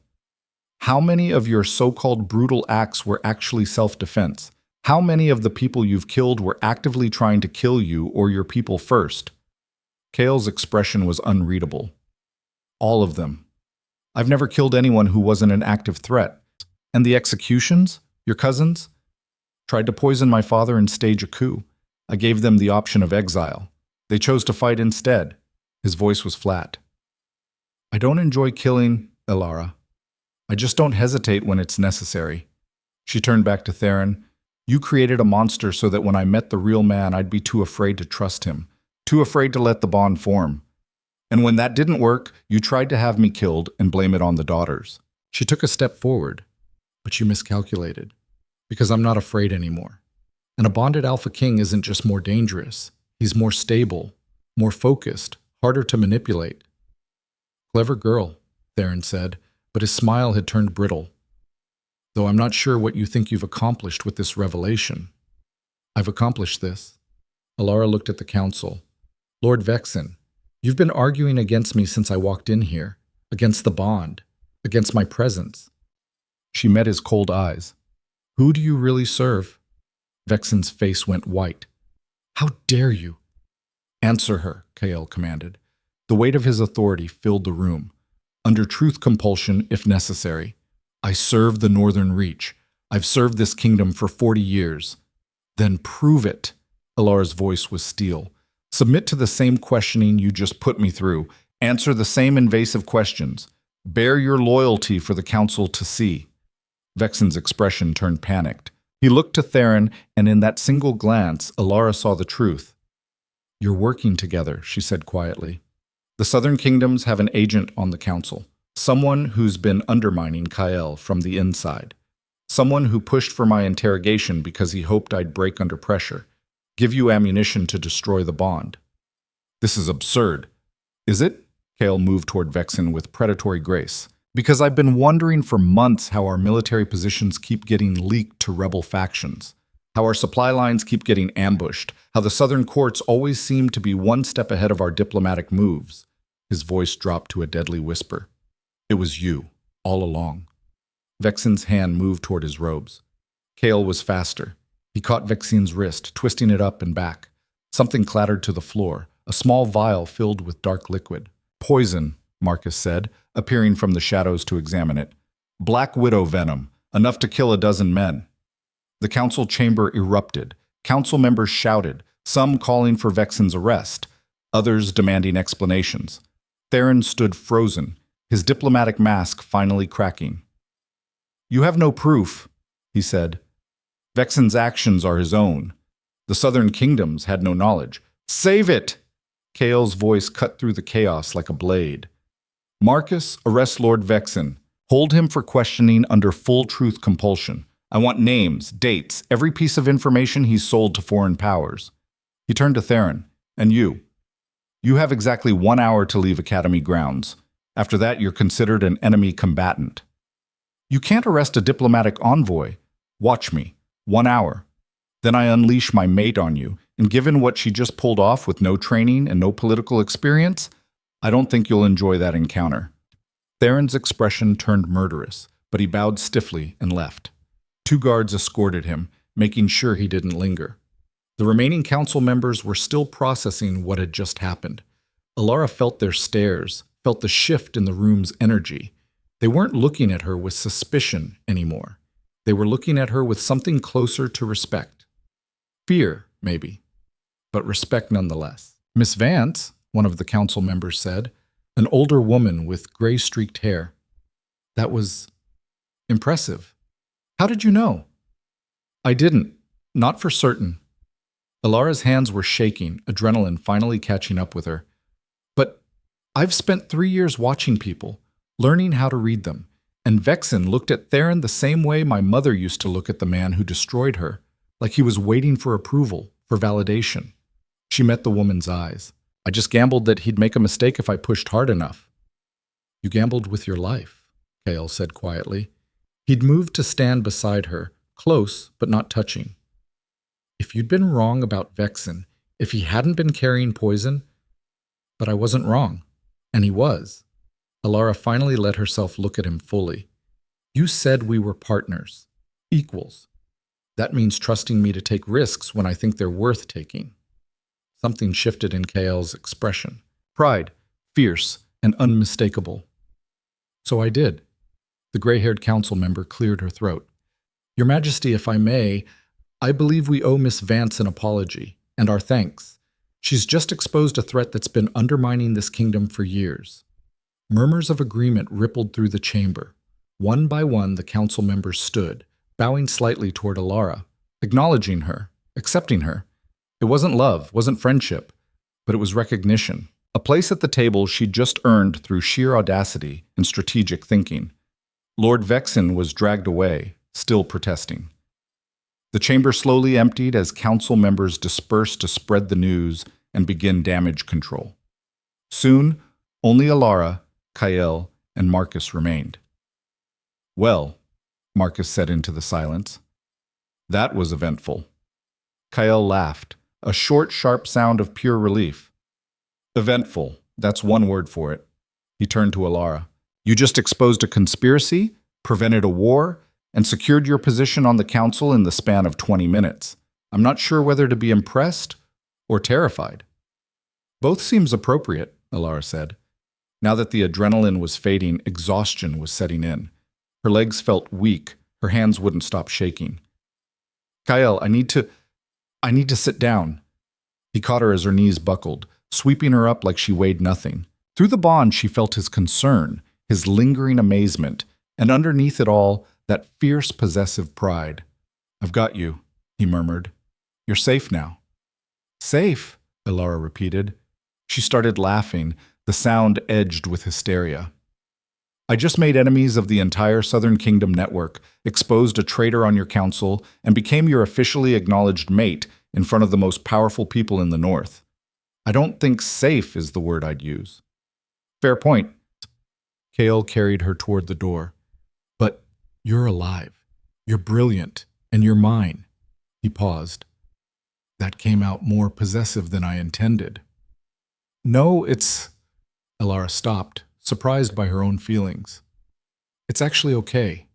How many of your so-called brutal acts were actually self-defense? How many of the people you've killed were actively trying to kill you or your people first? Kyle's expression was unreadable. All of them. I've never killed anyone who wasn't an active threat. And the executions? Your cousins? Tried to poison my father and stage a coup. I gave them the option of exile. They chose to fight instead. His voice was flat. I don't enjoy killing, Elara. I just don't hesitate when it's necessary. She turned back to Theron. You created a monster so that when I met the real man, I'd be too afraid to trust him, too afraid to let the bond form. And when that didn't work, you tried to have me killed and blame it on the daughters. She took a step forward, but you miscalculated, because I'm not afraid anymore. And a bonded alpha king isn't just more dangerous. He's more stable, more focused, harder to manipulate. Clever girl, Theron said, but his smile had turned brittle. Though I'm not sure what you think you've accomplished with this revelation. I've accomplished this. Elara looked at the council. Lord Vexen, you've been arguing against me since I walked in here, against the bond, against my presence. She met his cold eyes. Who do you really serve? Vexen's face went white. How dare you? Answer her, Kyle commanded. The weight of his authority filled the room. Under truth compulsion, if necessary. I serve the Northern Reach. I've served this kingdom for 40 years. Then prove it. Elara's voice was steel. Submit to the same questioning you just put me through. Answer the same invasive questions. Bear your loyalty for the council to see. Vexen's expression turned panicked. He looked to Theron, and in that single glance, Elara saw the truth. You're working together, she said quietly. The Southern Kingdoms have an agent on the council. Someone who's been undermining Kyle from the inside. Someone who pushed for my interrogation because he hoped I'd break under pressure. Give you ammunition to destroy the bond. This is absurd. Is it? Kyle moved toward Vexen with predatory grace. Because I've been wondering for months how our military positions keep getting leaked to rebel factions. How our supply lines keep getting ambushed. How the southern courts always seem to be one step ahead of our diplomatic moves. His voice dropped to a deadly whisper. It was you, all along. Vexen's hand moved toward his robes. Kale was faster. He caught Vexen's wrist, twisting it up and back. Something clattered to the floor, a small vial filled with dark liquid. Poison, Marcus said, appearing from the shadows to examine it. Black widow venom, enough to kill a dozen men. The council chamber erupted. Council members shouted, some calling for Vexen's arrest, others demanding explanations. Theron stood frozen, his diplomatic mask finally cracking. You have no proof, he said. Vexen's actions are his own. The Southern Kingdoms had no knowledge. Save it! Kale's voice cut through the chaos like a blade. Marcus, arrest Lord Vexen. Hold him for questioning under full truth compulsion. I want names, dates, every piece of information he's sold to foreign powers. He turned to Theron. And you? You have exactly 1 hour to leave Academy grounds. After that, you're considered an enemy combatant. You can't arrest a diplomatic envoy. Watch me. 1 hour. Then I unleash my mate on you, and given what she just pulled off with no training and no political experience, I don't think you'll enjoy that encounter. Theron's expression turned murderous, but he bowed stiffly and left. 2 guards escorted him, making sure he didn't linger. The remaining council members were still processing what had just happened. Elara felt their stares, felt the shift in the room's energy. They weren't looking at her with suspicion anymore. They were looking at her with something closer to respect. Fear, maybe, but respect nonetheless. Miss Vance, one of the council members said, an older woman with gray-streaked hair. That was impressive. How did you know? I didn't. Not for certain. Elara's hands were shaking, adrenaline finally catching up with her. But I've spent 3 years watching people, learning how to read them, and Vexen looked at Theron the same way my mother used to look at the man who destroyed her, like he was waiting for approval, for validation. She met the woman's eyes. I just gambled that he'd make a mistake if I pushed hard enough. You gambled with your life, Kael said quietly. He'd moved to stand beside her, close but not touching. If you'd been wrong about Vexen, if he hadn't been carrying poison, but I wasn't wrong, and he was. Elara finally let herself look at him fully. You said we were partners, equals. That means trusting me to take risks when I think they're worth taking. Something shifted in Kael's expression. Pride, fierce and unmistakable. So I did. The gray-haired council member cleared her throat. Your Majesty, if I may, I believe we owe Miss Vance an apology, and our thanks. She's just exposed a threat that's been undermining this kingdom for years. Murmurs of agreement rippled through the chamber. One by one, the council members stood, bowing slightly toward Elara, acknowledging her, accepting her. It wasn't love, wasn't friendship, but it was recognition. A place at the table she'd just earned through sheer audacity and strategic thinking. Lord Vexen was dragged away, still protesting. The chamber slowly emptied as council members dispersed to spread the news and begin damage control. Soon, only Elara, Kael, and Marcus remained. Well, Marcus said into the silence. That was eventful. Kael laughed, a short, sharp sound of pure relief. Eventful, that's one word for it. He turned to Elara. You just exposed a conspiracy, prevented a war, and secured your position on the council in the span of 20 minutes. I'm not sure whether to be impressed or terrified. Both seems appropriate, Elara said. Now that the adrenaline was fading, exhaustion was setting in. Her legs felt weak, her hands wouldn't stop shaking. Kael, I need to sit down. He caught her as her knees buckled, sweeping her up like she weighed nothing. Through the bond, she felt his concern, his lingering amazement, and underneath it all, that fierce, possessive pride. I've got you, he murmured. You're safe now. Safe, Elara repeated. She started laughing, the sound edged with hysteria. I just made enemies of the entire Southern Kingdom network, exposed a traitor on your council, and became your officially acknowledged mate in front of the most powerful people in the North. I don't think safe is the word I'd use. Fair point. Kael carried her toward the door. But you're alive. You're brilliant. And you're mine. He paused. That came out more possessive than I intended. No, it's... Elara stopped, surprised by her own feelings. It's actually okay.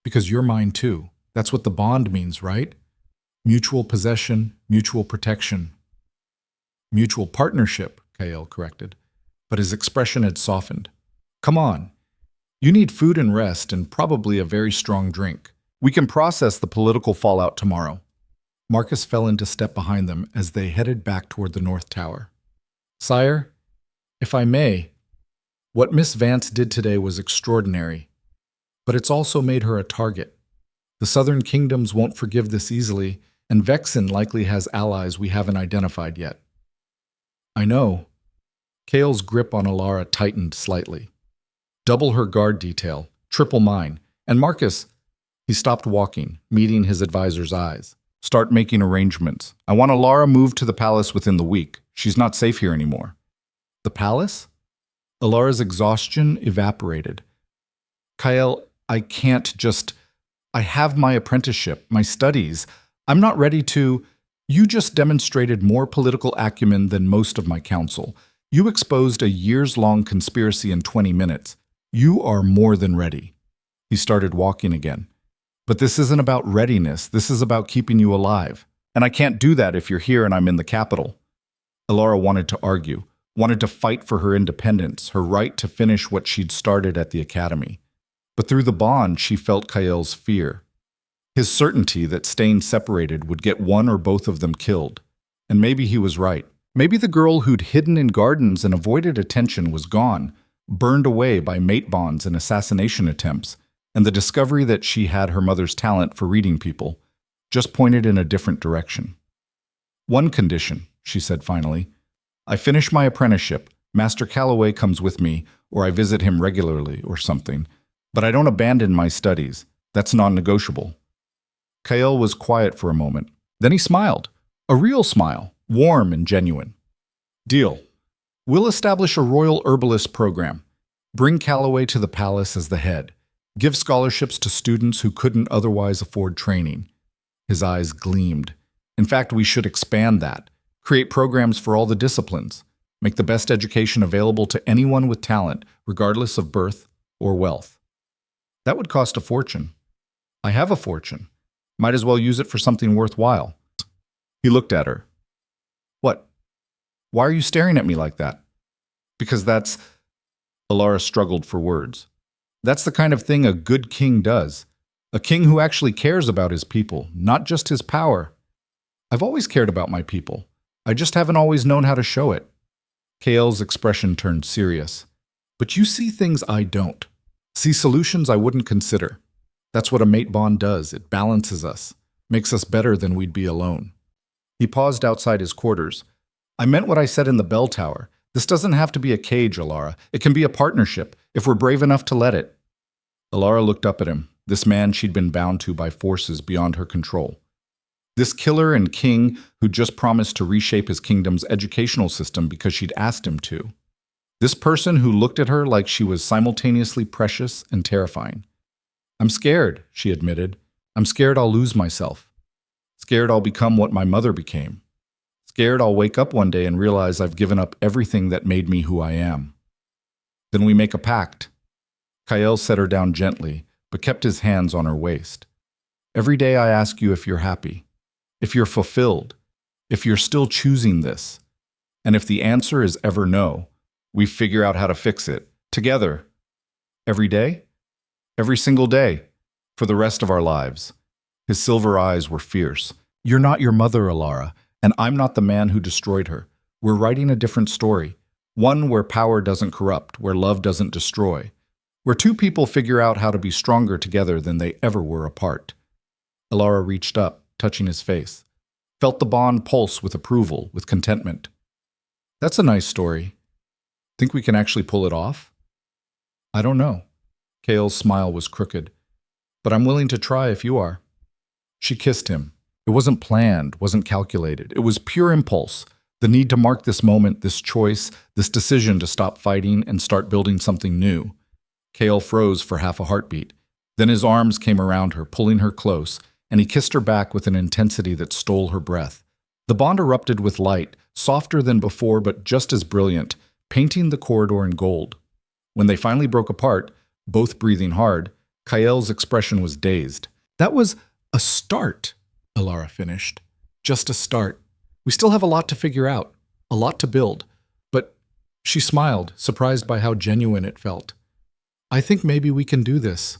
Because you're mine too. That's what the bond means, right? Mutual possession, mutual protection. Mutual partnership, Kael corrected. But his expression had softened. Come on. You need food and rest and probably a very strong drink. We can process the political fallout tomorrow. Marcus fell into step behind them as they headed back toward the North Tower. Sire, if I may, what Miss Vance did today was extraordinary, but it's also made her a target. The Southern Kingdoms won't forgive this easily, and Vexen likely has allies we haven't identified yet. I know. Kael's grip on Elara tightened slightly. Double her guard detail, triple mine. And Marcus, he stopped walking, meeting his advisor's eyes. Start making arrangements. I want Elara moved to the palace within the week. She's not safe here anymore. The palace? Elara's exhaustion evaporated. Kael, I can't just... I have my apprenticeship, my studies. I'm not ready to... You just demonstrated more political acumen than most of my council. You exposed a years-long conspiracy in 20 minutes. You are more than ready. He started walking again. But this isn't about readiness. This is about keeping you alive. And I can't do that if you're here and I'm in the capital. Elara wanted to argue, wanted to fight for her independence, her right to finish what she'd started at the academy. But through the bond, she felt Kael's fear. His certainty that staying separated would get one or both of them killed. And maybe he was right. Maybe the girl who'd hidden in gardens and avoided attention was gone, burned away by mate bonds and assassination attempts, and the discovery that she had her mother's talent for reading people just pointed in a different direction. One condition, she said finally. I finish my apprenticeship, Master Calloway comes with me, or I visit him regularly or something. But I don't abandon my studies. That's non-negotiable. Kael was quiet for a moment. Then he smiled. A real smile, warm and genuine. Deal. We'll establish a royal herbalist program. Bring Calloway to the palace as the head. Give scholarships to students who couldn't otherwise afford training. His eyes gleamed. In fact, we should expand that. Create programs for all the disciplines. Make the best education available to anyone with talent, regardless of birth or wealth. That would cost a fortune. I have a fortune. Might as well use it for something worthwhile. He looked at her. What? Why are you staring at me like that? Because that's... Elara struggled for words. That's the kind of thing a good king does. A king who actually cares about his people, not just his power. I've always cared about my people. I just haven't always known how to show it. Kael's expression turned serious. But you see things I don't. See solutions I wouldn't consider. That's what a mate bond does. It balances us, makes us better than we'd be alone. He paused outside his quarters. I meant what I said in the bell tower. This doesn't have to be a cage, Elara. It can be a partnership, if we're brave enough to let it. Elara looked up at him, this man she'd been bound to by forces beyond her control. This killer and king who just promised to reshape his kingdom's educational system because she'd asked him to. This person who looked at her like she was simultaneously precious and terrifying. I'm scared, she admitted. I'm scared I'll lose myself. Scared I'll become what my mother became. Scared I'll wake up one day and realize I've given up everything that made me who I am. Then we make a pact. Kael set her down gently, but kept his hands on her waist. Every day I ask you if you're happy, if you're fulfilled, if you're still choosing this. And if the answer is ever no, we figure out how to fix it, together. Every day? Every single day, for the rest of our lives. His silver eyes were fierce. You're not your mother, Elara, and I'm not the man who destroyed her. We're writing a different story. One where power doesn't corrupt, where love doesn't destroy. Where two people figure out how to be stronger together than they ever were apart. Elara reached up, touching his face. Felt the bond pulse with approval, with contentment. That's a nice story. Think we can actually pull it off? I don't know. Kael's smile was crooked. But I'm willing to try if you are. She kissed him. It wasn't planned, wasn't calculated. It was pure impulse. The need to mark this moment, this choice, this decision to stop fighting and start building something new. Kael froze for half a heartbeat. Then his arms came around her, pulling her close, and he kissed her back with an intensity that stole her breath. The bond erupted with light, softer than before but just as brilliant, painting the corridor in gold. When they finally broke apart, both breathing hard, Kael's expression was dazed. That was a start, Elara finished. Just a start. We still have a lot to figure out, a lot to build. But she smiled, surprised by how genuine it felt. I think maybe we can do this.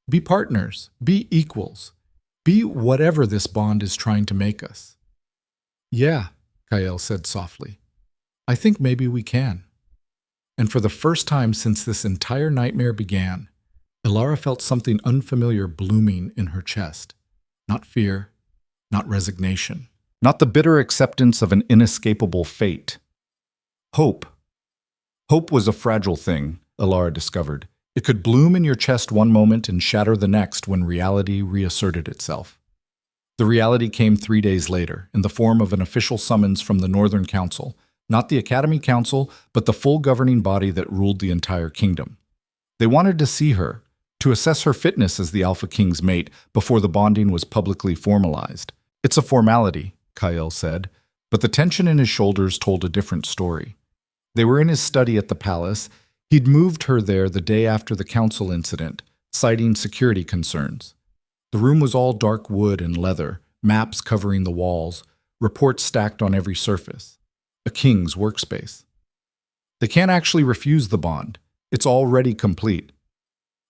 Be partners, be equals. Be whatever this bond is trying to make us. Yeah, Kael said softly. I think maybe we can. And for the first time since this entire nightmare began, Elara felt something unfamiliar blooming in her chest. Not fear, not resignation, not the bitter acceptance of an inescapable fate. Hope. Hope was a fragile thing, Elara discovered. It could bloom in your chest one moment and shatter the next when reality reasserted itself. The reality came 3 days later, in the form of an official summons from the Northern Council, not the Academy Council, but the full governing body that ruled the entire kingdom. They wanted to see her, to assess her fitness as the Alpha King's mate before the bonding was publicly formalized. It's a formality, Kael said, but the tension in his shoulders told a different story. They were in his study at the palace. He'd moved her there the day after the council incident, citing security concerns. The room was all dark wood and leather, maps covering the walls, reports stacked on every surface. A king's workspace. They can't actually refuse the bond. It's already complete.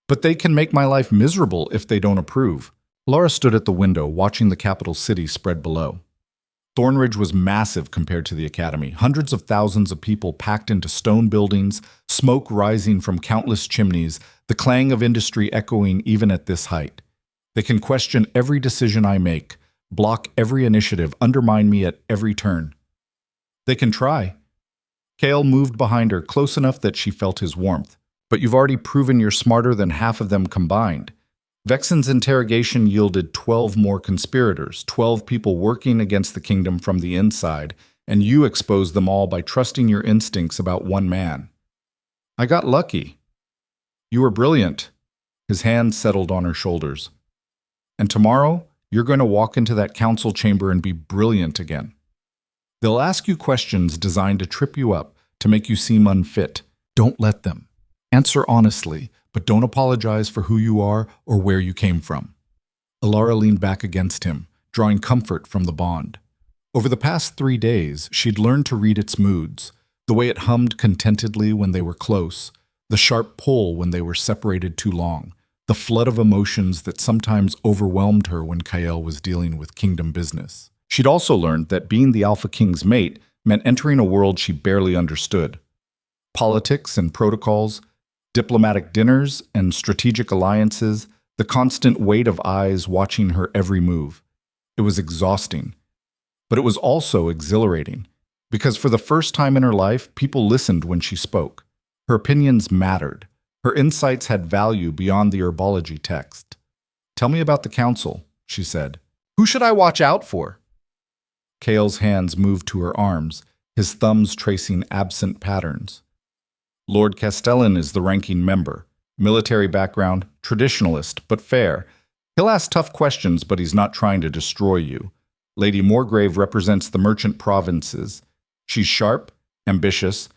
But they can make my life miserable if they don't approve. Elara stood at the window, watching the capital city spread below. Thornridge was massive compared to the academy. Hundreds of thousands of people packed into stone buildings, smoke rising from countless chimneys, the clang of industry echoing even at this height. They can question every decision I make, block every initiative, undermine me at every turn. They can try. Kale moved behind her close enough that she felt his warmth. But you've already proven you're smarter than half of them combined. Vexen's interrogation yielded 12 more conspirators, 12 people working against the kingdom from the inside, and you exposed them all by trusting your instincts about one man. I got lucky. You were brilliant. His hand settled on her shoulders. And tomorrow, you're going to walk into that council chamber and be brilliant again. They'll ask you questions designed to trip you up, to make you seem unfit. Don't let them. Answer honestly, but don't apologize for who you are or where you came from. Elara leaned back against him, drawing comfort from the bond. Over the past 3 days, she'd learned to read its moods, the way it hummed contentedly when they were close, the sharp pull when they were separated too long, the flood of emotions that sometimes overwhelmed her when Kael was dealing with kingdom business. She'd also learned that being the Alpha King's mate meant entering a world she barely understood. Politics and protocols, diplomatic dinners and strategic alliances, the constant weight of eyes watching her every move. It was exhausting. But it was also exhilarating, because for the first time in her life, people listened when she spoke. Her opinions mattered. Her insights had value beyond the herbology text. "Tell me about the council," she said. "Who should I watch out for?" Kale's hands moved to her arms, his thumbs tracing absent patterns. Lord Castellan is the ranking member. Military background, traditionalist, but fair. He'll ask tough questions, but he's not trying to destroy you. Lady Moorgrave represents the merchant provinces. She's sharp, ambitious,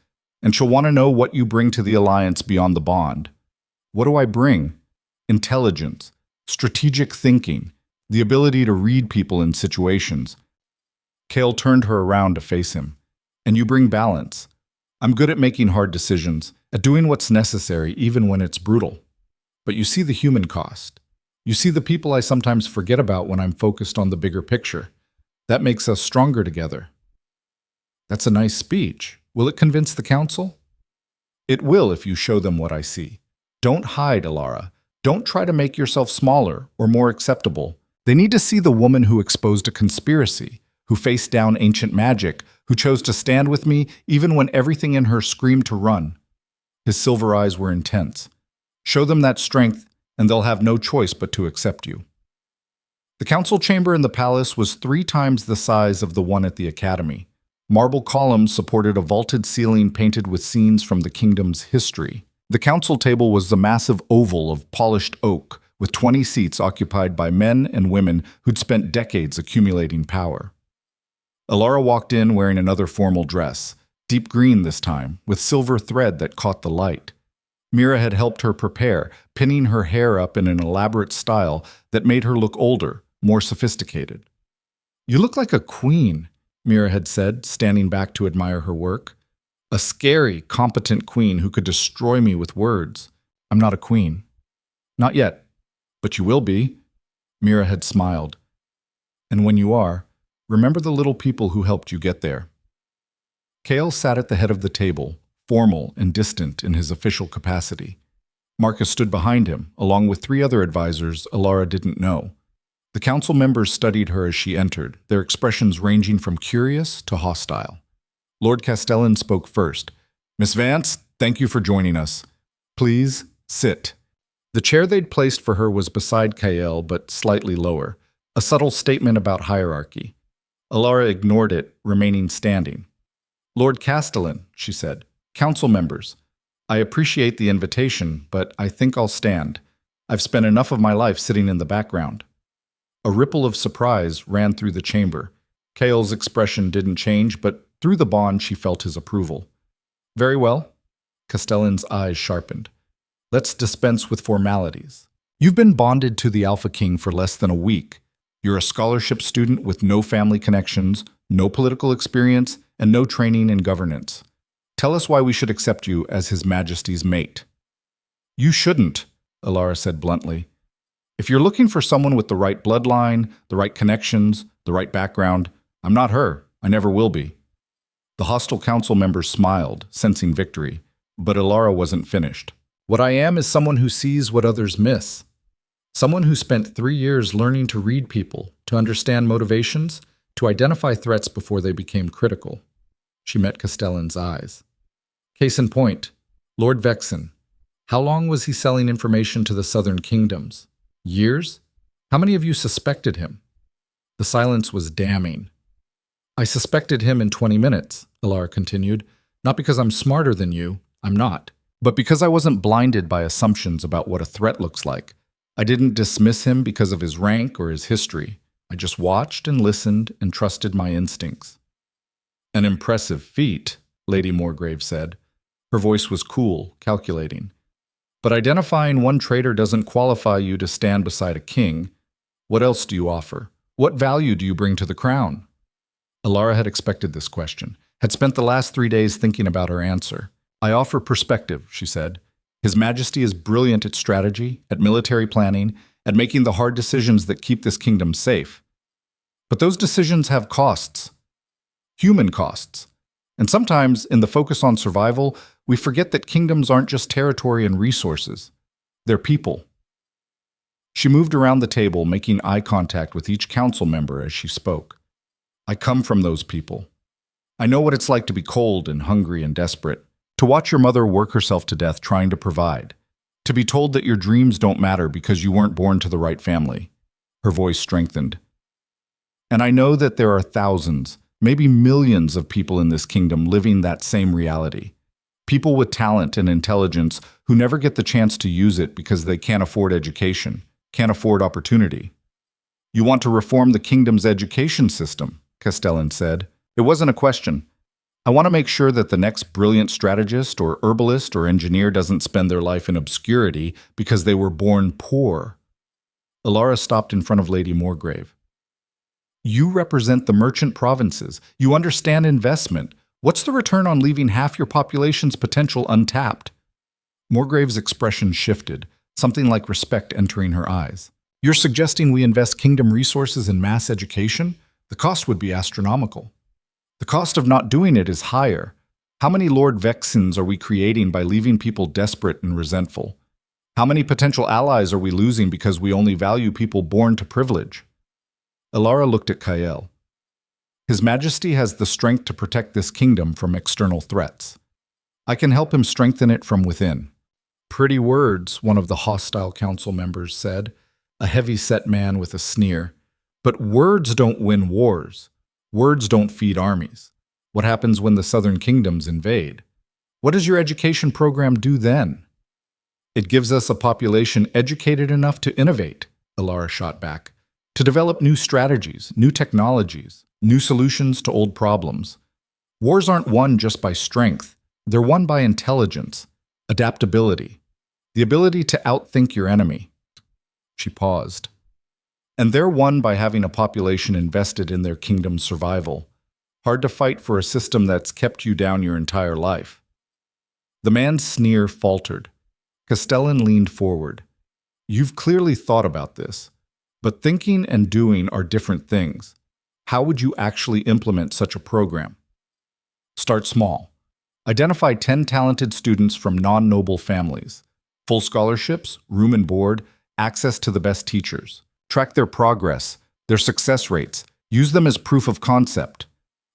and she'll want to know what you bring to the alliance beyond the bond. What do I bring? Intelligence, strategic thinking, the ability to read people in situations. Kale turned her around to face him. And you bring balance. I'm good at making hard decisions, at doing what's necessary even when it's brutal. But you see the human cost. You see the people I sometimes forget about when I'm focused on the bigger picture. That makes us stronger together. That's a nice speech. Will it convince the council? It will if you show them what I see. Don't hide, Elara. Don't try to make yourself smaller or more acceptable. They need to see the woman who exposed a conspiracy, who faced down ancient magic, who chose to stand with me even when everything in her screamed to run. His silver eyes were intense. Show them that strength, and they'll have no choice but to accept you. The council chamber in the palace was 3 times the size of the one at the academy. Marble columns supported a vaulted ceiling painted with scenes from the kingdom's history. The council table was the massive oval of polished oak, with 20 seats occupied by men and women who'd spent decades accumulating power. Elara walked in wearing another formal dress, deep green this time, with silver thread that caught the light. Mira had helped her prepare, pinning her hair up in an elaborate style that made her look older, more sophisticated. "You look like a queen," Mira had said, standing back to admire her work. "A scary, competent queen who could destroy me with words. I'm not a queen." "Not yet, but you will be," Mira had smiled. "And when you are, remember the little people who helped you get there." Kale sat at the head of the table, formal and distant in his official capacity. Marcus stood behind him, along with 3 other advisors Elara didn't know. The council members studied her as she entered, their expressions ranging from curious to hostile. Lord Castellan spoke first. "Miss Vance, thank you for joining us. Please, sit." The chair they'd placed for her was beside Kael, but slightly lower, a subtle statement about hierarchy. Elara ignored it, remaining standing. "Lord Castellan," she said, "council members, I appreciate the invitation, but I think I'll stand. I've spent enough of my life sitting in the background." A ripple of surprise ran through the chamber. Kael's expression didn't change, but through the bond she felt his approval. "Very well." Castellan's eyes sharpened. "Let's dispense with formalities. You've been bonded to the Alpha King for less than a week. You're a scholarship student with no family connections, no political experience, and no training in governance. Tell us why we should accept you as His Majesty's mate." "You shouldn't," Elara said bluntly. If you're looking for someone with the right bloodline, the right connections, the right background, I'm not her. I never will be. The hostile council members smiled, sensing victory, but Elara wasn't finished. What I am is someone who sees what others miss. Someone who spent 3 years learning to read people, to understand motivations, to identify threats before they became critical. She met Castellan's eyes. Case in point, Lord Vexen. How long was he selling information to the southern kingdoms? Years? How many of you suspected him? The silence was damning. I suspected him in 20 minutes, Elara continued. Not because I'm smarter than you, I'm not, but because I wasn't blinded by assumptions about what a threat looks like. I didn't dismiss him because of his rank or his history. I just watched and listened and trusted my instincts. An impressive feat, Lady Morgrave said. Her voice was cool, calculating. But identifying one traitor doesn't qualify you to stand beside a king. What else do you offer? What value do you bring to the crown? Elara had expected this question, had spent the last 3 days thinking about her answer. I offer perspective, she said. His Majesty is brilliant at strategy, at military planning, at making the hard decisions that keep this kingdom safe. But those decisions have costs. Human costs. And sometimes, in the focus on survival, we forget that kingdoms aren't just territory and resources. They're people. She moved around the table, making eye contact with each council member as she spoke. I come from those people. I know what it's like to be cold and hungry and desperate, to watch your mother work herself to death trying to provide, to be told that your dreams don't matter because you weren't born to the right family. Her voice strengthened. And I know that there are thousands, maybe millions of people in this kingdom living that same reality. People with talent and intelligence who never get the chance to use it because they can't afford education, can't afford opportunity. You want to reform the kingdom's education system, Castellan said. It wasn't a question. I want to make sure that the next brilliant strategist or herbalist or engineer doesn't spend their life in obscurity because they were born poor. Elara stopped in front of Lady Morgrave. You represent the merchant provinces. You understand investment. What's the return on leaving half your population's potential untapped? Morgrave's expression shifted, something like respect entering her eyes. You're suggesting we invest kingdom resources in mass education? The cost would be astronomical. The cost of not doing it is higher. How many Lord Vexens are we creating by leaving people desperate and resentful? How many potential allies are we losing because we only value people born to privilege? Elara looked at Kael. His Majesty has the strength to protect this kingdom from external threats. I can help him strengthen it from within. Pretty words, one of the hostile council members said, a heavy-set man with a sneer. But words don't win wars. Words don't feed armies. What happens when the southern kingdoms invade? What does your education program do then? It gives us a population educated enough to innovate, Elara shot back, to develop new strategies, new technologies, new solutions to old problems. Wars aren't won just by strength. They're won by intelligence, adaptability, the ability to outthink your enemy. She paused. And they're won by having a population invested in their kingdom's survival. Hard to fight for a system that's kept you down your entire life. The man's sneer faltered. Castellan leaned forward. You've clearly thought about this, but thinking and doing are different things. How would you actually implement such a program? Start small. Identify 10 talented students from non-noble families. Full scholarships, room and board, access to the best teachers. Track their progress, their success rates. Use them as proof of concept.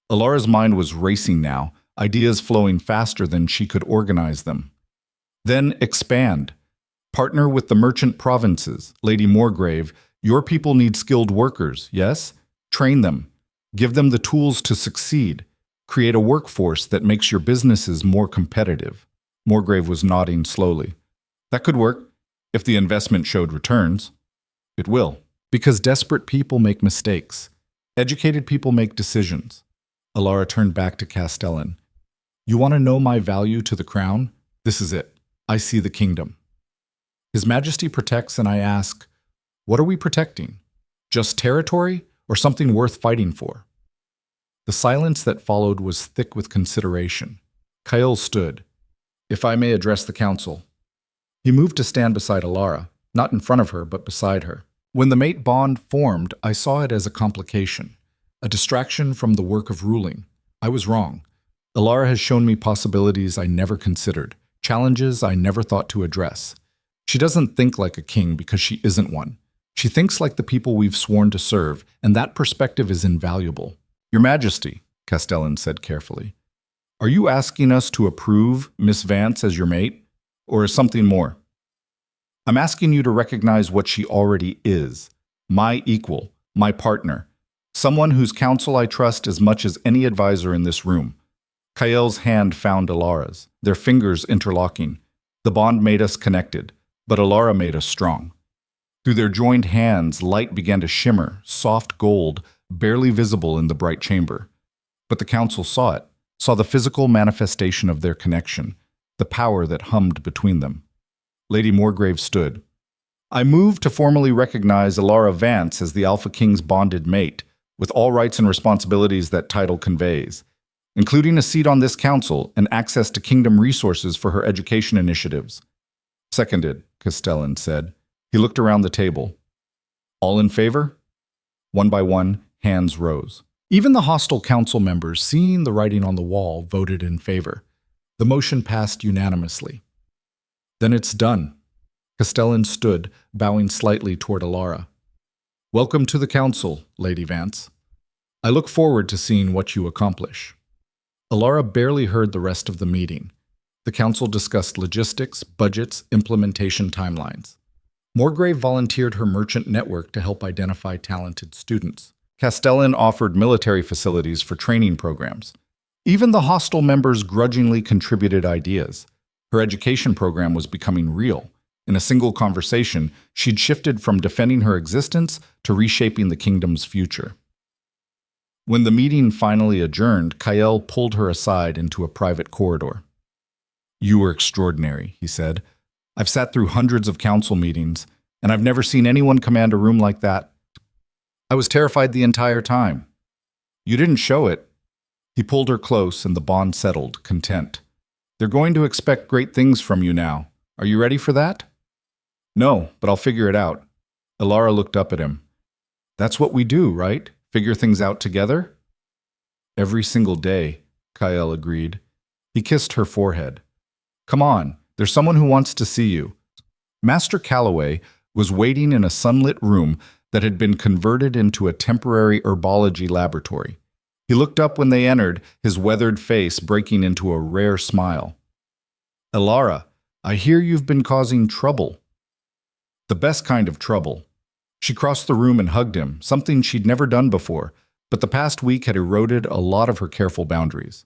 Elara's mind was racing now, ideas flowing faster than she could organize them. Then expand. Partner with the merchant provinces. Lady Morgrave, your people need skilled workers, yes? Train them. Give them the tools to succeed. Create a workforce that makes your businesses more competitive. Morgrave was nodding slowly. That could work, if the investment showed returns. It will. Because desperate people make mistakes. Educated people make decisions. Elara turned back to Castellan. You want to know my value to the crown? This is it. I see the kingdom. His Majesty protects, and I ask, what are we protecting? Just territory or something worth fighting for? The silence that followed was thick with consideration. Kael stood. If I may address the council. He moved to stand beside Elara. not in front of her, but beside her. When the mate bond formed, I saw it as a complication, a distraction from the work of ruling. I was wrong. Elara has shown me possibilities I never considered, challenges I never thought to address. She doesn't think like a king because she isn't one. She thinks like the people we've sworn to serve, and that perspective is invaluable. Your Majesty, Castellan said carefully, are you asking us to approve Miss Vance as your mate, or is something more? I'm asking you to recognize what she already is, my equal, my partner, someone whose counsel I trust as much as any advisor in this room. Kael's hand found Elara's, their fingers interlocking. The bond made us connected, but Elara made us strong. Through their joined hands, light began to shimmer, soft gold, barely visible in the bright chamber. But the council saw it, saw the physical manifestation of their connection, the power that hummed between them. Lady Morgrave stood. I move to formally recognize Elara Vance as the Alpha King's bonded mate, with all rights and responsibilities that title conveys, including a seat on this council and access to kingdom resources for her education initiatives. Seconded, Castellan said. He looked around the table. All in favor? One by one, hands rose. Even the hostile council members, seeing the writing on the wall, voted in favor. The motion passed unanimously. Then it's done. Castellan stood, bowing slightly toward Elara. Welcome to the council, Lady Vance. I look forward to seeing what you accomplish. Elara barely heard the rest of the meeting. The council discussed logistics, budgets, implementation timelines. Morgrave volunteered her merchant network to help identify talented students. Castellan offered military facilities for training programs. Even the hostile members grudgingly contributed ideas. Her education program was becoming real. In a single conversation, she'd shifted from defending her existence to reshaping the kingdom's future. When the meeting finally adjourned, Kael pulled her aside into a private corridor. You were extraordinary, he said. I've sat through hundreds of council meetings, and I've never seen anyone command a room like that. I was terrified the entire time. You didn't show it. He pulled her close, and the bond settled, content. They're going to expect great things from you now. Are you ready for that? No, but I'll figure it out. Elara looked up at him. That's what we do, right? Figure things out together? Every single day, Kael agreed. He kissed her forehead. Come on, there's someone who wants to see you. Master Calloway was waiting in a sunlit room that had been converted into a temporary herbology laboratory. He looked up when they entered, his weathered face breaking into a rare smile. Elara, I hear you've been causing trouble. The best kind of trouble. She crossed the room and hugged him, something she'd never done before, but the past week had eroded a lot of her careful boundaries.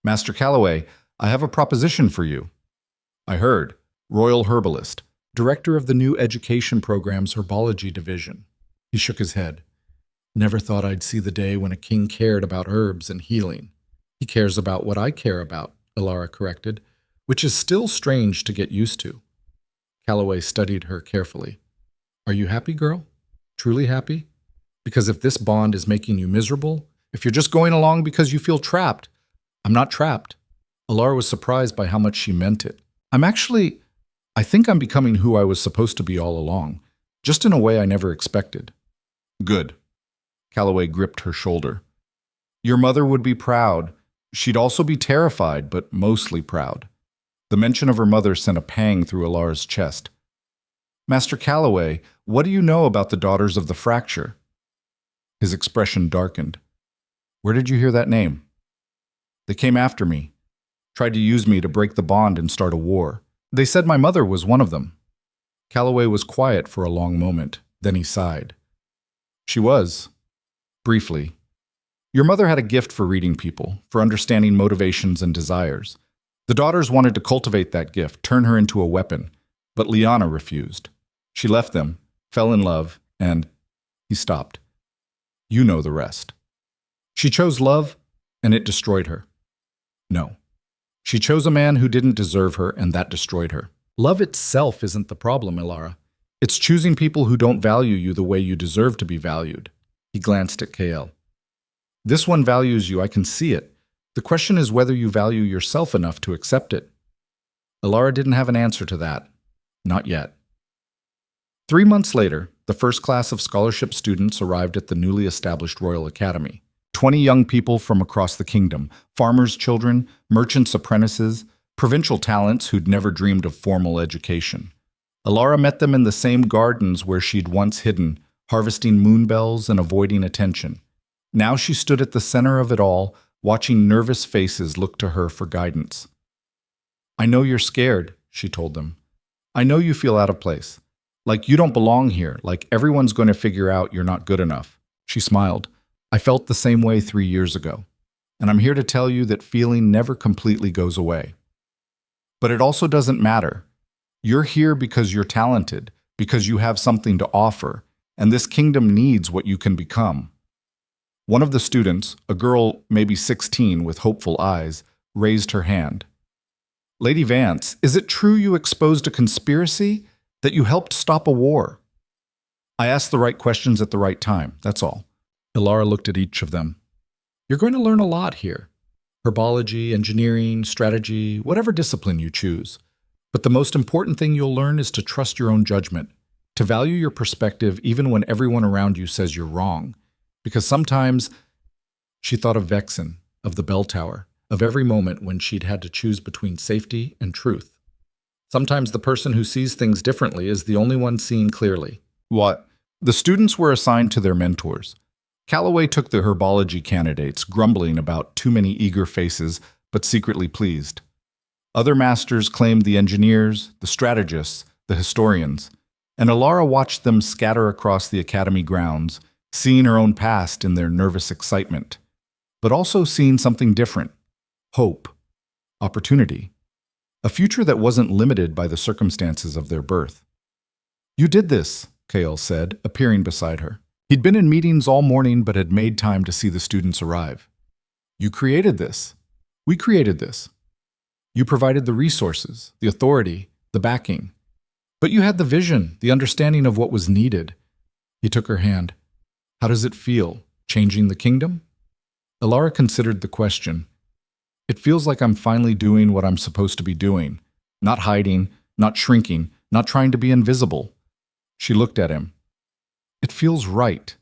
Master Calloway, I have a proposition for you. I heard. Royal herbalist, director of the new education program's herbology division. He shook his head. Never thought I'd see the day when a king cared about herbs and healing. He cares about what I care about, Elara corrected, which is still strange to get used to. Calloway studied her carefully. Are you happy, girl? Truly happy? Because if this bond is making you miserable, if you're just going along because you feel trapped, I'm not trapped. Elara was surprised by how much she meant it. I think I'm becoming who I was supposed to be all along, just in a way I never expected. Good. Calloway gripped her shoulder. Your mother would be proud. She'd also be terrified, but mostly proud. The mention of her mother sent a pang through Elara's chest. Master Calloway, what do you know about the Daughters of the Fracture? His expression darkened. Where did you hear that name? They came after me, tried to use me to break the bond and start a war. They said my mother was one of them. Calloway was quiet for a long moment, then he sighed. She was. Briefly. Your mother had a gift for reading people, for understanding motivations and desires. The daughters wanted to cultivate that gift, turn her into a weapon, but Liana refused. She left them, fell in love, and he stopped. You know the rest. She chose love, and it destroyed her. No. She chose a man who didn't deserve her, and that destroyed her. Love itself isn't the problem, Elara. It's choosing people who don't value you the way you deserve to be valued. He glanced at Kael. This one values you, I can see it. The question is whether you value yourself enough to accept it. Elara didn't have an answer to that. Not yet. 3 months later, the first class of scholarship students arrived at the newly established Royal Academy. 20 young people from across the kingdom, farmers' children, merchants' apprentices, provincial talents who'd never dreamed of formal education. Elara met them in the same gardens where she'd once hidden, harvesting moonbells and avoiding attention. Now she stood at the center of it all, watching nervous faces look to her for guidance. "I know you're scared," she told them. "I know you feel out of place. Like you don't belong here, like everyone's going to figure out you're not good enough." She smiled. "I felt the same way 3 years ago, and I'm here to tell you that feeling never completely goes away. But it also doesn't matter. You're here because you're talented, because you have something to offer, and this kingdom needs what you can become." One of the students, a girl maybe 16 with hopeful eyes, raised her hand. "Lady Vance, is it true you exposed a conspiracy? That you helped stop a war?" "I asked the right questions at the right time, that's all." Elara looked at each of them. "You're going to learn a lot here. Herbology, engineering, strategy, whatever discipline you choose. But the most important thing you'll learn is to trust your own judgment, to value your perspective even when everyone around you says you're wrong. Because sometimes," she thought of Vexen, of the bell tower, of every moment when she'd had to choose between safety and truth. "Sometimes the person who sees things differently is the only one seeing clearly." What? The students were assigned to their mentors. Calloway took the herbology candidates, grumbling about too many eager faces, but secretly pleased. Other masters claimed the engineers, the strategists, the historians, and Elara watched them scatter across the academy grounds, seeing her own past in their nervous excitement, but also seeing something different: hope, opportunity, a future that wasn't limited by the circumstances of their birth. "You did this," Kael said, appearing beside her. He'd been in meetings all morning but had made time to see the students arrive. "You created this. We created this. You provided the resources, the authority, the backing. But you had the vision, the understanding of what was needed." He took her hand. "How does it feel, changing the kingdom?" Elara considered the question. "It feels like I'm finally doing what I'm supposed to be doing, not hiding, not shrinking, not trying to be invisible." She looked at him. "It feels right."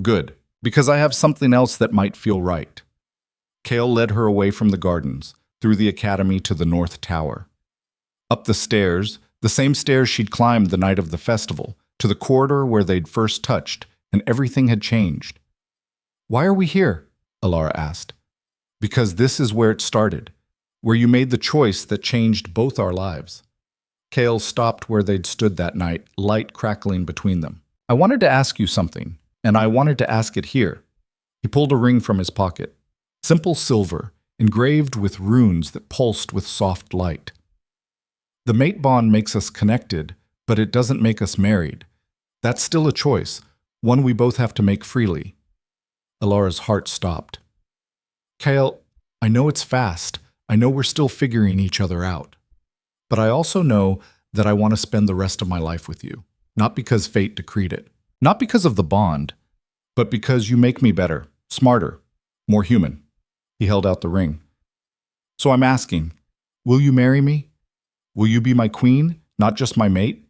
"Good, because I have something else that might feel right." Kael led her away from the gardens, through the academy to the North Tower. Up the stairs, the same stairs she'd climbed the night of the festival, to the corridor where they'd first touched, and everything had changed. "Why are we here?" Elara asked. "Because this is where it started, where you made the choice that changed both our lives." Kael stopped where they'd stood that night, light crackling between them. "I wanted to ask you something, and I wanted to ask it here." He pulled a ring from his pocket. Simple silver, engraved with runes that pulsed with soft light. "The mate bond makes us connected, but it doesn't make us married. That's still a choice, one we both have to make freely." Elara's heart stopped. "Kael, I know it's fast. I know we're still figuring each other out. But I also know that I want to spend the rest of my life with you. Not because fate decreed it. Not because of the bond. But because you make me better, smarter, more human." He held out the ring. "So I'm asking, will you marry me? Will you be my queen, not just my mate?"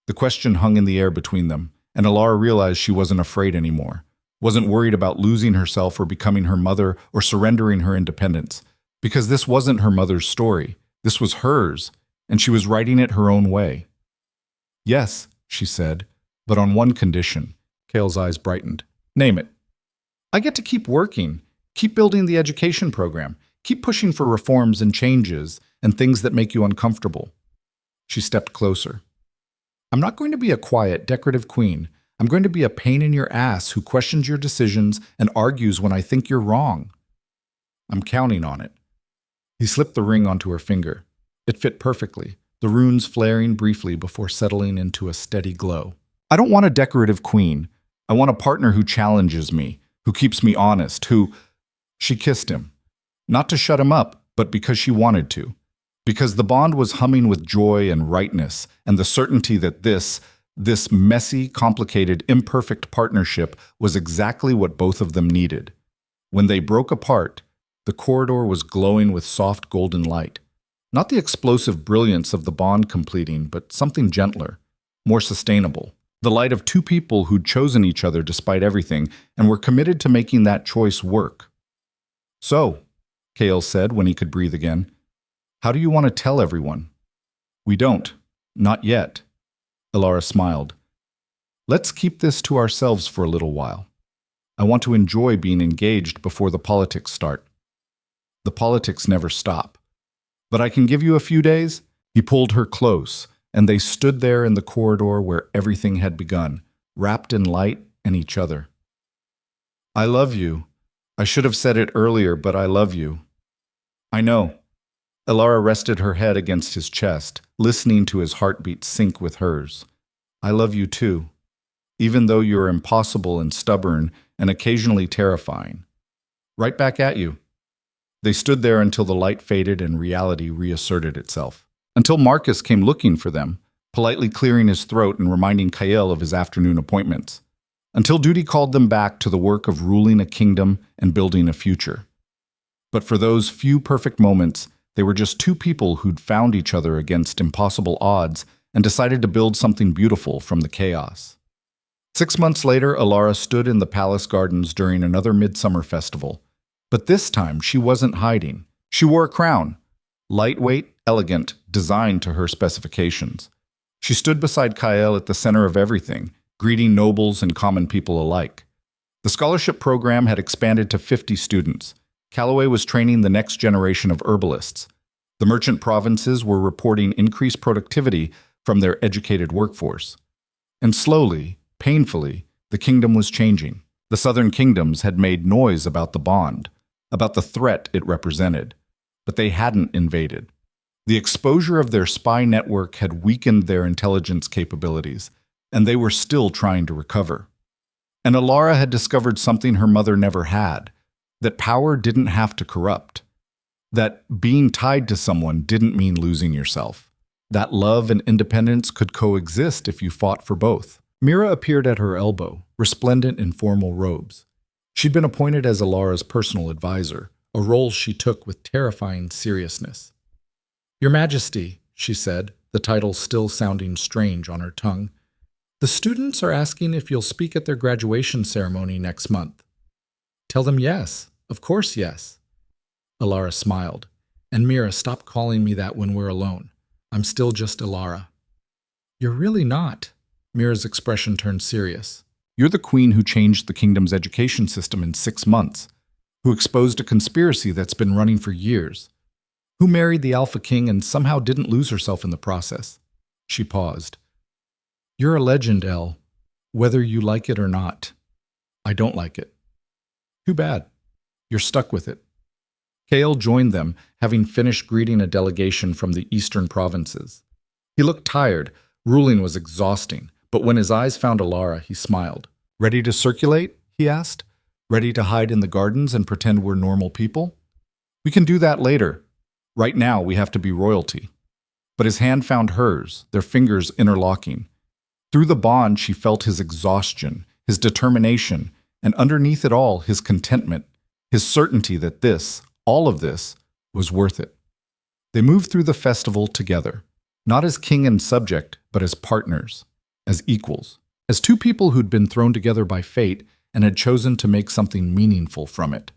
The question hung in the air between them, and Elara realized she wasn't afraid anymore. Wasn't worried about losing herself or becoming her mother or surrendering her independence. Because this wasn't her mother's story. This was hers, and she was writing it her own way. "Yes," she said, "but on one condition." Kael's eyes brightened. "Name it." "I get to keep working, keep building the education program, keep pushing for reforms and changes and things that make you uncomfortable." She stepped closer. "I'm not going to be a quiet, decorative queen. I'm going to be a pain in your ass who questions your decisions and argues when I think you're wrong." "I'm counting on it." He slipped the ring onto her finger. It fit perfectly, the runes flaring briefly before settling into a steady glow. "I don't want a decorative queen. I want a partner who challenges me, who keeps me honest, who—" She kissed him. Not to shut him up, but because she wanted to. Because the bond was humming with joy and rightness, and the certainty that this messy, complicated, imperfect partnership was exactly what both of them needed. When they broke apart, the corridor was glowing with soft golden light. Not the explosive brilliance of the bond completing, but something gentler. more sustainable. The light of two people who'd chosen each other despite everything and were committed to making that choice work. So, Kale said when he could breathe again, how do you want to tell everyone? We don't. Not yet. Elara smiled. Let's keep this to ourselves for a little while. I want to enjoy being engaged before the politics start. The politics never stop. But I can give you a few days. He pulled her close, and they stood there in the corridor where everything had begun, wrapped in light and each other. I love you. I should have said it earlier, but I love you. I know. Elara rested her head against his chest, listening to his heartbeat sync with hers. I love you too, even though you're impossible and stubborn and occasionally terrifying. Right back at you. They stood there until the light faded and reality reasserted itself. Until Marcus came looking for them, politely clearing his throat and reminding Kael of his afternoon appointments. Until duty called them back to the work of ruling a kingdom and building a future. But for those few perfect moments, they were just two people who'd found each other against impossible odds and decided to build something beautiful from the chaos. 6 months later, Elara stood in the palace gardens during another midsummer festival. But this time, she wasn't hiding. She wore a crown, lightweight, elegant, designed to her specifications. She stood beside Kael at the center of everything, greeting nobles and common people alike. The scholarship program had expanded to 50 students. Callaway was training the next generation of herbalists. The merchant provinces were reporting increased productivity from their educated workforce. And slowly, painfully, the kingdom was changing. The southern kingdoms had made noise about the bond, about the threat it represented, but they hadn't invaded. The exposure of their spy network had weakened their intelligence capabilities, and they were still trying to recover. And Elara had discovered something her mother never had, that power didn't have to corrupt, that being tied to someone didn't mean losing yourself, that love and independence could coexist if you fought for both. Mira appeared at her elbow, resplendent in formal robes. She'd been appointed as Elara's personal advisor, a role she took with terrifying seriousness. Your Majesty, she said, the title still sounding strange on her tongue, the students are asking if you'll speak at their graduation ceremony next month. Tell them yes, of course yes. Elara smiled. And Mira, stop calling me that when we're alone. I'm still just Elara. You're really not. Mira's expression turned serious. You're the queen who changed the kingdom's education system in 6 months, who exposed a conspiracy that's been running for years, who married the Alpha King and somehow didn't lose herself in the process. She paused. You're a legend, Elle, whether you like it or not. I don't like it. Too bad. You're stuck with it. Kael joined them, having finished greeting a delegation from the eastern provinces. He looked tired. Ruling was exhausting, but when his eyes found Elara, he smiled. Ready to circulate? He asked. Ready to hide in the gardens and pretend we're normal people? We can do that later. Right now, we have to be royalty. But his hand found hers, their fingers interlocking. Through the bond, she felt his exhaustion, his determination, and underneath it all, his contentment, his certainty that this, all of this, was worth it. They moved through the festival together, not as king and subject, but as partners, as equals, as two people who'd been thrown together by fate and had chosen to make something meaningful from it.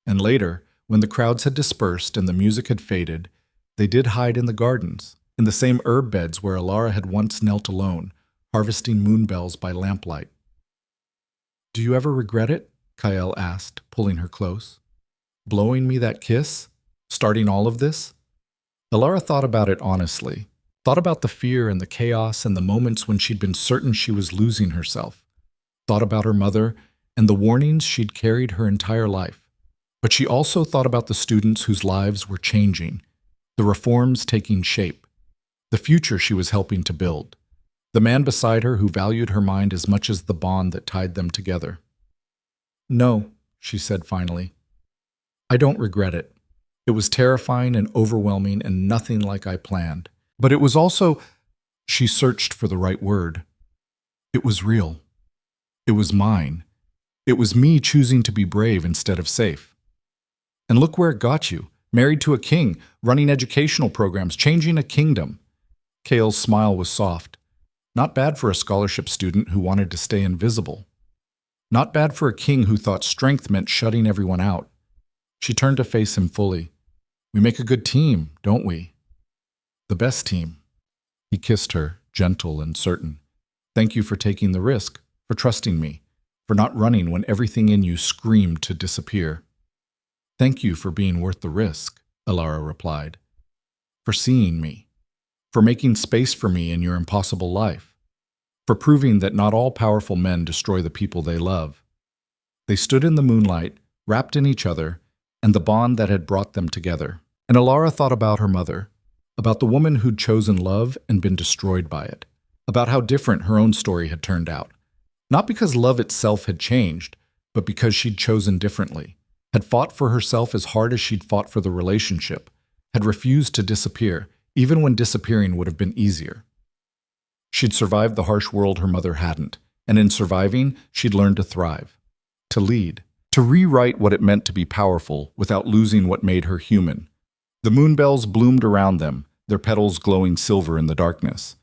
And later, when the crowds had dispersed and the music had faded, they did hide in the gardens, in the same herb beds where Elara had once knelt alone, harvesting moonbells by lamplight. Do you ever regret it? Kael asked, pulling her close. Blowing me that kiss? Starting all of this? Elara thought about it honestly, thought about the fear and the chaos and the moments when she'd been certain she was losing herself, thought about her mother and the warnings she'd carried her entire life. But she also thought about the students whose lives were changing, the reforms taking shape, the future she was helping to build, the man beside her who valued her mind as much as the bond that tied them together. No, she said finally. I don't regret it. It was terrifying and overwhelming and nothing like I planned. But it was also, she searched for the right word. It was real. It was mine. It was me choosing to be brave instead of safe. And look where it got you. Married to a king, running educational programs, changing a kingdom. Kael's smile was soft. Not bad for a scholarship student who wanted to stay invisible. Not bad for a king who thought strength meant shutting everyone out. She turned to face him fully. We make a good team, don't we? The best team. He kissed her, gentle and certain. Thank you for taking the risk, for trusting me, for not running when everything in you screamed to disappear. Thank you for being worth the risk, Elara replied. For seeing me, for making space for me in your impossible life, for proving that not all powerful men destroy the people they love. They stood in the moonlight, wrapped in each other, and the bond that had brought them together. And Elara thought about her mother, about the woman who'd chosen love and been destroyed by it, about how different her own story had turned out. Not because love itself had changed, but because she'd chosen differently, had fought for herself as hard as she'd fought for the relationship, had refused to disappear, even when disappearing would have been easier. She'd survived the harsh world her mother hadn't, and in surviving, she'd learned to thrive, to lead, to rewrite what it meant to be powerful without losing what made her human. The moonbells bloomed around them, their petals glowing silver in the darkness.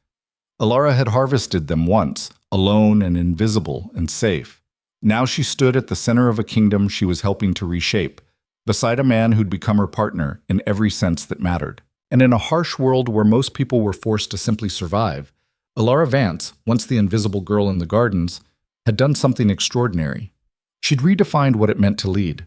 Elara had harvested them once, alone and invisible and safe. Now she stood at the center of a kingdom she was helping to reshape, beside a man who'd become her partner in every sense that mattered. And in a harsh world where most people were forced to simply survive, Elara Vance, once the invisible girl in the gardens, had done something extraordinary. She'd redefined what it meant to lead,